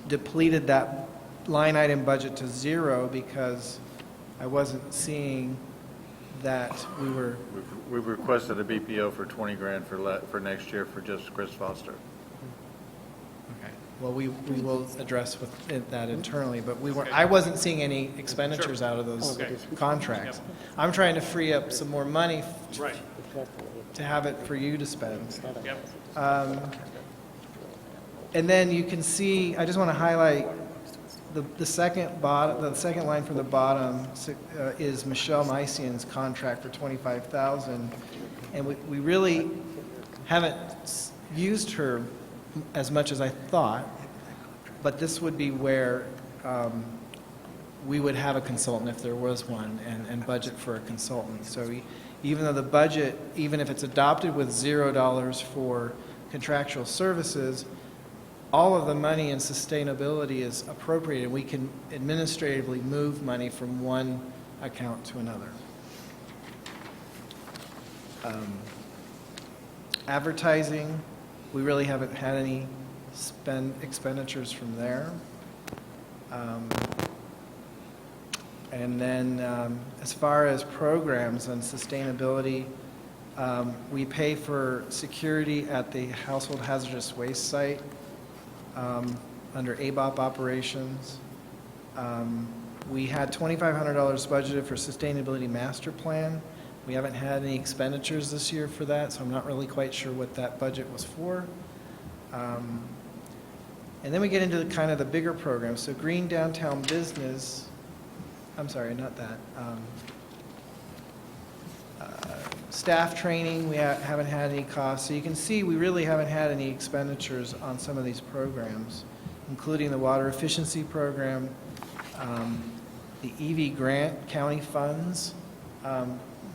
depleted that line item budget to zero because I wasn't seeing that we were. We've requested a BPO for 20 grand for next year for just Chris Foster. Okay, well, we will address with that internally, but I wasn't seeing any expenditures out of those contracts. I'm trying to free up some more money to have it for you to spend. And then you can see, I just want to highlight the second line from the bottom is Michelle Mycian's contract for $25,000, and we really haven't used her as much as I thought, but this would be where we would have a consultant if there was one and budget for a consultant. So even though the budget, even if it's adopted with $0 for contractual services, all of the money in sustainability is appropriated. We can administratively move money from one account to another. Advertising, we really haven't had any expenditures from there. And then as far as programs on sustainability, we pay for security at the household hazardous waste site under ABOP operations. We had $2,500 budgeted for sustainability master plan. We haven't had any expenditures this year for that, so I'm not really quite sure what that budget was for. And then we get into kind of the bigger programs. So Green Downtown Business, I'm sorry, not that. Staff training, we haven't had any costs. So you can see we really haven't had any expenditures on some of these programs, including the water efficiency program, the EV grant county funds.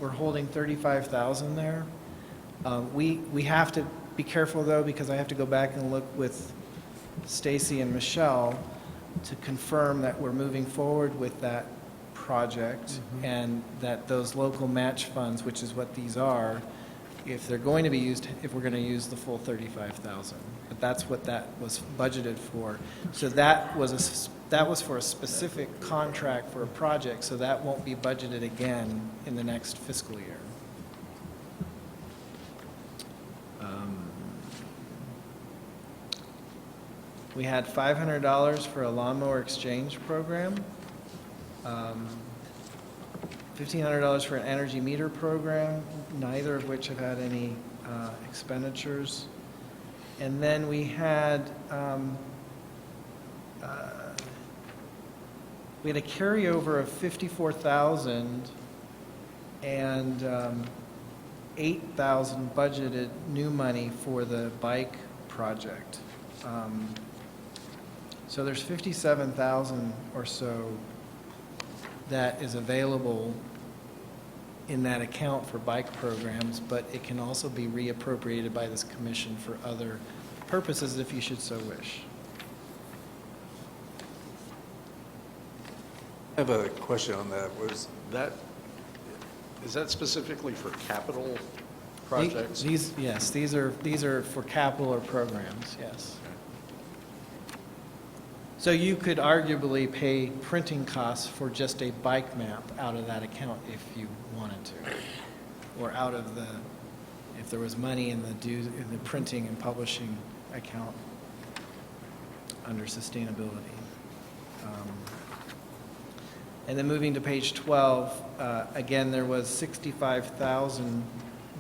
We're holding $35,000 there. We have to be careful though, because I have to go back and look with Stacy and Michelle to confirm that we're moving forward with that project and that those local match funds, which is what these are, if they're going to be used, if we're going to use the full $35,000. But that's what that was budgeted for. So that was for a specific contract for a project, so that won't be budgeted again in the next fiscal year. We had $500 for a lawnmower exchange program, $1,500 for an energy meter program, neither of which have had any expenditures. And then we had we had a carryover of 54,000 and 8,000 budgeted new money for the bike project. So there's 57,000 or so that is available in that account for bike programs, but it can also be reappropriated by this commission for other purposes if you should so wish. I have a question on that. Is that specifically for capital projects? Yes, these are for capital or programs, yes. So you could arguably pay printing costs for just a bike map out of that account if you wanted to, or out of the, if there was money in the printing and publishing account under sustainability. And then moving to page 12, again, there was 65,000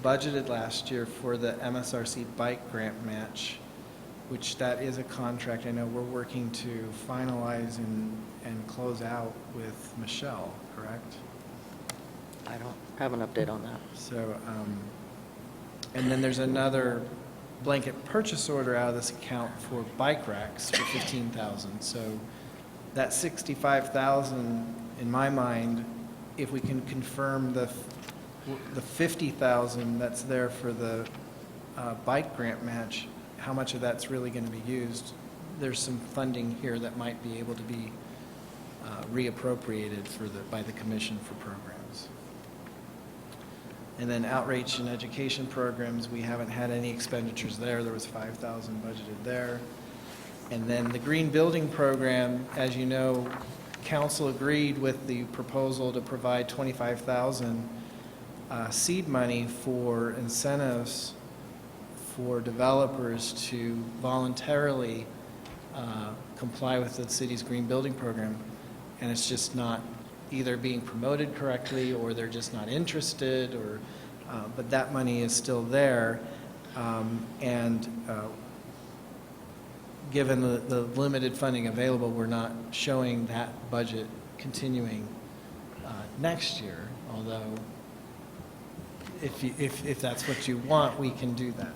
budgeted last year for the MSRC bike grant match, which that is a contract I know we're working to finalize and close out with Michelle, correct? I don't have an update on that. So, and then there's another blanket purchase order out of this account for bike racks for 15,000. So that 65,000, in my mind, if we can confirm the 50,000 that's there for the bike grant match, how much of that's really going to be used, there's some funding here that might be able to be reappropriated by the commission for programs. And then outreach and education programs, we haven't had any expenditures there. There was 5,000 budgeted there. And then the green building program, as you know, council agreed with the proposal to provide 25,000 seed money for incentives for developers to voluntarily comply with the city's green building program, and it's just not either being promoted correctly or they're just not interested, or but that money is still there, and given the limited funding available, we're not showing that budget continuing next year, although if that's what you want, we can do that.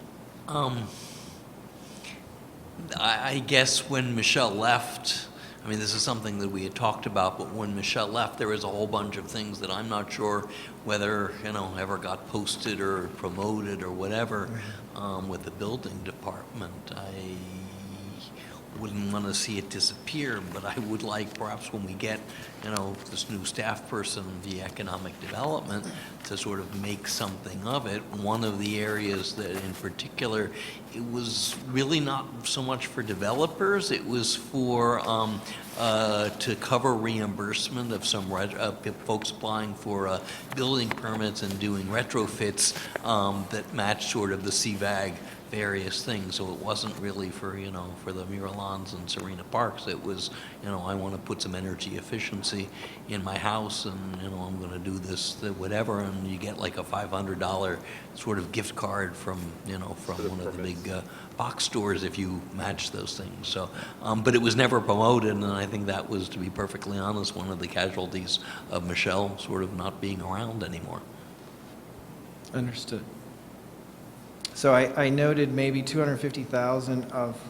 I guess when Michelle left, I mean, this is something that we had talked about, but when Michelle left, there was a whole bunch of things that I'm not sure whether, ever got posted or promoted or whatever with the building department. I wouldn't want to see it disappear, but I would like perhaps when we get, this new staff person, the economic development, to sort of make something of it. One of the areas that in particular, it was really not so much for developers, it was for, to cover reimbursement of some folks applying for building permits and doing retrofits that matched sort of the CVAG various things. So it wasn't really for, for the Muralons and Serena Parks. It was, I want to put some energy efficiency in my house, and, I'm going to do this, whatever, and you get like a $500 sort of gift card from, from one of the big box stores if you match those things. So, but it was never promoted, and I think that was, to be perfectly honest, one of the casualties of Michelle sort of not being around anymore. Understood. So I noted maybe 250,000 of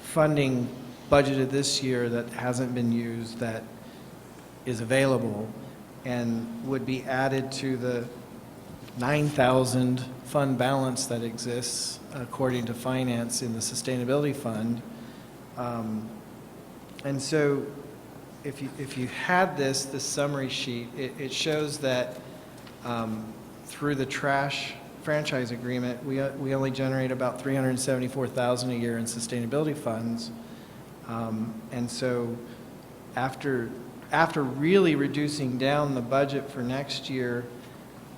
funding budgeted this year that hasn't been used, that is available and would be added to the 9,000 fund balance that exists according to finance in the sustainability fund. And so if you had this summary sheet, it shows that through the trash franchise agreement, we only generate about $374,000 a year in sustainability funds. And so after really reducing down the budget for next year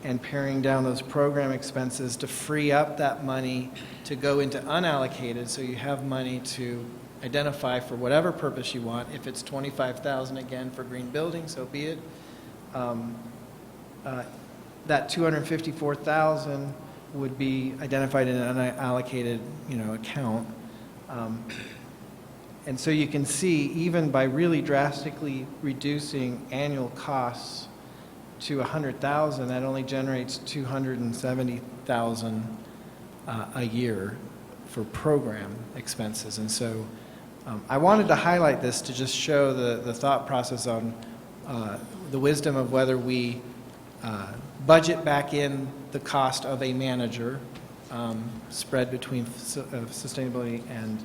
and paring down those program expenses to free up that money to go into unallocated, so you have money to identify for whatever purpose you want. If it's $25,000 again for green building, so be it. That $254,000 would be identified in an unallocated, account. And so you can see, even by really drastically reducing annual costs to 100,000, that only generates 270,000 a year for program expenses. And so I wanted to highlight this to just show the thought process on the wisdom of whether we budget back in the cost of a manager spread between sustainability and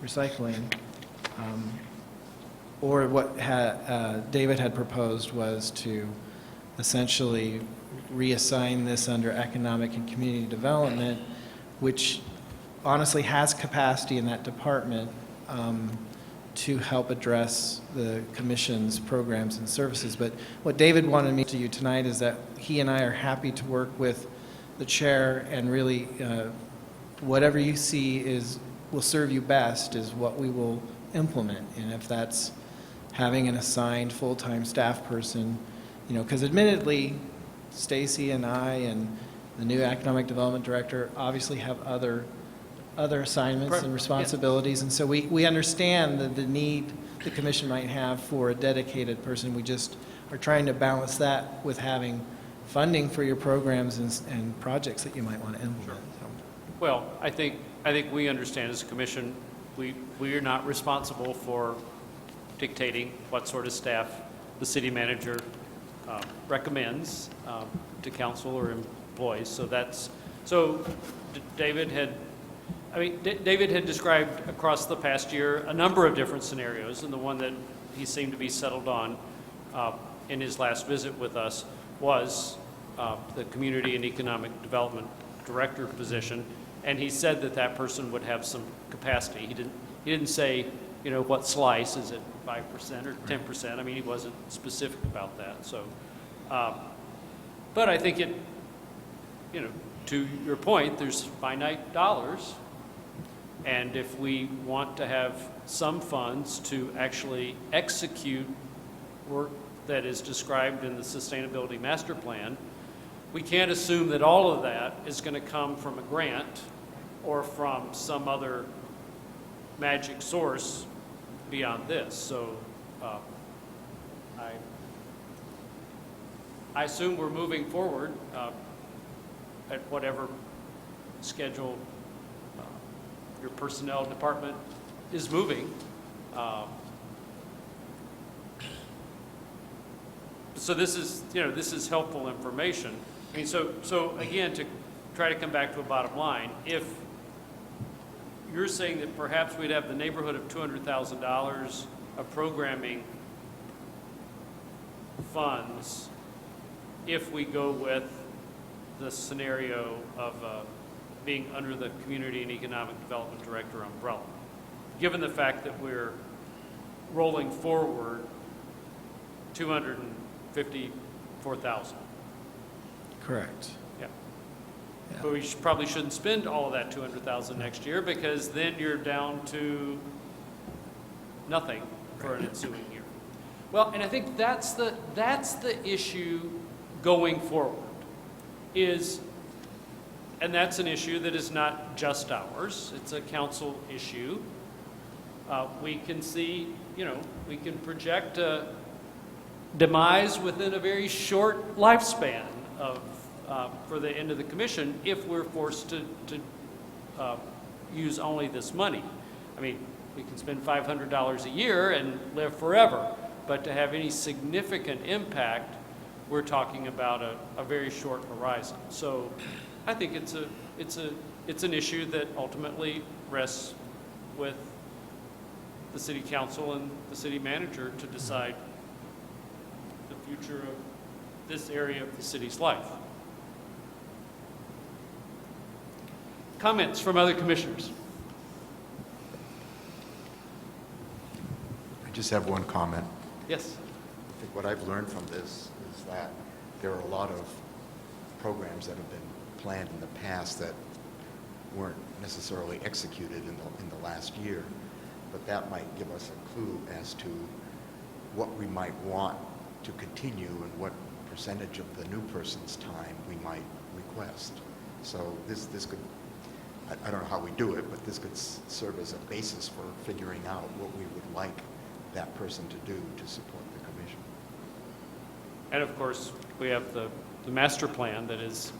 recycling, or what David had proposed was to essentially reassign this under economic and community development, which honestly has capacity in that department to help address the commission's programs and services. But what David wanted me to you tonight is that he and I are happy to work with the chair, and really whatever you see will serve you best is what we will implement. And if that's having an assigned full-time staff person, because admittedly, Stacy and I and the new economic development director obviously have other assignments and responsibilities, and so we understand the need the commission might have for a dedicated person. We just are trying to balance that with having funding for your programs and projects that you might want to implement. Well, I think we understand as a commission, we are not responsible for dictating what sort of staff the city manager recommends to council or employees. So David had described across the past year a number of different scenarios, and the one that he seemed to be settled on in his last visit with us was the Community and Economic Development Director position, and he said that person would have some capacity. He didn't say, what slice, is it 5% or 10%? I mean, he wasn't specific about that. So, but I think to your point, there's finite dollars. And if we want to have some funds to actually execute work that is described in the Sustainability Master Plan, we can't assume that all of that is going to come from a grant or from some other magic source beyond this. So I assume we're moving forward at whatever schedule your personnel department is moving. So this is helpful information. I mean, so again, to try to come back to a bottom line, if you're saying that perhaps we'd have the neighborhood of $200,000 of programming funds if we go with the scenario of being under the Community and Economic Development Director umbrella, given the fact that we're rolling forward $254,000. Correct. Yeah. But we probably shouldn't spend all of that $200,000 next year, because then you're down to nothing for an ensuing year. Well, and I think that's the issue going forward, and that's an issue that is not just ours. It's a council issue. We can see, we can project a demise within a very short lifespan for the end of the commission if we're forced to use only this money. I mean, we can spend $500 a year and live forever, but to have any significant impact, we're talking about a very short horizon. So I think it's an issue that ultimately rests with the city council and the city manager to decide the future of this area of the city's life. Comments from other commissioners? I just have one comment. Yes. I think what I've learned from this is that there are a lot of programs that have been planned in the past that weren't necessarily executed in the last year, but that might give us a clue as to what we might want to continue and what percentage of the new person's time we might request. So this could I don't know how we do it, but this could serve as a basis for figuring out what we would like that person to do to support the commission. And of course, we have the master plan that is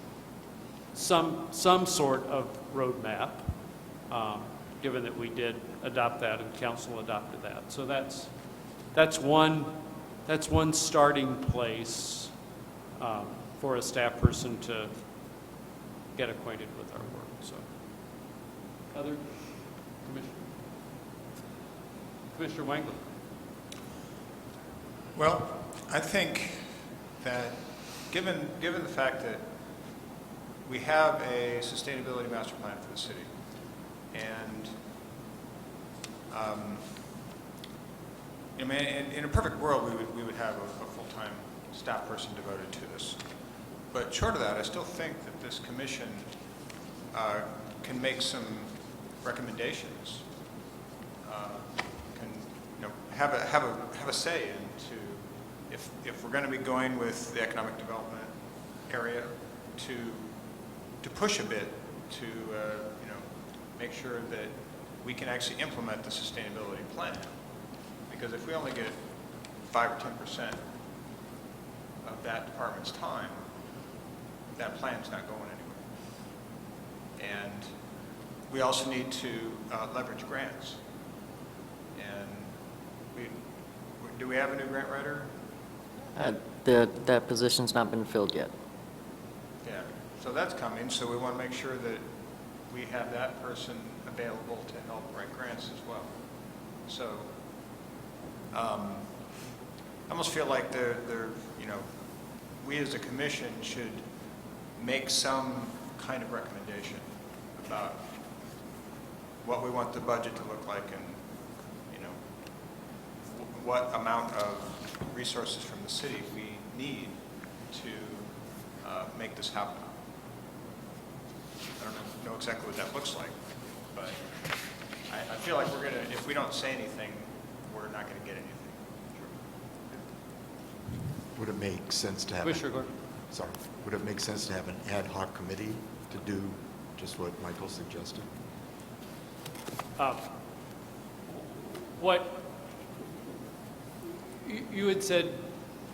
some sort of roadmap, given that we did adopt that and council adopted that. So that's one starting place for a staff person to get acquainted with our work. So, other Commissioner Wangler. Well, I think that given the fact that we have a sustainability master plan for the city, and in a perfect world, we would have a full-time staff person devoted to this. But short of that, I still think that this commission can make some recommendations, can have a say into if we're going to be going with the economic development area to push a bit to make sure that we can actually implement the sustainability plan. Because if we only get 5 or 10% of that department's time, that plan's not going anywhere. And we also need to leverage grants. And do we have a new grant writer? That position's not been filled yet. Yeah, so that's coming, so we want to make sure that we have that person available to help write grants as well. So I almost feel like we as a commission should make some kind of recommendation about what we want the budget to look like and, what amount of resources from the city we need to make this happen. I don't know exactly what that looks like, but I feel like if we don't say anything, we're not going to get anything. Would it make sense to have? Commissioner Gordon. Sorry. Would it make sense to have an ad hoc committee to do just what Michael suggested? What you had said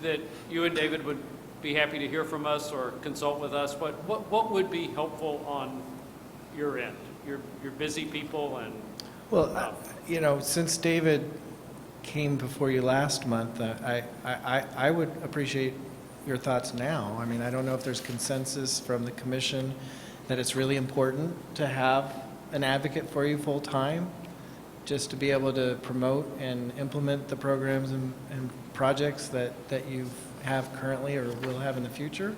that you and David would be happy to hear from us or consult with us. What would be helpful on your end? You're busy people and. Well, since David came before you last month, I would appreciate your thoughts now. I mean, I don't know if there's consensus from the commission that it's really important to have an advocate for you full-time, just to be able to promote and implement the programs and projects that you have currently or will have in the future,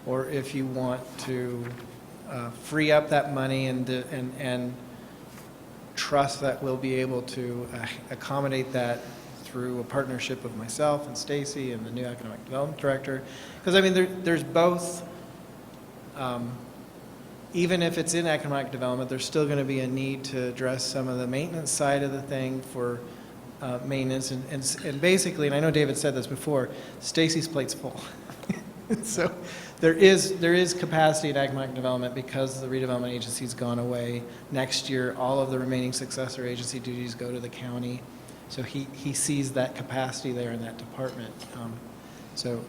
or if you want to free up that money and trust that we'll be able to accommodate that through a partnership of myself and Stacy and the new economic development director. Because I mean, there's both. Even if it's in economic development, there's still going to be a need to address some of the maintenance side of the thing for maintenance. And basically, and I know David said this before, Stacy's plate's full. So there is capacity in economic development because the redevelopment agency's gone away. Next year, all of the remaining successor agency duties go to the county. So he sees that capacity there in that department. So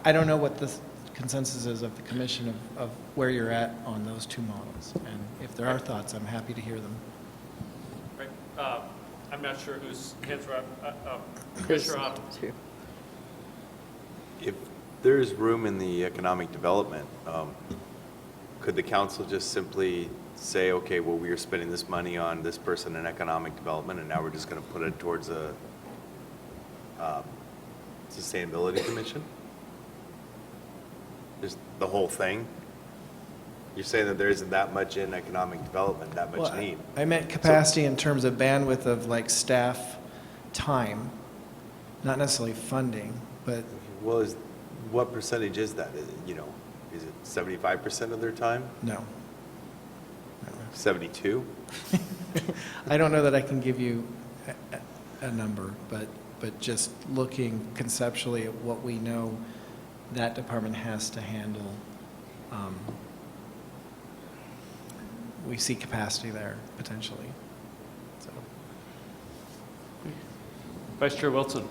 I don't know what the consensus is of the commission of where you're at on those two models. And if there are thoughts, I'm happy to hear them. Right. I'm not sure whose hands are up. Commissioner Hopkins. If there's room in the economic development, could the council just simply say, okay, well, we are spending this money on this person in economic development, and now we're just going to put it towards a sustainability commission? Just the whole thing? You're saying that there isn't that much in economic development, that much Well, need? I meant capacity in terms of bandwidth of like staff time, not necessarily funding, but. Well, what percentage is that? Is it 75% of their time? No. 72? I don't know that I can give you a number, but just looking conceptually at what we know that department has to handle, we see capacity there potentially. So. Vice Chair Wilson.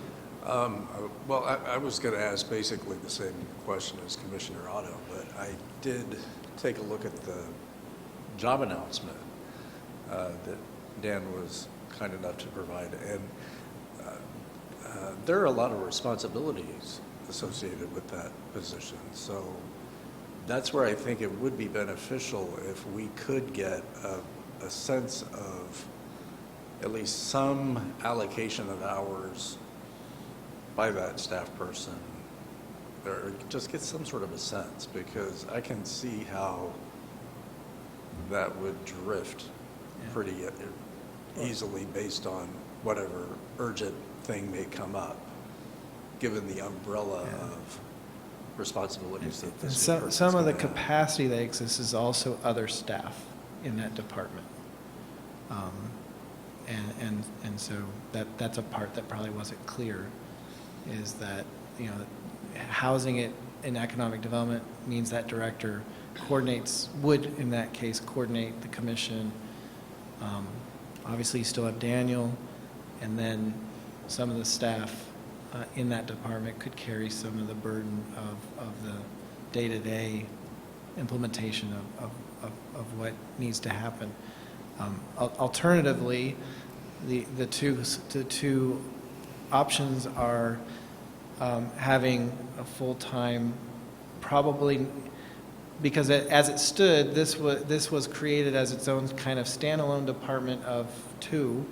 Well, I was going to ask basically the same question as Commissioner Otto, but I did take a look at the job announcement that Dan was kind enough to provide, and there are a lot of responsibilities associated with that position. So that's where I think it would be beneficial if we could get a sense of at least some allocation of hours by that staff person, or just get some sort of a sense, because I can see how that would drift pretty easily based on whatever urgent thing may come up, given the umbrella of responsibilities that And this some person's of the gonna have. capacity that exists is also other staff in that department. And so that's a part that probably wasn't clear, is that, you know, housing it in economic development means that director would in that case coordinate the commission. Obviously you still have Daniel, and then some of the staff in that department could carry some of the burden of the day-to-day implementation of what needs to happen. Alternatively, the two options are having a full-time, probably, because as it stood, this was created as its own kind of standalone department of two,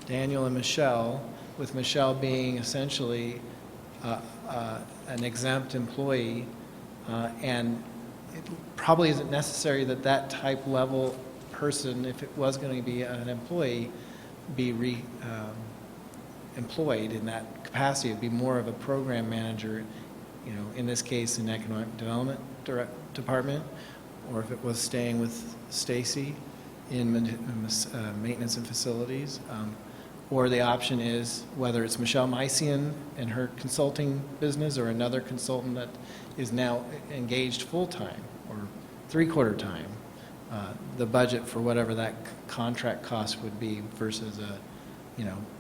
Daniel and Michelle, with Michelle being essentially an exempt employee, and it probably isn't necessary that that type level person, if it was going to be an employee, be employed in that capacity. It'd be more of a program manager, you know, in this case in economic development department, or if it was staying with Stacy in maintenance and facilities. Or the option is whether it's Michelle Mycian and her consulting business, or another consultant that is now engaged full-time or three-quarter time, the budget for whatever that contract cost would be versus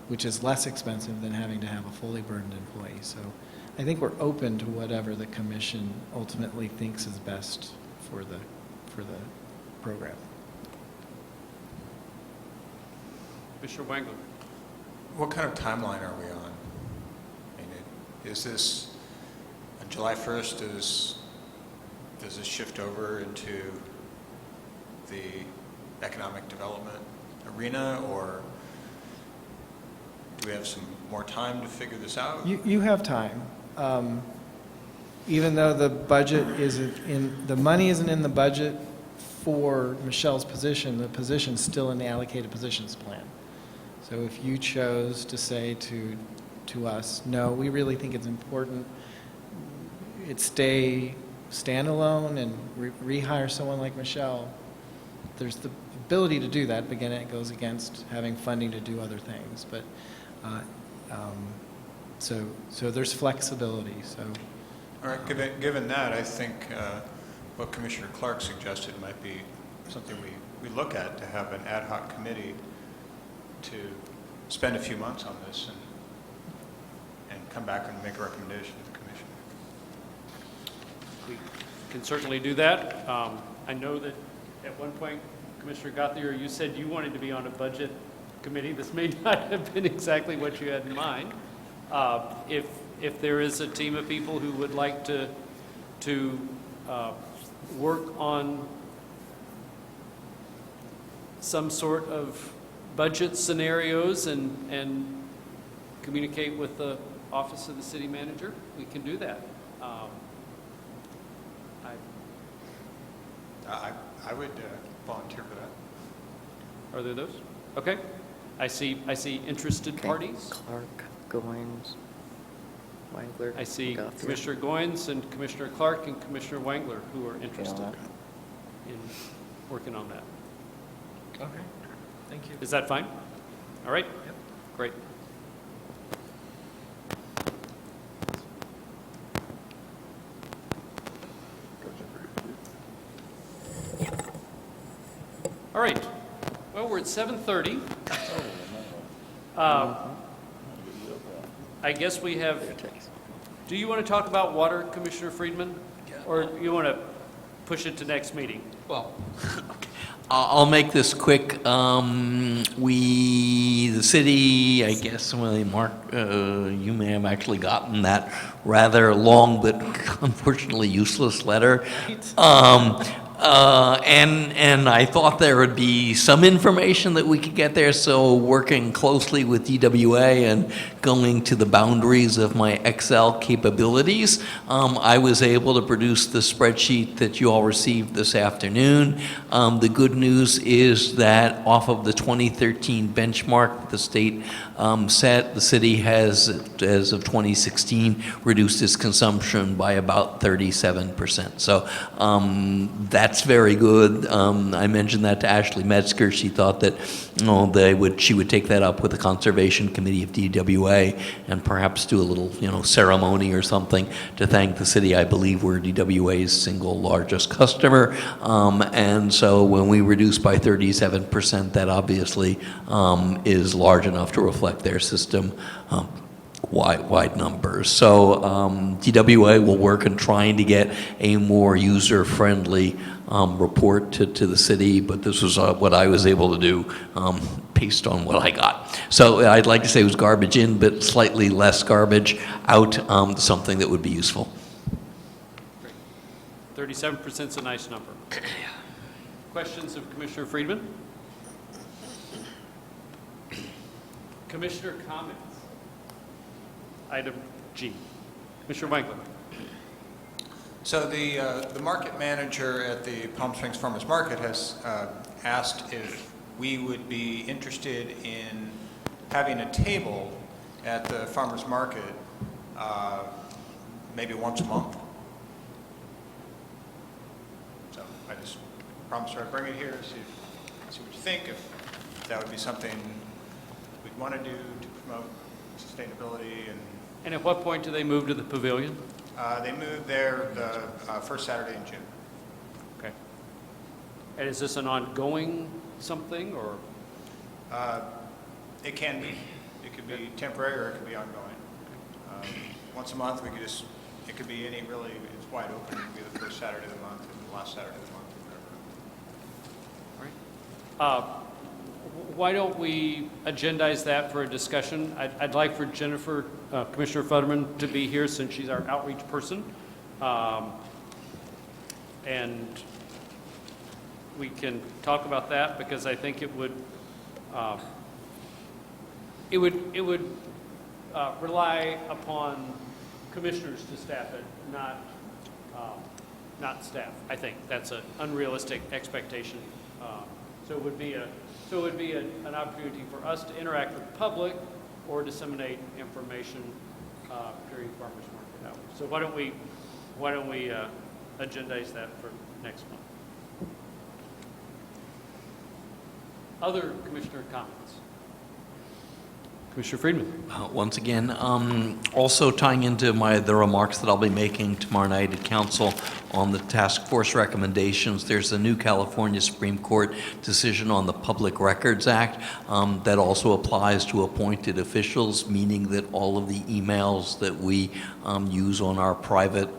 which is less expensive than having to have a fully burdened employee. So I think we're open to whatever the commission ultimately thinks is best for the program. Mr. Wangler. What kind of timeline are we on? I mean, is this, on July 1st, does this shift over into the economic development arena, or do we have some more time to figure this out? You have time. Even though the budget the money isn't in the budget for Michelle's position, the position's still in the allocated positions plan. So if you chose to say to us, no, we really think it's important it stay standalone and rehire someone like Michelle, there's the ability to do that, but again, it goes against having funding to do other things. But so there's flexibility. So, all right. Given that, I think what Commissioner Clark suggested might be something we look at, to have an ad hoc committee to spend a few months on this and come back and make a recommendation to the commission. We can certainly do that. I know that at one point, Commissioner Gauthier, you said you wanted to be on a budget committee. This may not have been exactly what you had in mind. If there is a team of people who would like to work on some sort of budget scenarios and communicate with the Office of the City Manager, we can do that. I would volunteer for that. Are there those? Okay. I see interested parties. Clark, Goins, Wangler. I see Gauthier. Commissioner Goins and Commissioner Clark and Commissioner Wangler who are interested in working on that. okay, thank you. Is that fine? All right? Yep. Great. All All right. Well, we're at 7:30. I guess we have, do you want to talk about water, Commissioner Friedman? Or you want to push it to next meeting? Well, I'll make this quick. The city, I guess, well, Mark, you may have actually gotten that rather long but unfortunately useless letter. And I thought there would be some information that we could get there, so working closely with DWA and going to the boundaries of my Excel capabilities, I was able to produce the spreadsheet that you all received this afternoon. The good news is that off of the 2013 benchmark that the state set, the city has, as of 2016, reduced its consumption by about 37%. So that's very good. I mentioned that to Ashley Metzger. She thought that she would take that up with the Conservation Committee of DWA and perhaps do a little ceremony or something to thank the city. I believe we're DWA's single largest customer. And so when we reduce by 37%, that obviously is large enough to reflect their system wide numbers. So DWA will work on trying to get a more user-friendly report to the city, but this was what I was able to do based on what I got. So I'd like to say it was garbage in, but slightly less garbage out, something that would be useful. 37% is a nice number. Questions of Commissioner Friedman? Commissioner comments? Item G. Commissioner Winkler. So the market manager at the Palm Springs Farmers Market has asked if we would be interested in having a table at the farmers market maybe once a month. So I just promised her I'd bring it here, see what you think, if that would be something we'd want to do to promote sustainability. And at what point do they move to the pavilion? They moved there the first Saturday in June. Okay. And is this an ongoing something, or? It can be. It could be temporary or it could be ongoing. Once a month, it could be any really, it's wide open. It could be the first Saturday of the month and the last Saturday of the month, or whatever. All right. Why don't we agendize that for a discussion? I'd like for Jennifer, Commissioner Futterman, to be here since she's our outreach person. And we can talk about that because I think it would rely upon commissioners to staff it, not staff. I think that's an unrealistic expectation. So it would be an opportunity for us to interact with the public or disseminate information during farmers market hours. So why don't we agendize that for next month? Other commissioner comments? Commissioner Friedman. Once again, also tying into the remarks that I'll be making tomorrow night at council on the task force recommendations, there's a new California Supreme Court decision on the Public Records Act that also applies to appointed officials, meaning that all of the emails that we use on our private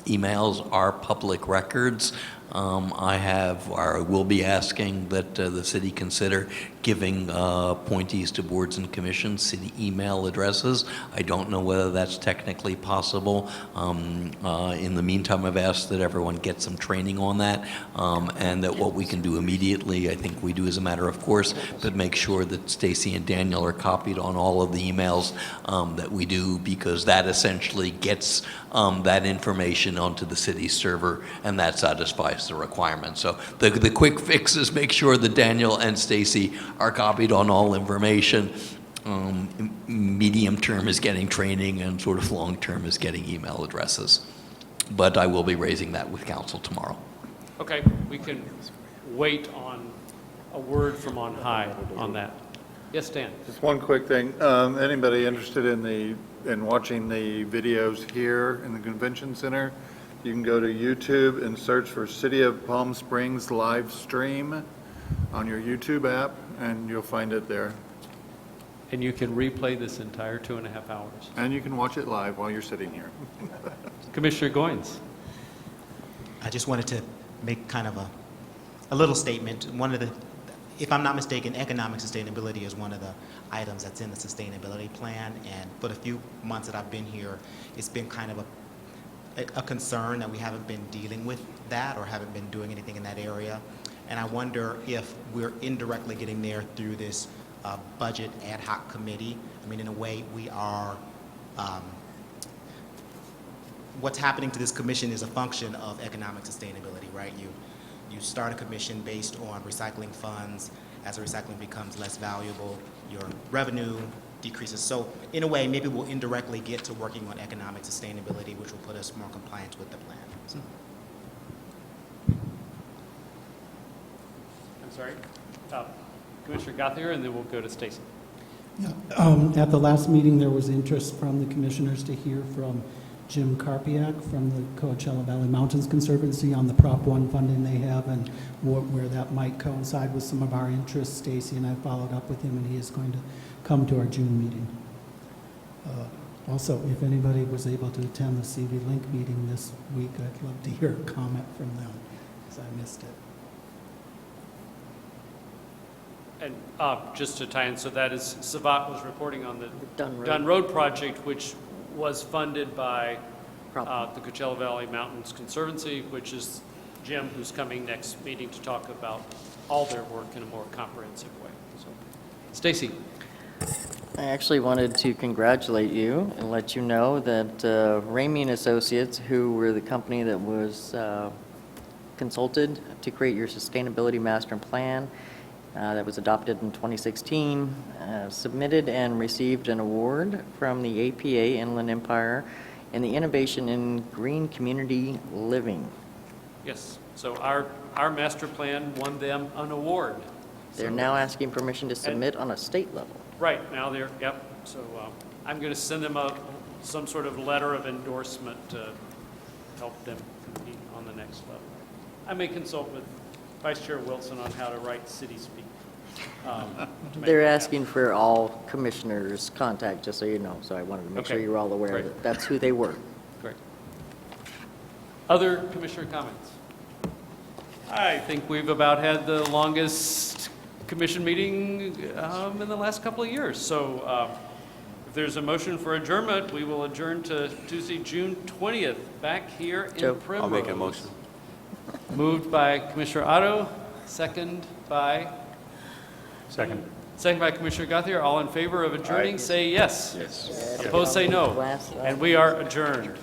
emails are public records. I will be asking that the city consider giving appointees to boards and commissions city email addresses. I don't know whether that's technically possible. In the meantime, I've asked that everyone get some training on that, and that what we can do immediately, I think we do as a matter of course, but make sure that Stacy and Daniel are copied on all of the emails that we do, because that essentially gets that information onto the city server, and that satisfies the requirement. So the quick fix is make sure that Daniel and Stacy are copied on all information. Medium term is getting training, and sort of long term is getting email addresses. But I will be raising that with council tomorrow. Okay, we can wait on a word from on high on that. Yes, Dan. Just one quick thing. Anybody interested in watching the videos here in the convention center? You can go to YouTube and search for City of Palm Springs live stream. on your YouTube app, and you'll find it there. And you can replay this entire 2.5 hours. And you can watch it live while you're sitting here. Commissioner Goins. I just wanted to make kind of a little statement. One of the, if I'm not mistaken, economic sustainability is one of the items that's in the sustainability plan. And for the few months that I've been here, it's been kind of a concern that we haven't been dealing with that or haven't been doing anything in that area. And I wonder if we're indirectly getting there through this budget ad hoc committee. I mean, in a way, we are, what's happening to this commission is a function of economic sustainability, right? You start a commission based on recycling funds. As the recycling becomes less valuable, your revenue decreases. So in a way, maybe we'll indirectly get to working on economic sustainability, which will put us more compliant with the plan. So. I'm sorry. Commissioner Gothier, and then we'll go to Stacy. Yeah, at the last meeting, there was interest from the commissioners to hear from Jim Karpiak from the Coachella Valley Mountains Conservancy on the Prop 1 funding they have and where that might coincide with some of our interests. Stacy and I followed up with him, and he is going to come to our June meeting. Also, if anybody was able to attend the CV Link meeting this week, I'd love to hear a comment from them, because I missed it. And just to tie in, so that is, Savat was reporting on the Dunn Road. project, which was funded by the Coachella Valley Mountains Conservancy, which is Jim, who's coming next meeting to talk about all their work in a more comprehensive way. So, Stacy. I actually wanted to congratulate you and let you know that Ramey and Associates, who were the company that was consulted to create your sustainability master plan that was adopted in 2016, submitted and received an award from the APA Inland Empire in the Innovation in Green Community Living. Yes. So our master plan won them an award. They're now asking permission to submit on a state level. Right, now they're, yep. So I'm going to send them some sort of letter of endorsement to help them compete on the next level. I may consult with Vice Chair Wilson on how to write city speak. They're asking for all commissioners' contact, just so you know. So I wanted to make sure Okay. you were all aware Great. that that's who they were. Great. Other commissioner comments? I think we've about had the longest commission meeting in the last couple of years. So if there's a motion for adjournment, we will adjourn to Tuesday, June 20th, back here in Joe. Primrose. I'll make a motion. Moved by Commissioner Otto, second by? Second. Second by Commissioner Gothier. All in favor of adjourning, say yes. Yes. Opposed, say no. Last- And we are adjourned.